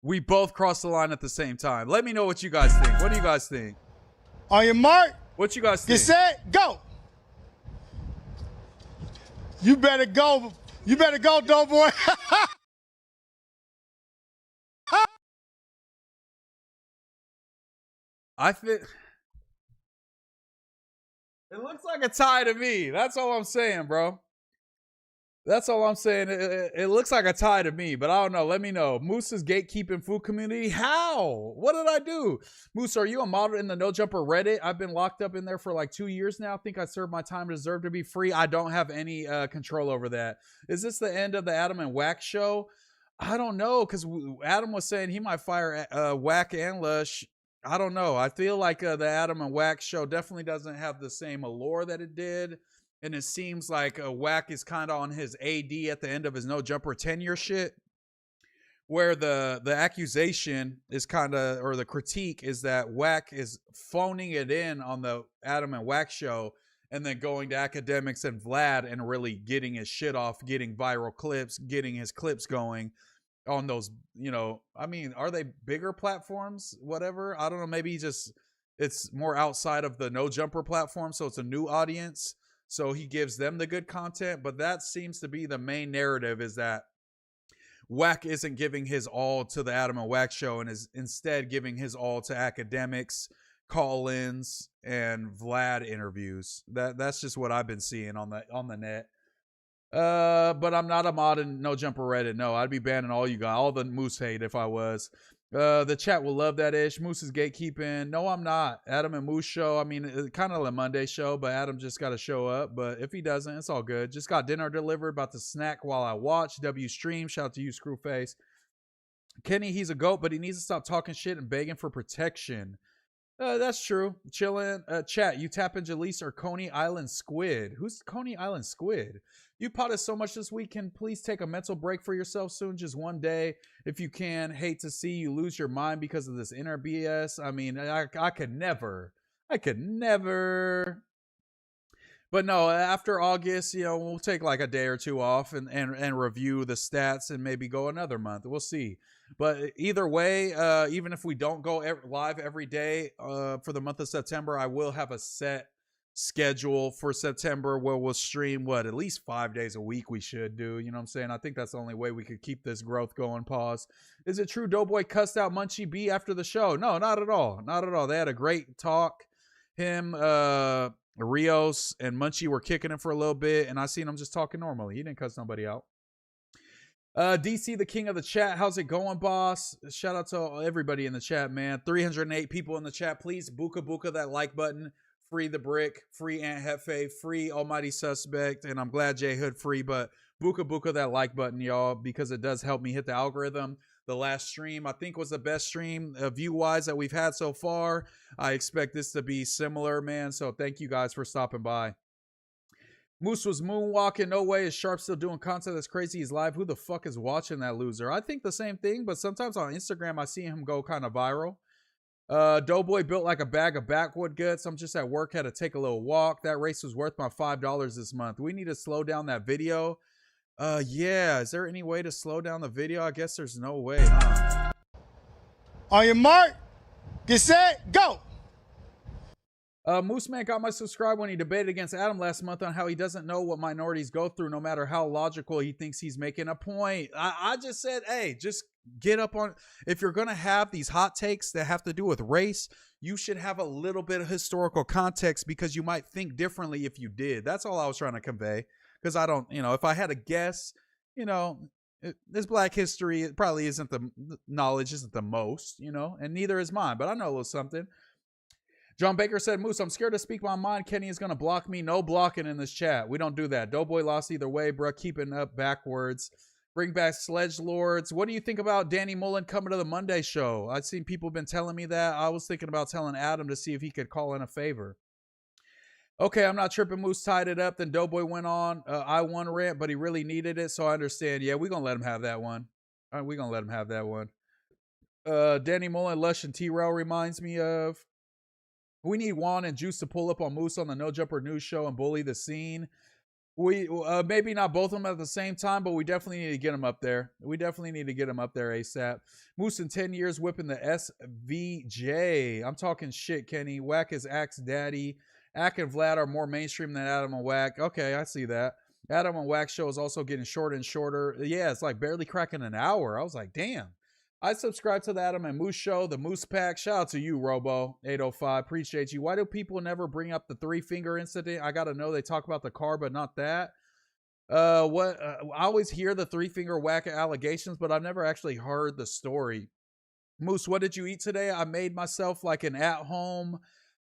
We both crossed the line at the same time. Let me know what you guys think. What do you guys think? On your mark. What you guys think? Get set, go. You better go. You better go, Doughboy. I think it looks like a tie to me. That's all I'm saying, bro. That's all I'm saying. It looks like a tie to me, but I don't know. Let me know. Moose's gatekeeping food community. How? What did I do? Moose, are you a model in the No Jumper Reddit? I've been locked up in there for like 2 years now. I think I served my time, deserve to be free. I don't have any control over that. Is this the end of the Adam and Wack show? I don't know, because Adam was saying he might fire Wack and Lush. I don't know. I feel like the Adam and Wack show definitely doesn't have the same allure that it did. And it seems like Wack is kind of on his AD at the end of his No Jumper tenure shit. Where the accusation is kind of, or the critique is that Wack is phoning it in on the Adam and Wack show and then going to academics and Vlad and really getting his shit off, getting viral clips, getting his clips going on those, you know, I mean, are they bigger platforms? Whatever. I don't know. Maybe just it's more outside of the No Jumper platform. So it's a new audience. So he gives them the good content. But that seems to be the main narrative, is that Wack isn't giving his all to the Adam and Wack show and is instead giving his all to academics, call-ins, and Vlad interviews. That's just what I've been seeing on the net. But I'm not a mod in No Jumper Reddit. No, I'd be banning all you guys, all the Moose hate if I was. The chat will love that ish. Moose is gatekeeping. No, I'm not. Adam and Moose show. I mean, kind of a Monday show, but Adam just got to show up. But if he doesn't, it's all good. Just got dinner delivered. About to snack while I watch. W stream. Shout out to you, Screwface. Kenny, he's a goat, but he needs to stop talking shit and begging for protection. That's true. Chillin'. Chat, you tap in Jaleese or Coney Island Squid. Who's Coney Island Squid? You potted so much this week. Can please take a mental break for yourself soon? Just one day, if you can. Hate to see you lose your mind because of this inner BS. I mean, I could never. But no, after August, you know, we'll take like a day or two off and review the stats and maybe go another month. We'll see. But either way, even if we don't go live every day for the month of September, I will have a set schedule for September where we'll stream, at least 5 days a week we should do. You know what I'm saying? I think that's the only way we could keep this growth going. Pause. Is it true Doughboy cussed out Munchie B after the show? No, not at all. Not at all. They had a great talk. Him, Rios, and Munchie were kicking him for a little bit, and I seen him just talking normally. He didn't cuss nobody out. DC, the king of the chat. How's it going, boss? Shout out to everybody in the chat, man. 308 people in the chat. Please buka that like button. Free the brick. Free Aunt Hefe. Free Almighty Suspect. And I'm glad J Hood free, but buka that like button, y'all, because it does help me hit the algorithm. The last stream, I think, was the best stream view-wise that we've had so far. I expect this to be similar, man. So thank you guys for stopping by. Moose was moonwalking. No way. Is Sharp still doing content that's crazy? He's live. Who the fuck is watching that loser? I think the same thing, but sometimes on Instagram, I see him go kind of viral. Doughboy built like a bag of backwood guts. I'm just at work, had to take a little walk. That race was worth my $5 this month. We need to slow down that video. Yeah. Is there any way to slow down the video? I guess there's no way, huh? On your mark, get set, go. MooseMan got my subscribe when he debated against Adam last month on how he doesn't know what minorities go through, no matter how logical he thinks he's making a point. I just said, hey, just get up on. If you're going to have these hot takes that have to do with race, you should have a little bit of historical context, because you might think differently if you did. That's all I was trying to convey. Because I don't, if I had a guess, this Black history, it probably isn't the knowledge, isn't the most, and neither is mine, but I know a little something. John Baker said, Moose, I'm scared to speak my mind. Kenny is going to block me. No blocking in this chat. We don't do that. Doughboy lost either way, bro. Keeping up backwards. Bring back Sledge Lords. What do you think about Danny Mullen coming to the Monday show? I've seen people been telling me that. I was thinking about telling Adam to see if he could call in a favor. Okay, I'm not tripping. Moose tied it up. Then Doughboy went on I won rant, but he really needed it, so I understand. Yeah, we're going to let him have that one. All right, we're going to let him have that one. Danny Mullen, Lush, and T-Rail reminds me of. We need Juan and Juice to pull up on Moose on the No Jumper News Show and bully the scene. We maybe not both of them at the same time, but we definitely need to get them up there. We definitely need to get them up there ASAP. Moose in 10 years whipping the SVJ. I'm talking shit, Kenny. Wack is Axe Daddy. Ack and Vlad are more mainstream than Adam and Wack. Okay, I see that. Adam and Wack show is also getting shorter and shorter. Yeah, it's like barely cracking an hour. I was like, damn. I subscribe to the Adam and Moose show, the Moose Pack. Shout out to you, Robo805. Appreciate you. Why do people never bring up the 3-finger incident? I got to know they talk about the car, but not that. I always hear the 3-finger Wack allegations, but I've never actually heard the story. Moose, what did you eat today? I made myself like an at-home.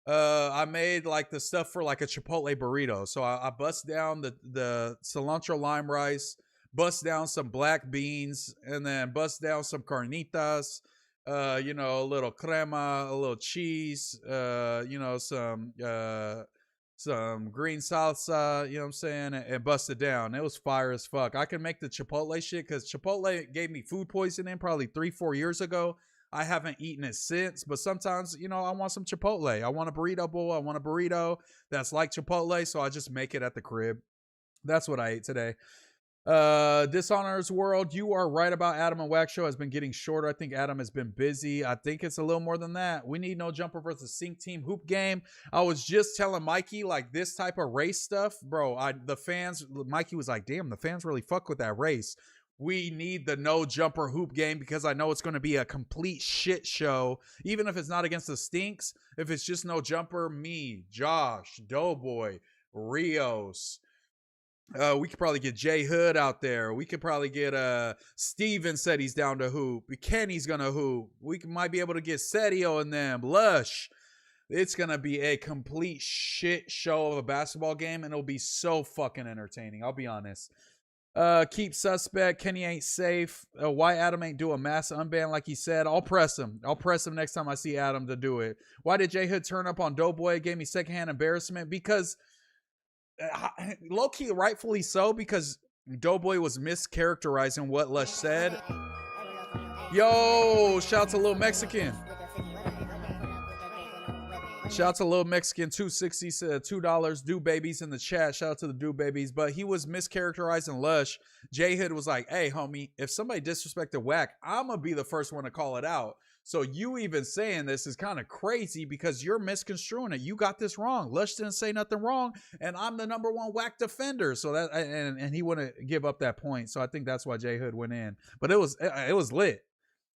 I made like the stuff for like a Chipotle burrito. So I bust down the cilantro lime rice, bust down some black beans, and then bust down some carnitas, a little crema, a little cheese, some green salsa, you know what I'm saying, and bust it down. It was fire as fuck. I can make the Chipotle shit because Chipotle gave me food poisoning probably 3-4 years ago. I haven't eaten it since, but sometimes, I want some Chipotle. I want a burrito bowl. I want a burrito that's like Chipotle, so I just make it at the crib. That's what I ate today. Dishonors World, you are right about Adam and Wack show has been getting shorter. I think Adam has been busy. I think it's a little more than that. We need No Jumper versus Sync Team hoop game. I was just telling Mikey, like, this type of race stuff, bro, Mikey was like, damn, the fans really fuck with that race. We need the No Jumper hoop game because I know it's going to be a complete shit show. Even if it's not against the Stinks, if it's just No Jumper, me, Josh, Doughboy, Rios. We could probably get Jay Hood out there. We could probably get Steven said he's down to hoop. Kenny's gonna hoop. We might be able to get Setio and them. Lush. It's gonna be a complete shit show of a basketball game, and it'll be so fucking entertaining. I'll be honest. Keep suspect. Kenny ain't safe. Why Adam ain't do a mass unban like he said? I'll press him. I'll press him next time I see Adam to do it. Why did Jay Hood turn up on Doughboy? It gave me secondhand embarrassment because. Low-key, rightfully so, because Doughboy was mischaracterizing what Lush said. Yo, shout out to Lil Mexican. Shout out to Lil Mexican 260 said $2 do babies in the chat. Shout out to the do babies, but he was mischaracterizing Lush. J Hood was like, hey homie, if somebody disrespected Wack, I'm gonna be the first one to call it out. So you even saying this is kind of crazy because you're misconstruing it. You got this wrong. Lush didn't say nothing wrong, and I'm the #1 Wack defender. So that and he wouldn't give up that point. So I think that's why J Hood went in. But it was lit.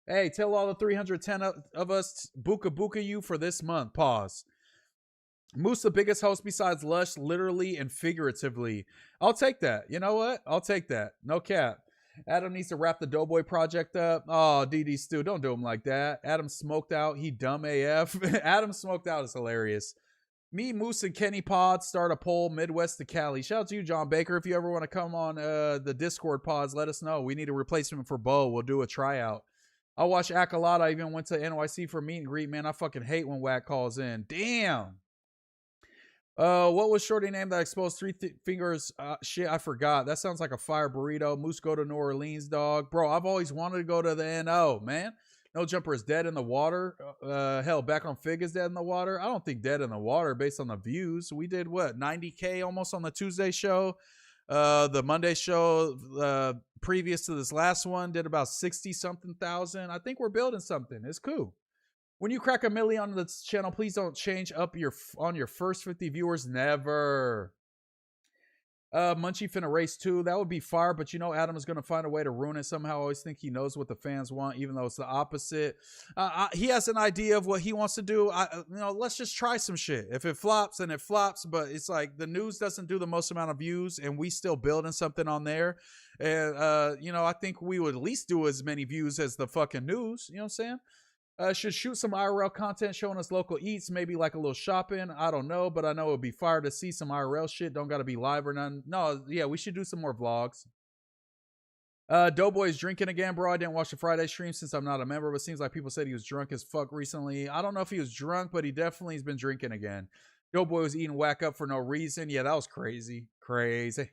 Hey, tell all the 310 of us buka you for this month. Pause. Moose, the biggest host besides Lush, literally and figuratively. I'll take that. You know what? I'll take that. No cap. Adam needs to wrap the Doughboy project up. Oh, DD Stu, don't do him like that. Adam smoked out. He dumb AF. Adam smoked out is hilarious. Me, Moose, and Kenny Pod start a poll Midwest to Cali. Shout out to you, John Baker. If you ever want to come on the Discord pods, let us know. We need a replacement for Bo. We'll do a tryout. I'll watch Ack a lot. I even went to NYC for meet and greet. Man, I fucking hate when Wack calls in. Damn. What was Shorty name that exposed 3 fingers? Shit, I forgot. That sounds like a fire burrito. Moose go to New Orleans, dog. Bro, I've always wanted to go to the NO, man. No Jumper is dead in the water. Hell, Back on Fig is dead in the water. I don't think dead in the water based on the views. We did what, 90K almost on the Tuesday show. The Monday show previous to this last one did about 60-something thousand. I think we're building something. It's cool. When you crack 1 million on this channel, please don't change up on your first 50 viewers. Never. Munchie finna race too. That would be fire, but you know Adam is gonna find a way to ruin it somehow. I always think he knows what the fans want, even though it's the opposite. He has an idea of what he wants to do. Let's just try some shit. If it flops, then it flops. But it's like the news doesn't do the most amount of views, and we still building something on there. And I think we would at least do as many views as the fucking news. You know what I'm saying? Should shoot some IRL content showing us local eats, maybe like a little shopping. I don't know, but I know it would be fire to see some IRL shit. Don't got to be live or none. No, yeah, we should do some more vlogs. Doughboy's drinking again, bro. I didn't watch the Friday stream since I'm not a member, but seems like people said he was drunk as fuck recently. I don't know if he was drunk, but he definitely has been drinking again. Doughboy was eating whack up for no reason. Yeah, that was crazy. Crazy.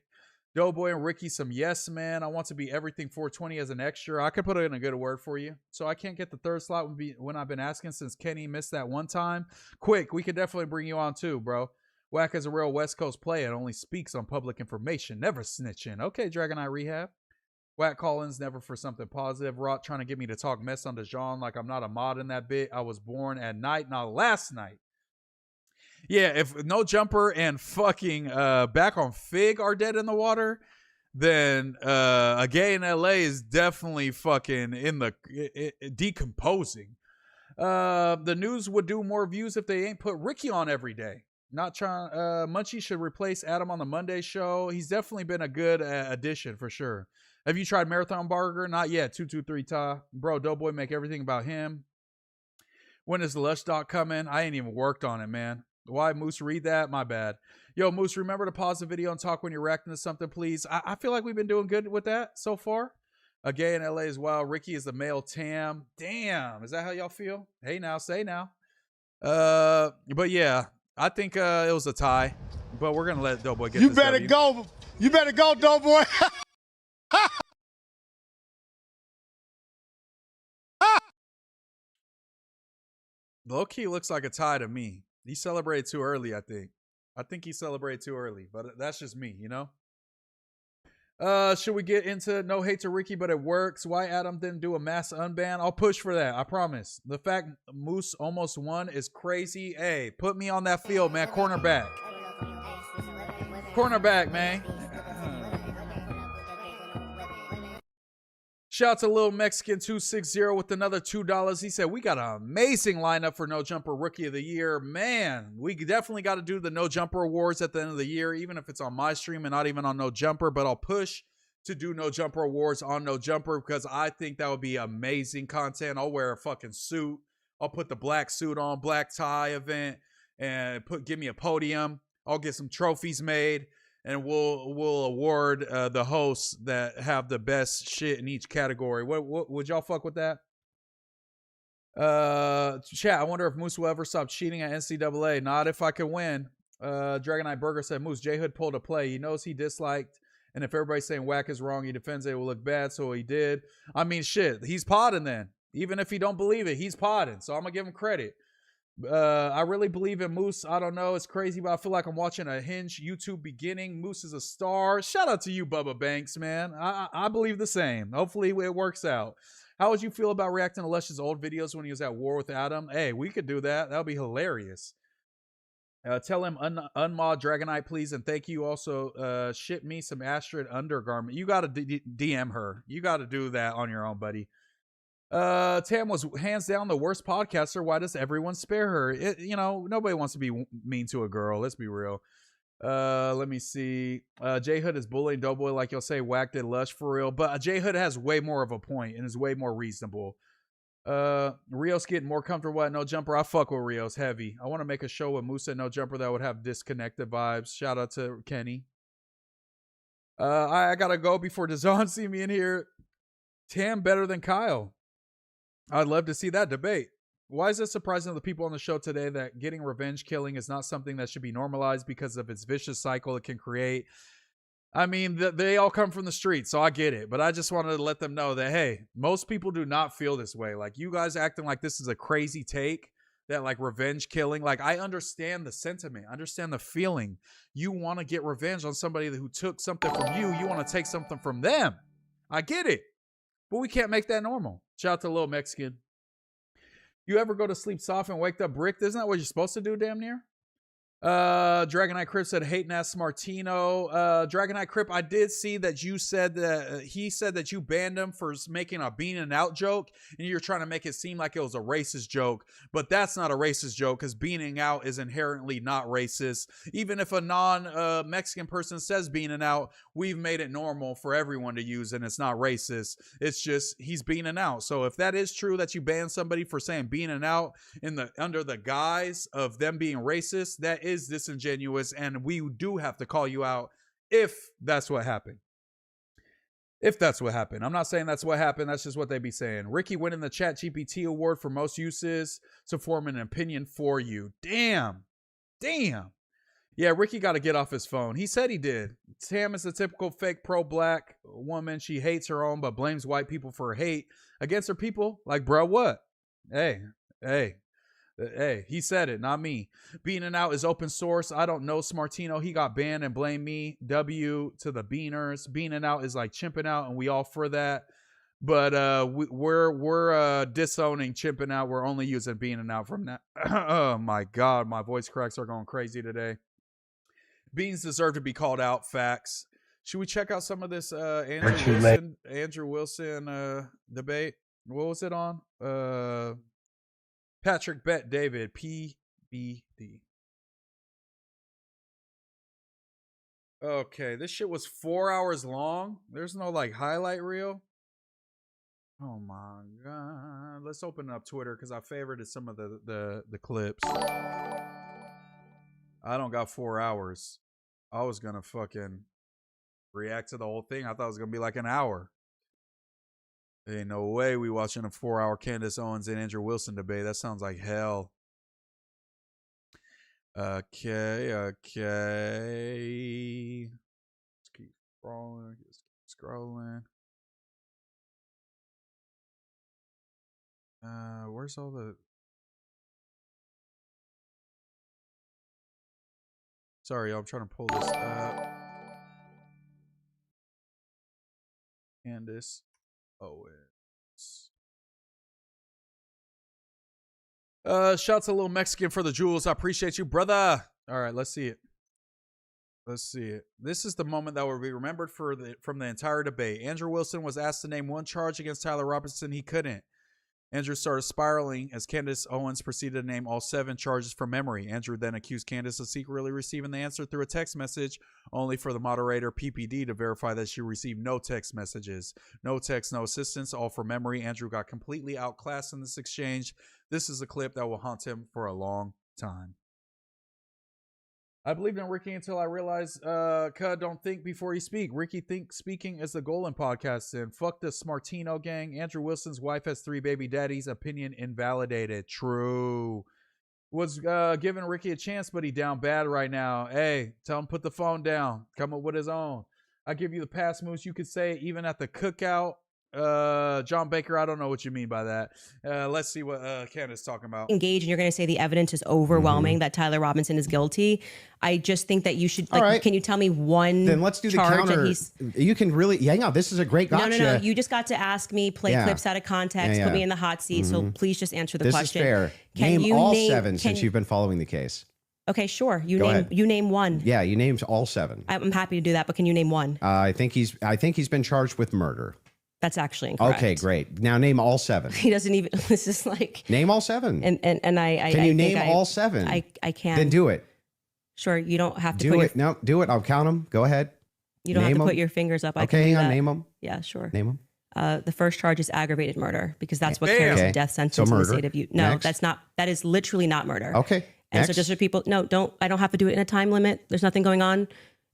Doughboy and Ricky, some yes, man. I want to be everything 420 as an extra. I could put in a good word for you. So I can't get the third slot when I've been asking since Kenny missed that one time. Quick, we could definitely bring you on too, bro. Wack is a real West Coast player. Only speaks on public information. Never snitching. Okay, Dragon Eye Rehab. Wack Collins, never for something positive. Rot trying to get me to talk mess on DeJean like I'm not a mod in that bit. I was born at night, not last night. Yeah, if No Jumper and fucking Back on Fig are dead in the water, then a gay in LA is definitely fucking in the decomposing. The news would do more views if they ain't put Ricky on every day. Not trying. Munchie should replace Adam on the Monday show. He's definitely been a good addition for sure. Have you tried Marathon Burger? Not yet. 223 Ta. Bro, Doughboy make everything about him. When is the Lush doc coming? I ain't even worked on it, man. Why, Moose, read that? My bad. Yo, Moose, remember to pause the video and talk when you're reacting to something, please. I feel like we've been doing good with that so far. A gay in LA as well. Ricky is the male Tam. Damn. Is that how y'all feel? Hey now, say now. But yeah, I think it was a tie. But we're going to let Doughboy get You this better W. go. You better go, Doughboy. Low-key looks like a tie to me. He celebrated too early, I think. I think he celebrated too early, but that's just me, you know? Should we get into no hate to Ricky, but it works? Why Adam didn't do a mass unban? I'll push for that, I promise. The fact Moose almost won is crazy. Hey, put me on that field, man. Cornerback. Cornerback, man. Shout out to Lil Mexican 260 with another $2. He said, we got an amazing lineup for No Jumper Rookie of the Year. Man, we definitely got to do the No Jumper Awards at the end of the year, even if it's on my stream and not even on No Jumper. But I'll push to do No Jumper Awards on No Jumper because I think that would be amazing content. I'll wear a fucking suit. I'll put the black suit on, black tie event, and give me a podium. I'll get some trophies made. And we'll award the hosts that have the best shit in each category. What would y'all fuck with that? Chat, I wonder if Moose will ever stop cheating at NCAA. Not if I can win. Dragon Eye Burger said, Moose, J Hood pulled a play. He knows he disliked. And if everybody's saying Wack is wrong, he defends it, it will look bad. So he did. I mean, shit, he's podding then. Even if he don't believe it, he's podding. So I'm going to give him credit. I really believe in Moose. I don't know. It's crazy, but I feel like I'm watching a Hinge YouTube beginning. Moose is a star. Shout out to you, Bubba Banks, man. I believe the same. Hopefully it works out. How would you feel about reacting to Lush's old videos when he was at war with Adam? Hey, we could do that. That would be hilarious. Tell him unmod Dragonite, please. And thank you. Also, ship me some Astrid undergarment. You got to DM her. You got to do that on your own, buddy. Tam was hands down the worst podcaster. Why does everyone spare her? You know, nobody wants to be mean to a girl. Let's be real. Let me see. J Hood is bullying Doughboy like you'll say Wack did Lush for real. But J Hood has way more of a point and is way more reasonable. Rios getting more comfortable at No Jumper. I fuck with Rios heavy. I want to make a show with Moose at No Jumper that would have disconnected vibes. Shout out to Kenny. I gotta go before DeZon see me in here. Tam better than Kyle. I'd love to see that debate. Why is it surprising to the people on the show today that getting revenge killing is not something that should be normalized because of its vicious cycle it can create? I mean, they all come from the street, so I get it. But I just wanted to let them know that, hey, most people do not feel this way. Like, you guys acting like this is a crazy take, that, like, revenge killing. Like, I understand the sentiment. I understand the feeling. You want to get revenge on somebody who took something from you. You want to take something from them. I get it. But we can't make that normal. Shout out to Lil Mexican. You ever go to sleep soft and wake up bricked? Isn't that what you're supposed to do, damn near? Dragonite Crip said, hating ass Martino. Dragonite Crip, I did see that you said that he said that you banned him for making a bean and out joke, and you're trying to make it seem like it was a racist joke, but that's not a racist joke because beaning out is inherently not racist. Even if a non-Mexican person says beaning out, we've made it normal for everyone to use, and it's not racist. It's just he's beaning out. So if that is true that you ban somebody for saying beaning out under the guise of them being racist, that is disingenuous, and we do have to call you out if that's what happened. If that's what happened. I'm not saying that's what happened. That's just what they be saying. Ricky winning the ChatGPT award for most uses to form an opinion for you. Damn. Yeah, Ricky got to get off his phone. He said he did. Tam is a typical fake pro-black woman. She hates her own, but blames white people for her hate against her people. Like, bro, what? Hey, he said it, not me. Beaning out is open source. I don't know Smartino. He got banned and blame me. W to the beaners. Beaning out is like chimping out, and we all for that. But we're disowning chimping out. We're only using beaning out from that. Oh my God, my voice cracks are going crazy today. Beans deserve to be called out. Facts. Should we check out some of this Andrew Wilson debate? What was it on? Patrick Bet David PBD. Okay, this shit was 4 hours long. There's no like highlight reel. Oh my God. Let's open up Twitter because I favorited some of the clips. I don't got 4 hours. I was gonna fucking react to the whole thing. I thought it was gonna be like an hour. Ain't no way we watching a 4-hour Candace Owens and Andrew Wilson debate. That sounds like hell. Okay. Let's keep scrolling. Where's all the... Sorry, I'm trying to pull this up. Candace Owens. Shouts a little Mexican for the jewels. I appreciate you, brother. All right, let's see it. This is the moment that will be remembered from the entire debate. Andrew Wilson was asked to name one charge against Tyler Robinson. He couldn't. Andrew started spiraling as Candace Owens proceeded to name all 7 charges from memory. Andrew then accused Candace of secretly receiving the answer through a text message, only for the moderator PPD to verify that she received no text messages. No text, no assistance, all from memory. Andrew got completely outclassed in this exchange. This is a clip that will haunt him for a long time. I believed in Ricky until I realized, don't think before you speak. Ricky thinks speaking is the goal in podcasting. Fuck the Smartino gang. Andrew Wilson's wife has 3 baby daddies. Opinion invalidated. True. Was giving Ricky a chance, but he down bad right now. Hey, tell him put the phone down. Come up with his own. I give you the pass, Moose. You could say it even at the cookout. John Baker, I don't know what you mean by that. Let's see what Candace is talking about. Engage, and you're going to say the evidence is overwhelming that Tyler Robinson is guilty. I just think that you should, like, right. Can you tell me one Then let's do the charge counter. You can really, hang on, this is a great gotcha. No. You just got to ask me, play clips out of context, put me in the hot seat. So please just answer the question. This is fair. Can name you all 7 since you've been following the case. Okay, sure. You Go ahead. name one. Yeah, you named all 7. I'm happy to do that, but can you name one? I think he's been charged with murder. That's actually incorrect. Okay, great. Now name all 7. He doesn't even. This is like name all 7. And I can you name all 7? I can. Then do it. Sure, you don't have to do it. No, do it. I'll count them. Go ahead. You don't have to put your fingers up. I can do hang on. that. Name them. Yeah, sure. Name them. The first charge is aggravated murder because that's what carries a death sentence in the state of Utah. No, Next. that's not. That is literally not murder. Okay. And Next. so just for people, I don't have to do it in a time limit. There's nothing going on.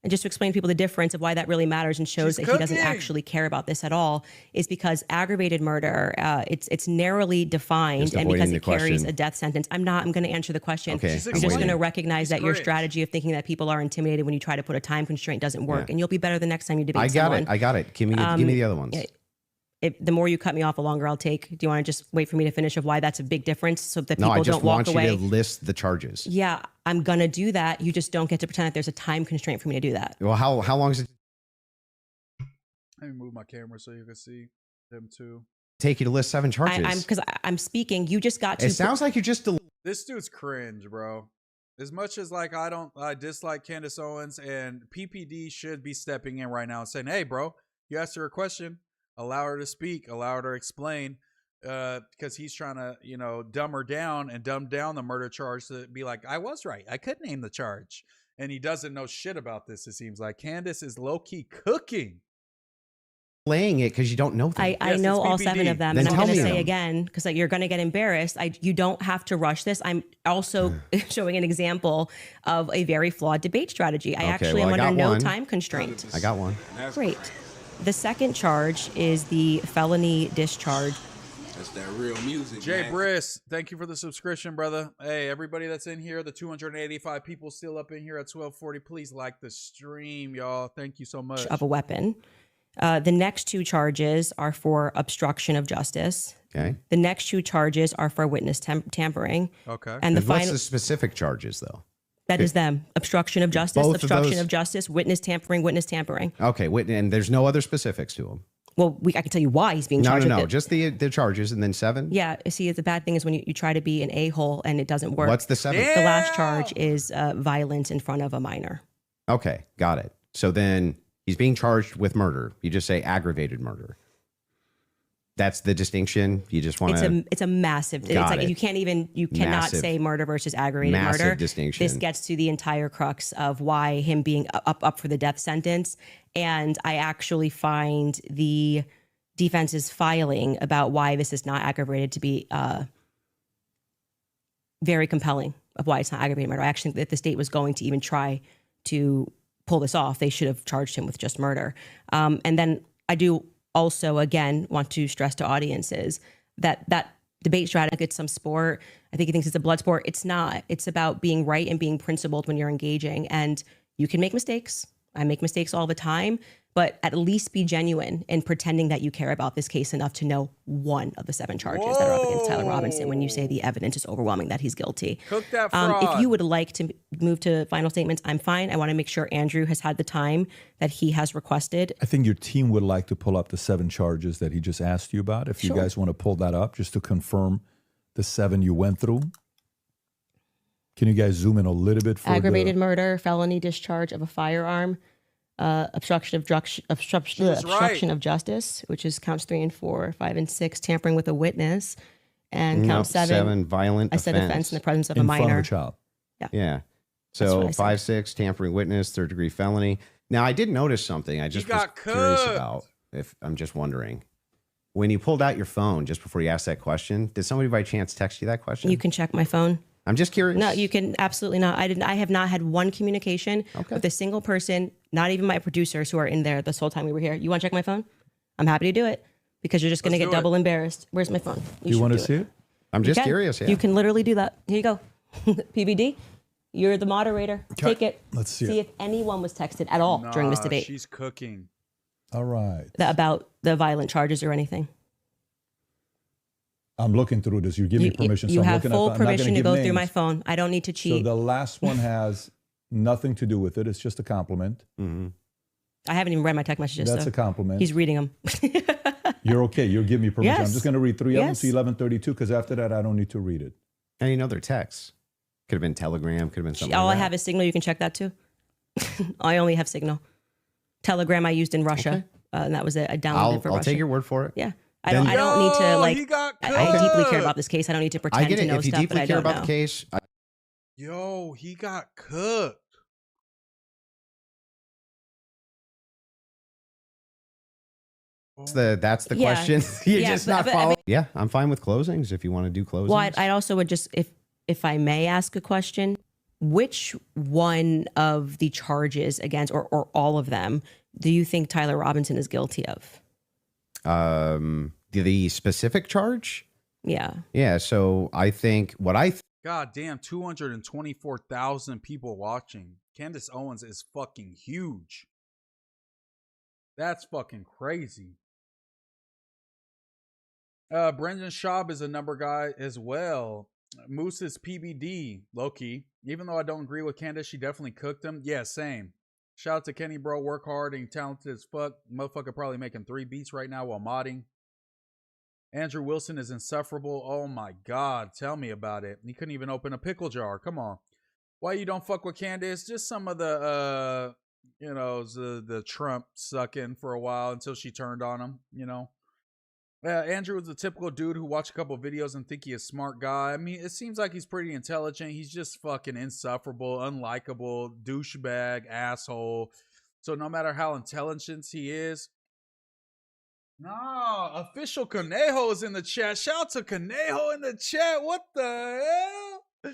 And just to explain to people the difference of why that really matters and shows that he doesn't actually care about this at all is because aggravated murder, it's narrowly defined and because it carries a death sentence. I'm going to answer the question. Okay. You're just going to recognize that your strategy of thinking that people are intimidated when you try to put a time constraint doesn't work. And you'll be better the next time you debate someone. I got it. Give me the other ones. The more you cut me off, the longer I'll take. Do you want to just wait for me to finish of why that's a big difference so that people don't walk away? No, I just want you to list the charges. Yeah, I'm going to do that. You just don't get to pretend that there's a time constraint for me to do that. Well, how long does it Let me move my camera so you can see them too. take you to list 7 charges? Because I'm speaking. You just got to. It sounds like you're just... This dude's cringe, bro. As much as like I dislike Candace Owens, and PPD should be stepping in right now and saying, hey, bro, you asked her a question. Allow her to speak, allow her to explain, because he's trying to, dumb her down and dumb down the murder charge to be like, I was right. I could name the charge. And he doesn't know shit about this, it seems like. Candace is low-key cooking. Playing it because you don't know them. I know all 7 of them. Then and I'm going to say them. again, because you're going to get embarrassed. You don't have to rush this. I'm also showing an example of a very flawed debate strategy. I actually am under no time constraint. I got one. Great. The second charge is the felony discharge. That's that real music. Jay man. Briss, thank you for the subscription, brother. Hey, everybody that's in here, the 285 people still up in here at 1240, please like the stream, y'all. Thank you so much. Of a weapon. The next two charges are for obstruction of justice. Okay. The next two charges are for witness tampering. Okay. And the what's final the specific charges, though? that is them: obstruction of justice, Both of obstruction those- of justice, witness tampering, witness tampering. Okay, and there's no other specifics to them. Well, I can tell you why he's being No, charged. no, with no. it. Just the charges, and then 7. Yeah, see, the bad thing is when you try to be an a-hole and it doesn't work. What's the 7th? The last charge is violence in front of a minor. Okay, got it. So then he's being charged with murder. You just say aggravated murder. That's the distinction. You just want to. It's a massive. It's Got like it. you cannot Massive. say murder versus aggravated Massive murder. distinction. This gets to the entire crux of why him being up for the death sentence. And I actually find the defense's filing about why this is not aggravated to be very compelling of why it's not aggravated murder. I actually think that if the state was going to even try to pull this off, they should have charged him with just murder. And then I do also, again, want to stress to audiences that debate strategy, it's some sport. I think he thinks it's a blood sport. It's not. It's about being right and being principled when you're engaging. And you can make mistakes. I make mistakes all the time, but at least be genuine in pretending that you care about this case enough to know one of the 7 charges that are up against Tyler Robinson when you say the evidence is overwhelming that he's guilty. Cook that fraud. If you would like to move to final statements, I'm fine. I want to make sure Andrew has had the time that he has requested. I think your team would like to pull up the 7 charges that he just asked you about. If you guys want to pull that up just to confirm the 7 you went through. Can you guys zoom in a little bit for Aggravated murder, felony discharge of a firearm, obstruction of justice, which is counts 3 and 4, 5 and 6, tampering with a witness, and count 7, violent I said offense in the presence of a in minor. front of a child? Yeah. That's what So I 5, 6, tampering witness, 3rd degree felony. Now I did notice something. I just was got curious cooked. about. If I'm just wondering, when you pulled out your phone just before you asked that question, did somebody by chance text you that question? You can check my phone. I'm just curious. No, you can absolutely not. I have not had one communication with a single person, not even my producers who are in there this whole time we were here. You want to check my phone? I'm happy to do it because you're just going to get double embarrassed. Where's my phone? You want to should see do it? I'm You just can. curious. Yeah. You can literally do that. Here you go. PBD, you're the moderator. Take it. Let's see See it. if anyone was texted at all during this debate She's cooking. All right. about the violent charges or anything. I'm looking through this. You give me permission. You so I'm have looking full at, I'm not gonna permission to give go names. through my phone. I don't need to So cheat. the last one has nothing to do with it. It's just a compliment. I haven't even read my text messages. That's so a compliment. He's reading them. You're okay. You'll give me permission. I'm Yes. just going to read 3 of them Yes. to 1132 because after that, I don't need to read it. And you know their texts. Could have been Telegram. Could have been something. All like I that. have is Signal. You can check that too. I only have Signal. Telegram I used in Russia, and that was it. I downloaded for I'll Russia. take your word for it. Yeah. I don't need to like. he got I deeply care cooked. about this case. I don't need to I pretend get to it. know If you stuff that deeply I care don't about know. the case, Yo, he got cooked. that's the Yeah. question. You're Yeah, just but- not but I following. mean- Yeah, I'm fine with closings if you want to do closings. Well, I also would just, if I may ask a question, which one of the charges against, or all of them, do you think Tyler Robinson is guilty of? The specific charge? Yeah. Yeah. So I think what I God damn, 224,000 people watching. Candace Owens is fucking huge. That's fucking crazy. Brendan Schaub is a number guy as well. Moose is PBD, low-key. Even though I don't agree with Candace, she definitely cooked him. Yeah, same. Shout out to Kenny, bro. Work hard and talented as fuck. Motherfucker probably making 3 beats right now while modding. Andrew Wilson is insufferable. Oh my God. Tell me about it. He couldn't even open a pickle jar. Come on. Why you don't fuck with Candace? Just some of the, the Trump sucking for a while until she turned on him, you know. Andrew is a typical dude who watch a couple videos and think he's a smart guy. I mean, it seems like he's pretty intelligent. He's just fucking insufferable, unlikable, douchebag, asshole. So no matter how intelligent he is, official Conejo is in the chat. Shout out to Conejo in the chat. What the hell?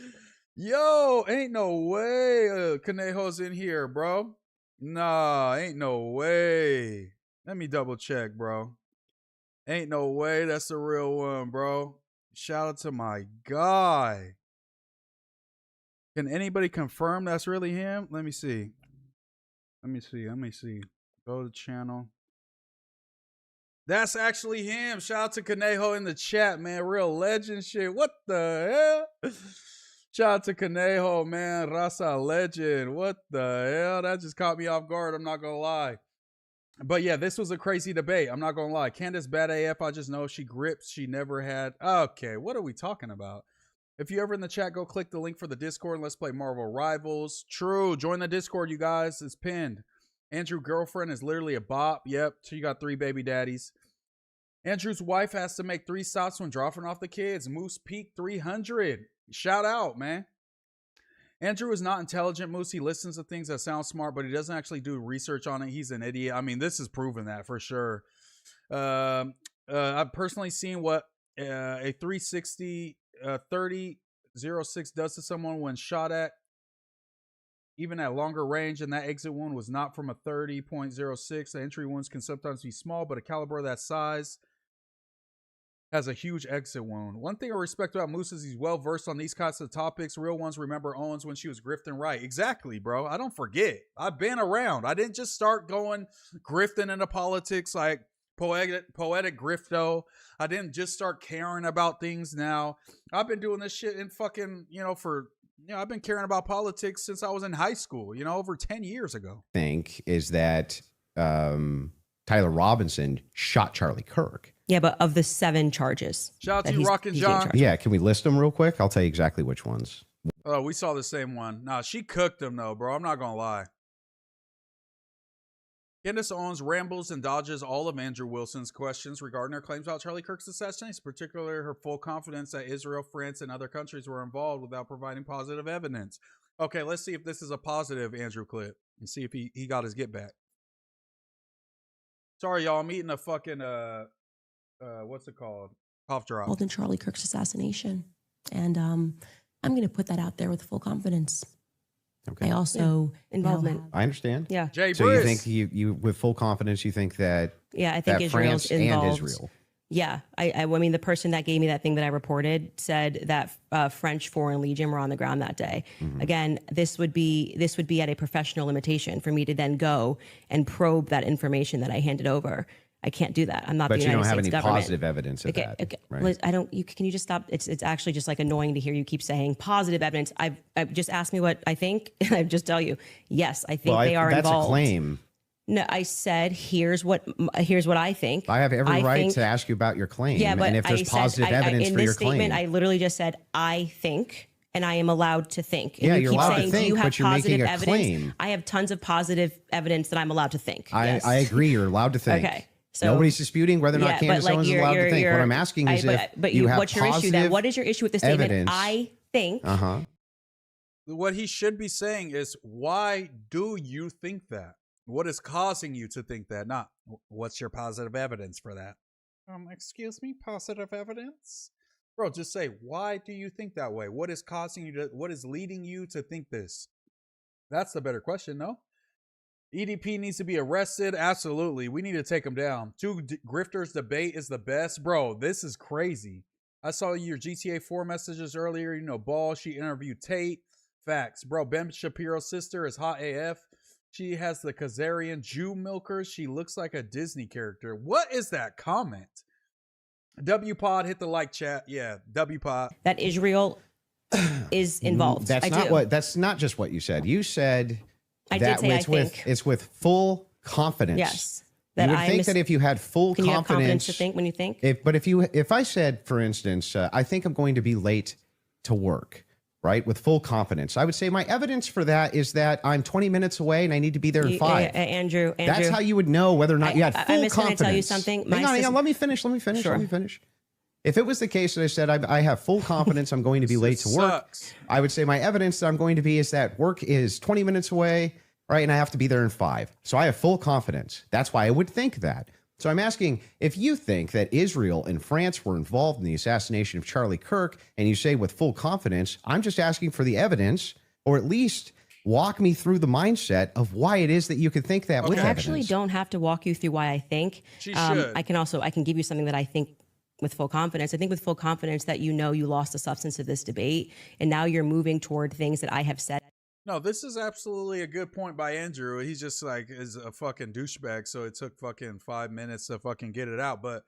Yo, ain't no way Conejo's in here, bro. Nah, ain't no way. Let me double check, bro. Ain't no way that's the real one, bro. Shout out to my guy. Can anybody confirm that's really him? Let me see. Let me see. Go to the channel. That's actually him. Shout out to Conejo in the chat, man. Real legend shit. What the hell? Shout out to Conejo, man. Raza legend. What the hell? That just caught me off guard. I'm not going to lie. But yeah, this was a crazy debate. I'm not going to lie. Candace bad AF. I just know she grips. She never had. Okay, what are we talking about? If you're ever in the chat, go click the link for the Discord and let's play Marvel Rivals. True. Join the Discord, you guys. It's pinned. Andrew's girlfriend is literally a bop. Yep. She got 3 baby daddies. Andrew's wife has to make 3 stops when dropping off the kids. Moose Peak 300. Shout out, man. Andrew is not intelligent, Moose. He listens to things that sound smart, but he doesn't actually do research on it. He's an idiot. I mean, this is proven that for sure. I've personally seen what a 360 30-06 does to someone when shot at, even at longer range, and that exit wound was not from a 30.06. The entry wounds can sometimes be small, but a caliber that size has a huge exit wound. One thing I respect about Moose is he's well-versed on these kinds of topics. Real ones remember Owens when she was grifting right. Exactly, bro. I don't forget. I've been around. I didn't just start going grifting into politics like poetic grifto. I didn't just start caring about things now. I've been doing this shit in fucking, I've been caring about politics since I was in high school, over 10 years ago. Think is that Tyler Robinson shot Charlie Kirk. Yeah, but of the 7 charges. Shout out to Rockin' John. Yeah, can we list them real quick? I'll tell you exactly which ones. Oh, we saw the same one. Nah, she cooked him though, bro. I'm not gonna lie. Candace Owens rambles and dodges all of Andrew Wilson's questions regarding her claims about Charlie Kirk's assassination, particularly her full confidence that Israel, France, and other countries were involved without providing positive evidence. Okay, let's see if this is a positive Andrew clip and see if he got his get back. Sorry, y'all. I'm eating a fucking what's it called? Cough drop. Involved in Charlie Kirk's assassination, and I'm going to put that out there with full confidence. Okay. I also involvement. I understand. Yeah. Jay so Bruce. you think you with full confidence you think that I think that Israel's France involved. and Israel. Yeah, I mean, the person that gave me that thing that I reported said that French Foreign Legion were on the ground that day. Mm-hmm. Again, this would be at a professional limitation for me to then go and probe that information that I handed over. I can't do that. I'm not But the you United don't have States any government. positive evidence of that. Okay. Right? Liz, I don't. Can you just stop? It's actually just like annoying to hear you keep saying positive evidence. I've just asked me what I think, and I just tell you, yes, I think they are that's involved. That's a claim. No, I said here's what I think. I have every right to ask you about your claim. Yeah, but and if there's positive evidence in for this your statement, claim, I literally just said I think, and I am allowed to think. And yeah, you you're keep allowed saying, to think, do you have but you're positive making a evidence? claim. I have tons of positive evidence that I'm allowed to think. Yes. I agree. You're allowed to think. Okay. So, nobody's disputing whether or not Candace Owens is allowed to think. What I'm asking is but you have what's your issue then? What is your issue with the statement? Evidence. I think. What he should be saying is, why do you think that? What is causing you to think that? Not what's your positive evidence for that? Excuse me, positive evidence? Bro, just say, why do you think that way? What is causing you to, what is leading you to think this? That's the better question, no? EDP needs to be arrested. Absolutely. We need to take him down. 2 grifters debate is the best. Bro, this is crazy. I saw your GTA 4 messages earlier. Ball, she interviewed Tate. Facts. Bro, Ben Shapiro's sister is hot AF. She has the Khazarian Jew milker. She looks like a Disney character. What is that comment? W-Pod, hit the like chat. Yeah, W-Pod. That Israel is involved. That's not just what you said. You said I did say it's with full confidence. Yes. You would think that if you had full Can you have confidence confidence to think when you think? If I said, for instance, I think I'm going to be late to work, right? With full confidence, I would say my evidence for that is that I'm 20 minutes away and I need to be there in 5. Andrew, that's how you would know whether or not you had full I'm just confidence. going to tell you something. Hang on, let me finish. Sure. If it was the case that I said I have full confidence I'm going to be late to work, I would say my evidence that I'm going to be is that work is 20 minutes away, right? And I have to be there in 5. So I have full confidence. That's why I would think that. So I'm asking, if you think that Israel and France were involved in the assassination of Charlie Kirk, and you say with full confidence, I'm just asking for the evidence, or at least Walk me through the mindset of why it is that you could think that with I actually evidence. don't have to walk you through why I think. She should. I can give you something that I think with full confidence. I think with full confidence that you lost the substance of this debate, and now you're moving toward things that I have said. No, this is absolutely a good point by Andrew. He's just like is a fucking douchebag, so it took fucking 5 minutes to fucking get it out. But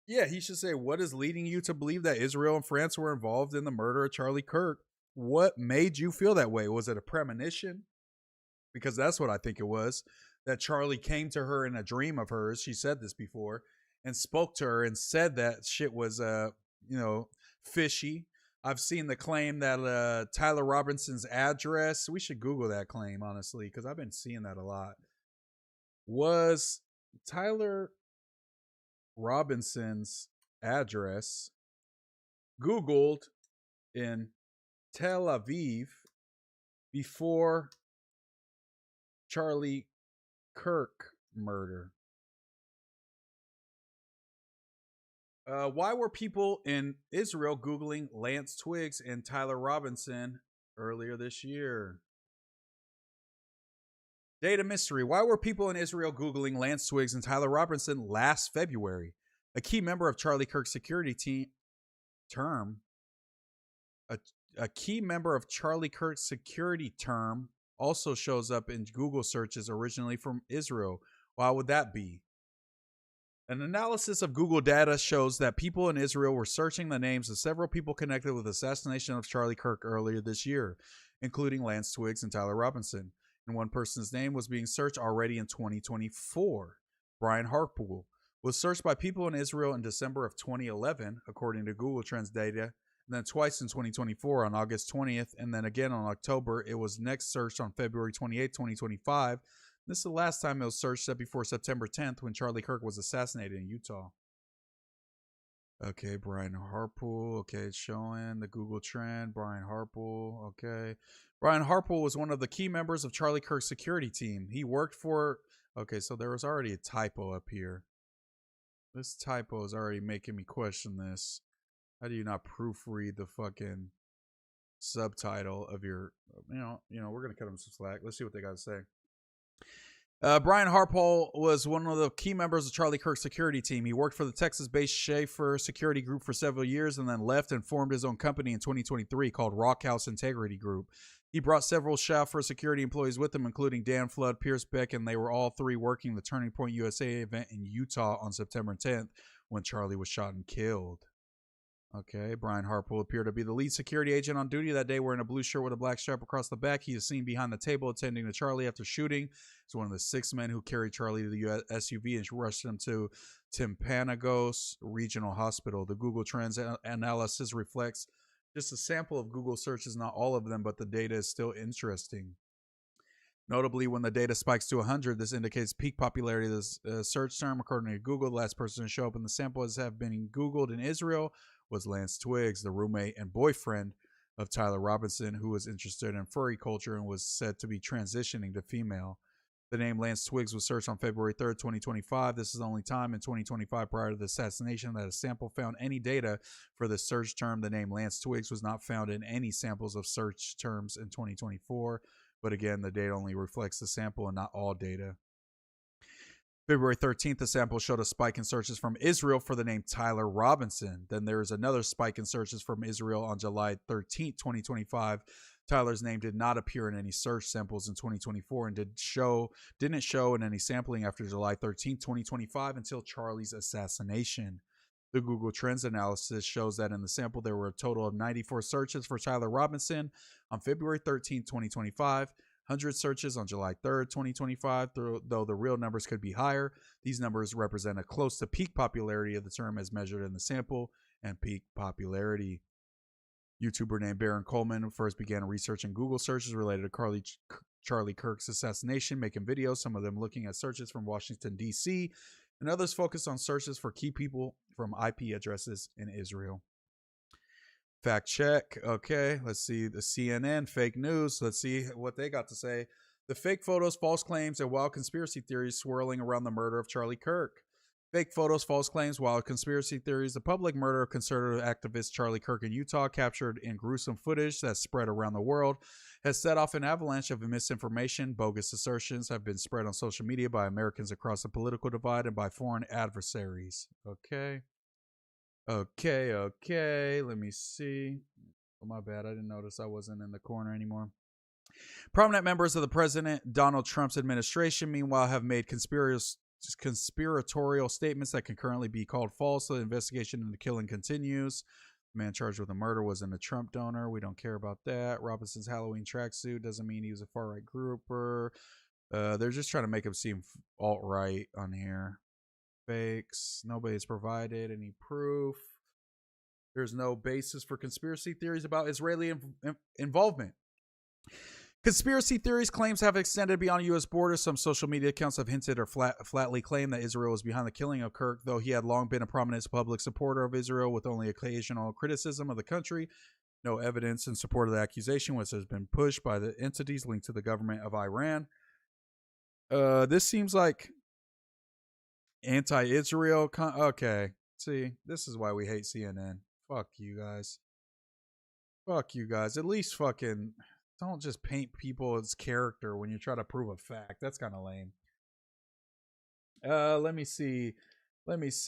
yeah, he should say, what is leading you to believe that Israel and France were involved in the murder of Charlie Kirk? What made you feel that way? Was it a premonition? Because that's what I think it was. That Charlie came to her in a dream of hers. She said this before and spoke to her and said that shit was, fishy. I've seen the claim that Tyler Robinson's address, we should Google that claim, honestly, because I've been seeing that a lot. Was Tyler Robinson's address Googled in Tel Aviv before Charlie Kirk murder? Why were people in Israel Googling Lance Twiggs and Tyler Robinson earlier this year? Data mystery. Why were people in Israel Googling Lance Twiggs and Tyler Robinson last February? A key member of Charlie Kirk's security term also shows up in Google searches originally from Israel. Why would that be? An analysis of Google data shows that people in Israel were searching the names of several people connected with the assassination of Charlie Kirk earlier this year, including Lance Twiggs and Tyler Robinson. And one person's name was being searched already in 2024. Brian Harpool was searched by people in Israel in December of 2011, according to Google Trends data, and then twice in 2024 on August 20th, and then again on October. It was next searched on February 28th, 2025. This is the last time it was searched before September 10th when Charlie Kirk was assassinated in Utah. Okay, Brian Harpool. Okay, it's showing the Google trend. Brian Harpool. Okay. Brian Harpool was one of the key members of Charlie Kirk's security team. He worked for... Okay, so there was already a typo up here. This typo is already making me question this. How do you not proofread the fucking subtitle of your... You know, we're going to cut them some slack. Let's see what they got to say. Brian Harpool was one of the key members of Charlie Kirk's security team. He worked for the Texas-based Schaefer Security Group for several years and then left and formed his own company in 2023 called Rockhouse Integrity Group. He brought several Schaefer security employees with him, including Dan Flood, Pierce Beck, and they were all three working the Turning Point USA event in Utah on September 10th when Charlie was shot and killed. Okay, Brian Harpool appeared to be the lead security agent on duty that day, wearing a blue shirt with a black stripe across the back. He is seen behind the table attending to Charlie after shooting. He's one of the 6 men who carried Charlie to the SUV and rushed him to Timpanogos Regional Hospital. The Google Trends analysis reflects just a sample of Google searches, not all of them, but the data is still interesting. Notably, when the data spikes to 100, this indicates peak popularity of the search term. According to Google, the last person to show up in the sample as have been Googled in Israel was Lance Twiggs, the roommate and boyfriend of Tyler Robinson, who was interested in furry culture and was said to be transitioning to female. The name Lance Twiggs was searched on February 3rd, 2025. This is the only time in 2025 prior to the assassination that a sample found any data for the search term. The name Lance Twiggs was not found in any samples of search terms in 2024. But again, the data only reflects the sample and not all data. February 13th, the sample showed a spike in searches from Israel for the name Tyler Robinson. Then there is another spike in searches from Israel on July 13th, 2025. Tyler's name did not appear in any search samples in 2024 and didn't show in any sampling after July 13th, 2025 until Charlie's assassination. The Google Trends analysis shows that in the sample there were a total of 94 searches for Tyler Robinson on February 13th, 2025. 100 searches on July 3rd, 2025, though the real numbers could be higher. These numbers represent a close to peak popularity of the term as measured in the sample and peak popularity. YouTuber named Baron Coleman first began researching Google searches related to Charlie Kirk's assassination, making videos, some of them looking at searches from Washington, D.C., and others focused on searches for key people from IP addresses in Israel. Fact check. Okay, let's see the CNN fake news. Let's see what they got to say. The fake photos, false claims, and wild conspiracy theories swirling around the murder of Charlie Kirk. fake photos, false claims, wild conspiracy theories. The public murder of conservative activist Charlie Kirk in Utah, captured in gruesome footage that spread around the world, has set off an avalanche of misinformation. Bogus assertions have been spread on social media by Americans across the political divide and by foreign adversaries. Okay. Let me see. Oh, my bad. I didn't notice I wasn't in the corner anymore. Prominent members of the President Donald Trump's administration, meanwhile, have made conspiratorial statements that can currently be called false. The investigation into the killing continues. The man charged with the murder wasn't a Trump donor. We don't care about that. Robinson's Halloween tracksuit doesn't mean he was a far-right grouper. They're just trying to make him seem alt-right on here. Fakes. Nobody's provided any proof. There's no basis for conspiracy theories about Israeli involvement. Conspiracy theories claims have extended beyond U.S. borders. Some social media accounts have hinted or flatly claimed that Israel was behind the killing of Kirk, though he had long been a prominent public supporter of Israel with only occasional criticism of the country. No evidence in support of the accusation, which has been pushed by the entities linked to the government of Iran. This seems like anti-Israel. Okay, see, this is why we hate CNN. Fuck you guys. Fuck you guys. At least fucking... don't just paint people as character when you try to prove a fact. That's kind of lame. Let me see. Moose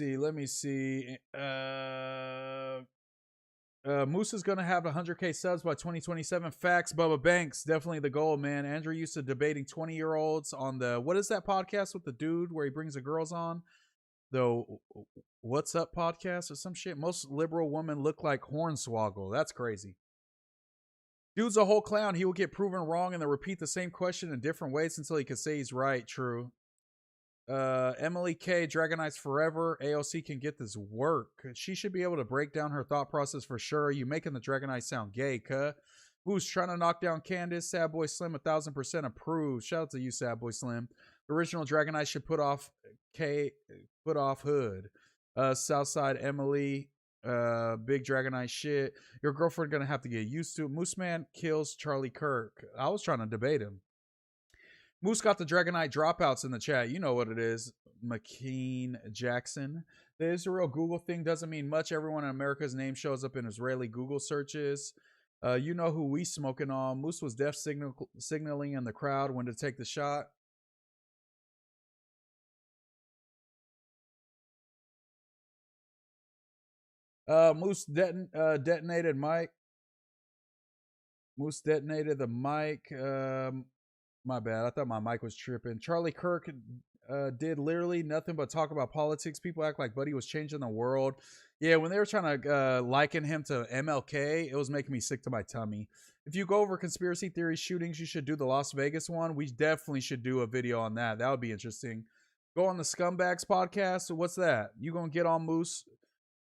is going to have 100K subs by 2027. Facts, Bubba Banks. Definitely the goal, man. Andrew used to debating 20-year-olds on the... what is that podcast with the dude where he brings the girls on? The What's Up podcast or some shit? Most liberal women look like Hornswoggle. That's crazy. Dude's a whole clown. He will get proven wrong and then repeat the same question in different ways until he can say he's right. True. Emily K. Dragon Eyes Forever. AOC can get this work. She should be able to break down her thought process for sure. You making the Dragon Eyes sound gay, cuh. Who's trying to knock down Candace? Sad Boy Slim 1000% approved. Shout out to you, Sad Boy Slim. The original Dragon Eyes should put off Hood. Southside Emily. Big Dragon Eye shit. Your girlfriend gonna have to get used to it. MooseMan kills Charlie Kirk. I was trying to debate him. Moose got the Dragon Eye dropouts in the chat. You know what it is. McKean Jackson. The Israel Google thing doesn't mean much. Everyone in America's name shows up in Israeli Google searches. You know who we smoking on. Moose was signaling in the crowd when to take the shot. Moose detonated mic. Moose detonated the mic. My bad. I thought my mic was tripping. Charlie Kirk did literally nothing but talk about politics. People act like Buddy was changing the world. Yeah, when they were trying to liken him to MLK, it was making me sick to my tummy. If you go over conspiracy theory shootings, you should do the Las Vegas one. We definitely should do a video on that. That would be interesting. Go on the Scumbags podcast. What's that? You gonna get on Moose?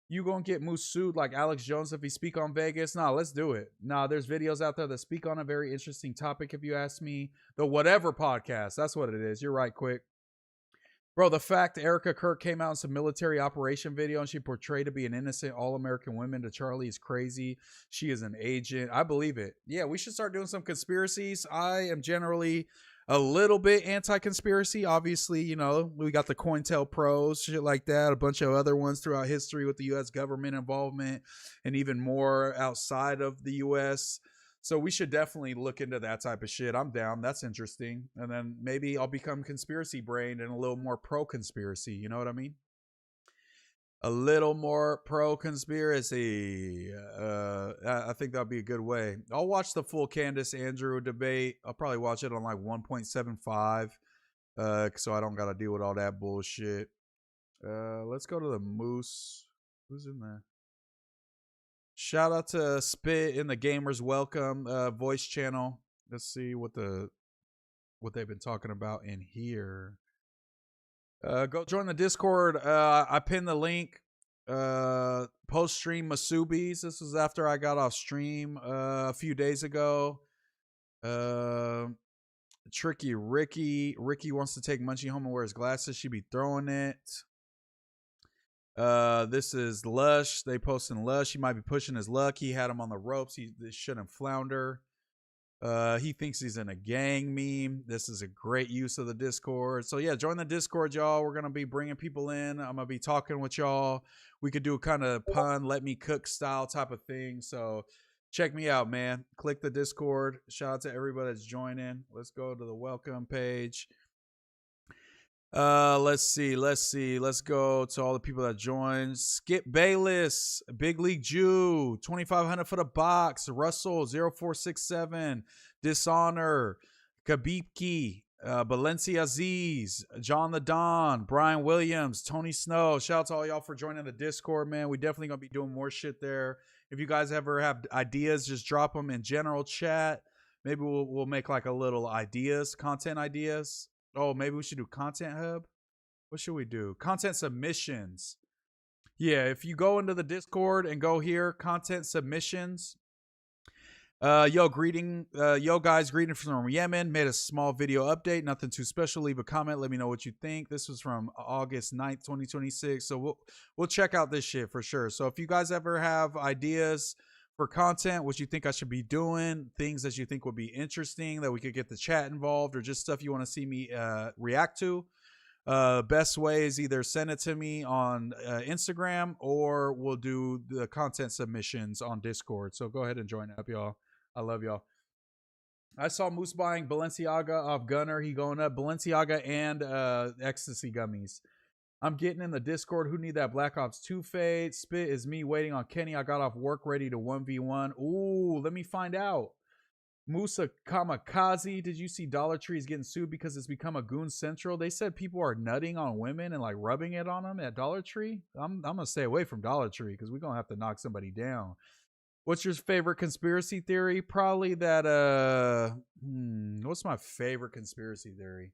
You gonna get Moose sued like Alex Jones if he speak on Vegas? Nah, let's do it. Nah, there's videos out there that speak on a very interesting topic, if you ask me. The Whatever podcast. That's what it is. You're right, Quick. Bro, the fact Erica Kirk came out in some military operation video and she portrayed to be an innocent all-American woman to Charlie is crazy. She is an agent. I believe it. Yeah, we should start doing some conspiracies. I am generally a little bit anti-conspiracy. Obviously, you know, we got the COINTELPROs, shit like that, a bunch of other ones throughout history with the U.S. government involvement and even more outside of the U.S. So we should definitely look into that type of shit. I'm down. That's interesting. And then maybe I'll become conspiracy brained and a little more pro-conspiracy. You know what I mean? A little more pro-conspiracy. I think that'd be a good way. I'll watch the full Candace Andrew debate. I'll probably watch it on like 1.75. So I don't got to deal with all that bullshit. Let's go to the Moose. Who's in there? Shout out to Spit in the Gamers Welcome voice channel. Let's see what they've been talking about in here. Go join the Discord. I pinned the link. Post stream Masubi's. This was after I got off stream a few days ago. Tricky Ricky. Ricky wants to take Munchie home and wear his glasses. She be throwing it. This is Lush. They posting Lush. He might be pushing his luck. He had him on the ropes. They shouldn't flounder. He thinks he's in a gang meme. This is a great use of the Discord. So yeah, join the Discord, y'all. We're gonna be bringing people in. I'm gonna be talking with y'all. We could do a kind of pun, let me cook style type of thing. So check me out, man. Click the Discord. Shout out to everybody that's joining. Let's go to the welcome page. Let's see. Let's go to all the people that joined. Skip Bayless, Big League Jew, 2,500 for the box. Russell 0467, Dishonor, Kabibki, Valencia Aziz, John the Don, Brian Williams, Tony Snow. Shout out to all y'all for joining the Discord, man. We definitely gonna be doing more shit there. If you guys ever have ideas, just drop them in general chat. Maybe we'll make like a little content ideas. Oh, maybe we should do Content Hub. What should we do? Content submissions. Yeah, if you go into the Discord and go here, content submissions. Yo guys, greeting from Yemen. Made a small video update. Nothing too special. Leave a comment. Let me know what you think. This was from August 9th, 2026. So we'll check out this shit for sure. So if you guys ever have ideas for content, what you think I should be doing, things that you think would be interesting that we could get the chat involved, or just stuff you want to see me react to, best way is either send it to me on Instagram, or we'll do the content submissions on Discord. So go ahead and join up, y'all. I love y'all. I saw Moose buying Balenciaga off Gunner. He going up Balenciaga and ecstasy gummies. I'm getting in the Discord. Who need that Black Ops 2 fade? Spit is me waiting on Kenny. I got off work ready to 1v1. Ooh, let me find out. Musa Kamikaze, did you see Dollar Tree is getting sued because it's become a goon central? They said people are nutting on women and like rubbing it on them at Dollar Tree. I'm going to stay away from Dollar Tree because we're going to have to knock somebody down. What's your favorite conspiracy theory? Probably that, what's my favorite conspiracy theory?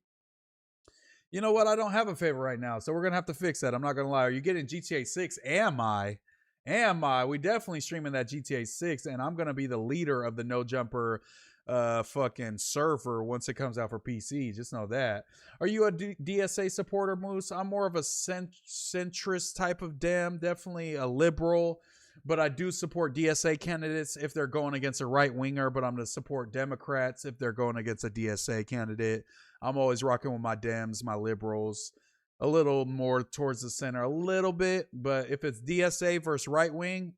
You know what? I don't have a favorite right now, so we're going to have to fix that. I'm not going to lie. Are you getting GTA 6? Am I? We definitely streaming that GTA 6, and I'm going to be the leader of the No Jumper fucking server once it comes out for PC. Just know that. Are you a DSA supporter, Moose? I'm more of a centrist type of Dem, definitely a liberal, but I do support DSA candidates if they're going against a right-winger, but I'm going to support Democrats if they're going against a DSA candidate. I'm always rocking with my Dems, my liberals, a little more towards the center, a little bit. But if it's DSA versus right wing,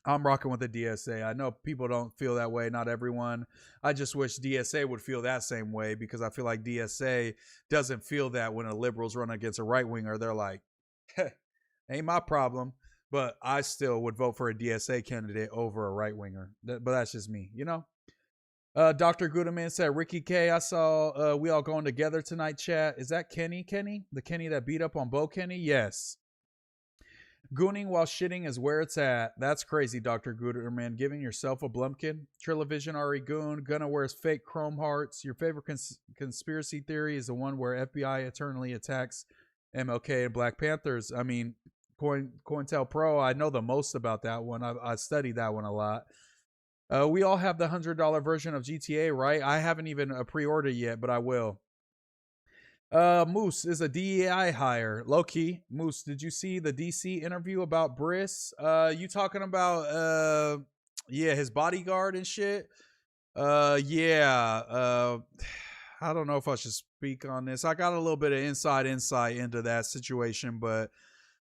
I'm rocking with the DSA. I know people don't feel that way, not everyone. I just wish DSA would feel that same way, because I feel like DSA doesn't feel that when a liberal's run against a right winger. They're like, hey, ain't my problem. But I still would vote for a DSA candidate over a right winger. But that's just me, you know? Dr. Goodeman said, Ricky K, I saw we all going together tonight, chat. Is that Kenny? The Kenny that beat up on Bo Kenny? Yes. Gooning while shitting is where it's at. That's crazy, Dr. Gooderman. Giving yourself a Blumpkin. Trillavision Ari Goon. Gonna wears fake chrome hearts. Your favorite conspiracy theory is the one where FBI eternally attacks MLK and Black Panthers. I mean, COINTELPRO, I know the most about that one. I studied that one a lot. We all have the $100 version of GTA, right? I haven't even pre-ordered yet, but I will. Moose is a DEI hire. Low-key. Moose, did you see the DC interview about Briss? You talking about, yeah, his bodyguard and shit? Yeah. I don't know if I should speak on this. I got a little bit of insight into that situation, but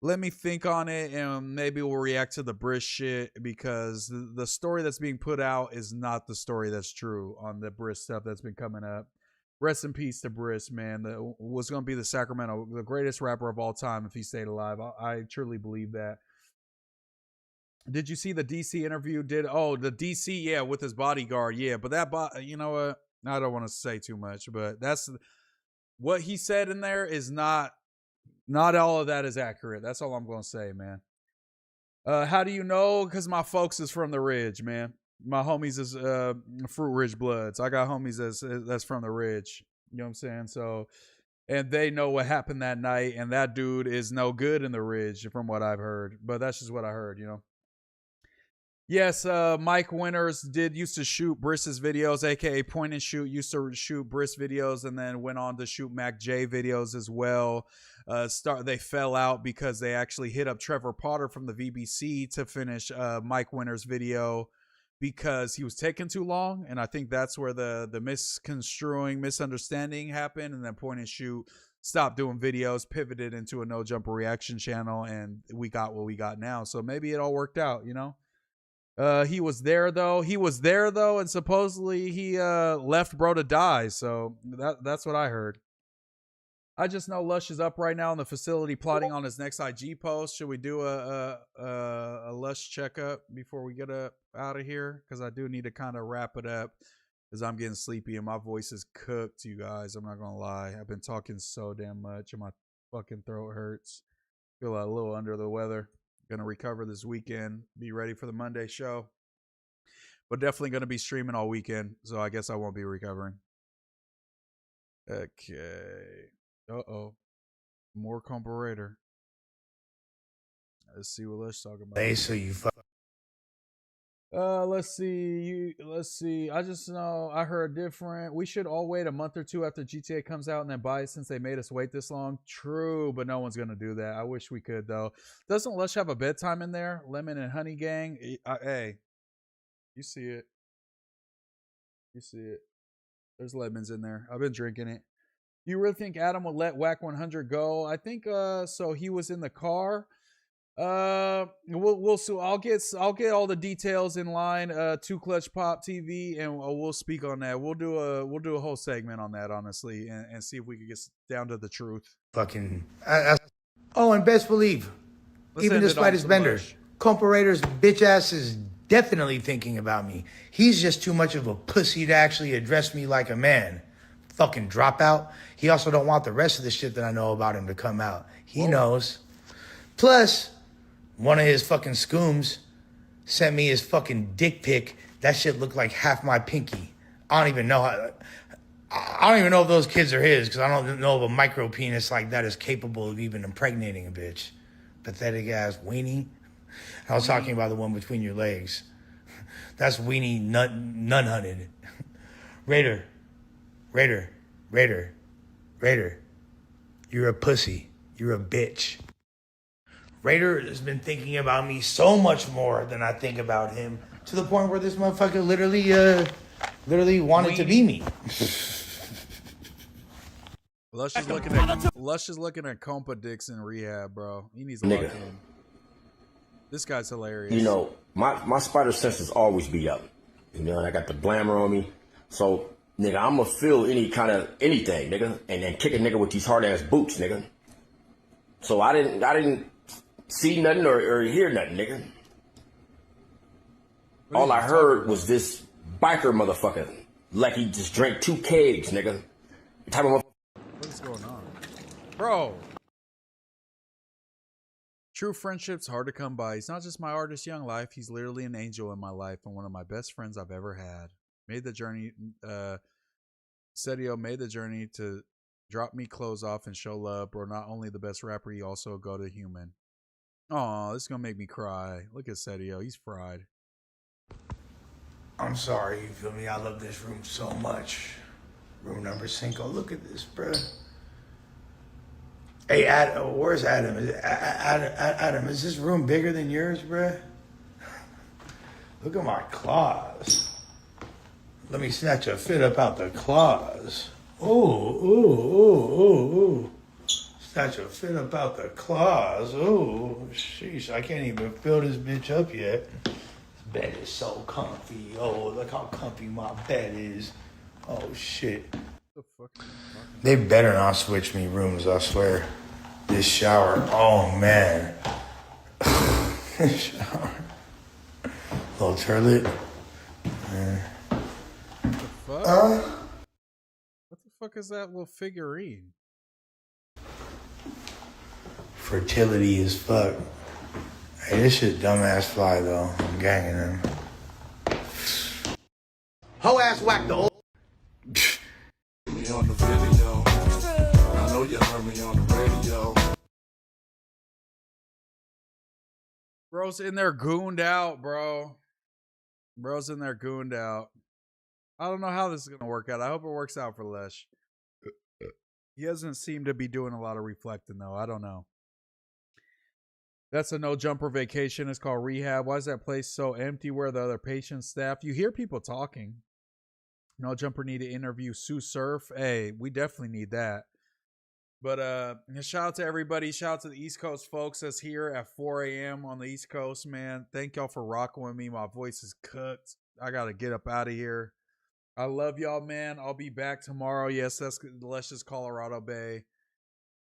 let me think on it, and maybe we'll react to the Briss shit, because the story that's being put out is not the story that's true on the Briss stuff that's been coming up. Rest in peace to Briss, man. Was going to be the greatest rapper of all time if he stayed alive. I truly believe that. Did you see the DC interview? The DC, yeah, with his bodyguard, yeah. But you know what? I don't want to say too much, but that's what he said in there is not all of that is accurate. That's all I'm going to say, man. How do you know? Because my folks is from the Ridge, man. My homies is Fruit Ridge Bloods. I got homies that's from the Ridge. You know what I'm saying? So, and they know what happened that night, and that dude is no good in the Ridge from what I've heard. But that's just what I heard, you know. Yes, Mike Winters used to shoot Briss's videos, aka Point and Shoot. Used to shoot Briss videos, and then went on to shoot Mac J videos as well. They fell out because they actually hit up Trevor Potter from the VBC to finish Mike Winters' video, because he was taking too long, and I think that's where the misunderstanding happened, and then Point and Shoot stopped doing videos, pivoted into a no jumper reaction channel, and we got what we got now. So maybe it all worked out, you know. He was there though, and supposedly he left bro to die. So that's what I heard. I just know Lush is up right now in the facility plotting on his next IG post. Should we do a Lush checkup before we get out of here? Because I do need to kind of wrap it up because I'm getting sleepy and my voice is cooked, you guys. I'm not going to lie. I've been talking so damn much and my fucking throat hurts. Feel a little under the weather. Going to recover this weekend. Be ready for the Monday show. But definitely going to be streaming all weekend. So I guess I won't be recovering. Okay. Uh-oh. More comparator. Let's see what Lush talking about. Hey, so you let's see. I just know I heard different. We should all wait a month or two after GTA comes out and then buy it since they made us wait this long. True, but no one's gonna do that. I wish we could though. Doesn't Lush have a bedtime in there? Lemon and Honey Gang. Hey, you see it. You see it. There's lemons in there. I've been drinking it. You really think Adam would let Wack100 go? I think so. He was in the car. We'll see. I'll get all the details in line. 2 Clutch Pop TV, and we'll speak on that. We'll do a whole segment on that, honestly, and see if we can get down to the truth. fucking. Oh, and best believe, Let's even end it despite on his some bender, Lush. Comparator's bitch ass is definitely thinking about me. He's just too much of a pussy to actually address me like a man. Fucking dropout. He also don't want the rest of the shit that I know about him to come out. He knows. Plus, one of his fucking scooms sent me his fucking dick pic. That shit looked like half my pinky. I don't even know if those kids are his, because I don't know if a micro penis like that is capable of even impregnating a bitch. Pathetic ass weenie. I was talking about the one between your legs. That's weenie nun hunted. Raider. You're a pussy. You're a bitch. Raider has been thinking about me so much more than I think about him, to the point where this motherfucker literally wanted to be me. Lush is looking at compa dicks in rehab, bro. He needs to lock Nigga. in. This guy's hilarious. You know, my spider senses always be up. You know, and I got the blammer on me. So, nigga, I'm gonna feel any kind of anything, nigga, and then kick a nigga with these hard ass boots, nigga. So I didn't see nothing or hear nothing, nigga. All I heard was this biker motherfucker, like he just drank 2 kegs, nigga. The type of What is going on? Bro. True friendship's hard to come by. He's not just my artist young life. He's literally an angel in my life and one of my best friends I've ever had. Made the journey, Sedio made the journey to drop me clothes off and show love. Bro, not only the best rapper, he also a go-to human. Oh, this is gonna make me cry. Look at Sedio. He's fried. I'm sorry, you feel me? I love this room so much. Room number 5. Look at this, bro. Hey, Adam, where's Adam? Adam, is this room bigger than yours, bro? Look at my claws. Let me snatch a fit up out the claws. Ooh. Snatch a fit up out the claws. Ooh, sheesh, I can't even fill this bitch up yet. This bed is so comfy. Oh, look how comfy my bed is. Oh, shit. They better not switch me rooms, I swear. This shower, oh, man. This shower. Little turlet. What the fuck is that little figurine? Fertility as fuck. Hey, this shit dumbass fly, though. I'm ganging him. Ho ass whack the old. Me on the video. I know you heard me on the radio. Bro's in there gooned out, bro. Bro's in there gooned out. I don't know how this is going to work out. I hope it works out for Lush. He doesn't seem to be doing a lot of reflecting, though. I don't know. That's a no jumper vacation. It's called rehab. Why is that place so empty? Where are the other patients, staff? You hear people talking. No jumper need to interview Sue Surf. Hey, we definitely need that. But shout out to everybody. Shout out to the East Coast folks that's here at 4 a.m. on the East Coast, man. Thank y'all for rocking with me. My voice is cooked. I got to get up out of here. I love y'all, man. I'll be back tomorrow. Yes, that's Lush's Colorado Bay.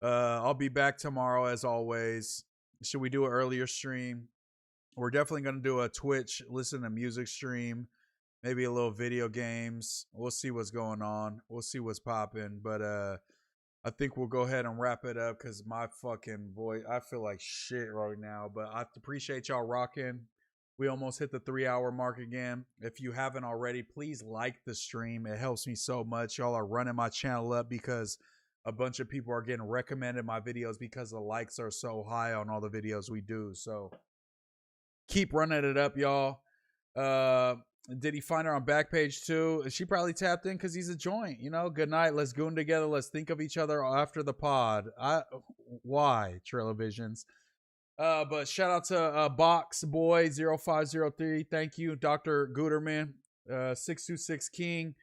I'll be back tomorrow as always. Should we do an earlier stream? We're definitely going to do a Twitch, listen to music stream, maybe a little video games. We'll see what's going on. We'll see what's popping. But I think we'll go ahead and wrap it up because my fucking voice, I feel like shit right now. But I appreciate y'all rocking. We almost hit the 3-hour mark again. If you haven't already, please like the stream. It helps me so much. Y'all are running my channel up because a bunch of people are getting recommended my videos because the likes are so high on all the videos we do. So keep running it up, y'all. Did he find her on Backpage too? She probably tapped in because he's a joint. You know, good night. Let's goon together. Let's think of each other after the pod. Why? Trailer-Visions. But shout out to Box Boy 0503. Thank you, Dr. Guterman, 626 King.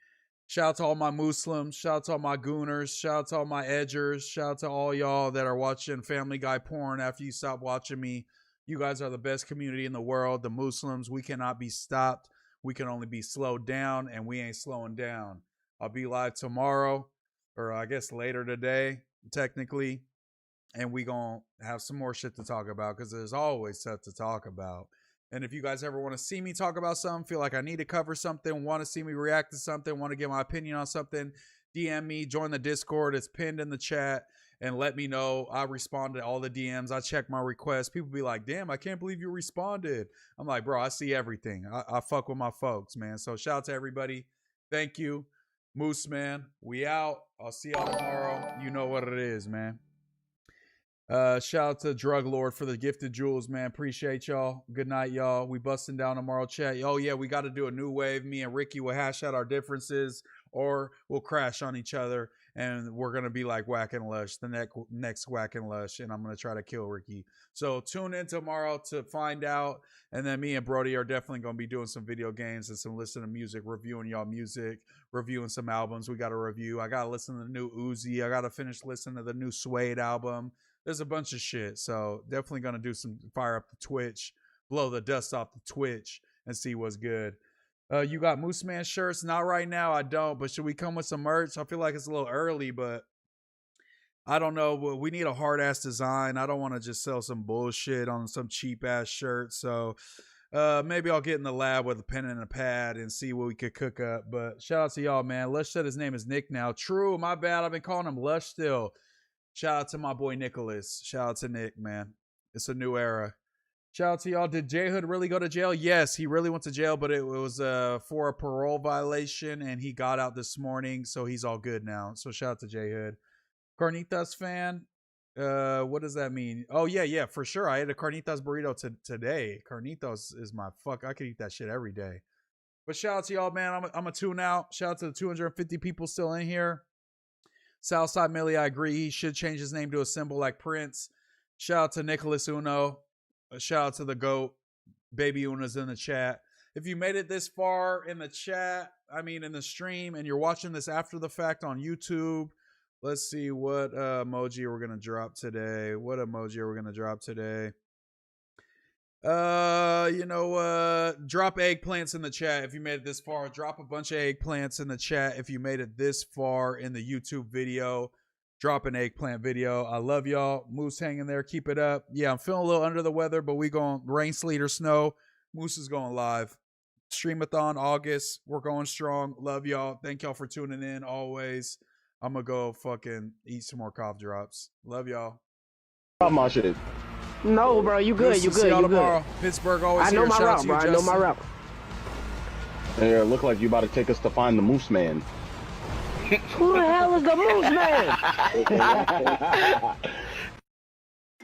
Shout out to all my Muslims. Shout out to all my gooners. Shout out to all my edgers. Shout out to all y'all that are watching Family Guy porn after you stop watching me. You guys are the best community in the world. The Muslims, we cannot be stopped. We can only be slowed down, and we ain't slowing down. I'll be live tomorrow, or I guess later today, technically. And we gonna have some more shit to talk about because there's always stuff to talk about. And if you guys ever want to see me talk about something, feel like I need to cover something, want to see me react to something, want to get my opinion on something, DM me, join the Discord. It's pinned in the chat, and let me know. I respond to all the DMs. I check my requests. People be like, damn, I can't believe you responded. I'm like, bro, I see everything. I fuck with my folks, man. So shout out to everybody. Thank you. MooseMan, we out. I'll see y'all tomorrow. You know what it is, man. Shout out to Drug Lord for the gifted jewels, man. Appreciate y'all. Good night, y'all. We busting down tomorrow, chat. Oh yeah, we got to do a new wave. Me and Ricky will hash out our differences, or we'll crash on each other, and we're gonna be like Wack100's, the next Wack100's, and I'm gonna try to kill Ricky. So tune in tomorrow to find out. And then me and Brody are definitely gonna be doing some video games and some listen to music, reviewing y'all music, reviewing some albums we got to review. I gotta listen to the new Uzi. I gotta finish listening to the new Suede album. There's a bunch of shit, so definitely gonna do some fire up the Twitch, blow the dust off the Twitch, and see what's good. You got MooseMan shirts? Not right now, I don't. But should we come with some merch? I feel like it's a little early, but I don't know. We need a hard ass design. I don't want to just sell some bullshit on some cheap ass shirt. So maybe I'll get in the lab with a pen and a pad and see what we could cook up. But shout out to y'all, man. Lush said his name is Nick now. True, my bad. I've been calling him Lush still. Shout out to my boy Nicholas. Shout out to Nick, man. It's a new era. Shout out to y'all. Did J Hood really go to jail? Yes, he really went to jail, but it was for a parole violation, and he got out this morning, so he's all good now. So shout out to J Hood. Carnitas fan? What does that mean? Oh, yeah, for sure. I ate a Carnitas burrito today. Carnitas is my fuck. I could eat that shit every day. But shout out to y'all, man. I'm a tune out. Shout out to the 250 people still in here. Southside Millie, I agree. He should change his name to a symbol like Prince. Shout out to Nicholas Uno. Shout out to the GOAT. Baby Una's in the chat. If you made it this far in the chat, in the stream, and you're watching this after the fact on YouTube, let's see what emoji we're going to drop today. What emoji are we going to drop today? You know what? Drop eggplants in the chat if you made it this far. Drop a bunch of eggplants in the chat if you made it this far in the YouTube video. Drop an eggplant video. I love y'all. Moose hanging there. Keep it up. Yeah, I'm feeling a little under the weather, but we going rain, sleet, or snow. Moose is going live. Streamathon August. We're going strong. Love y'all. Thank y'all for tuning in always. I'm going to go fucking eat some more cough drops. Love y'all. My shit. No, bro, you good. You good. See y'all You tomorrow. good. Pittsburgh always I know here. my Shout out route, to bro. you, I know my route. Yeah, look like you about to take us to find the MooseMan. Who the hell is the MooseMan?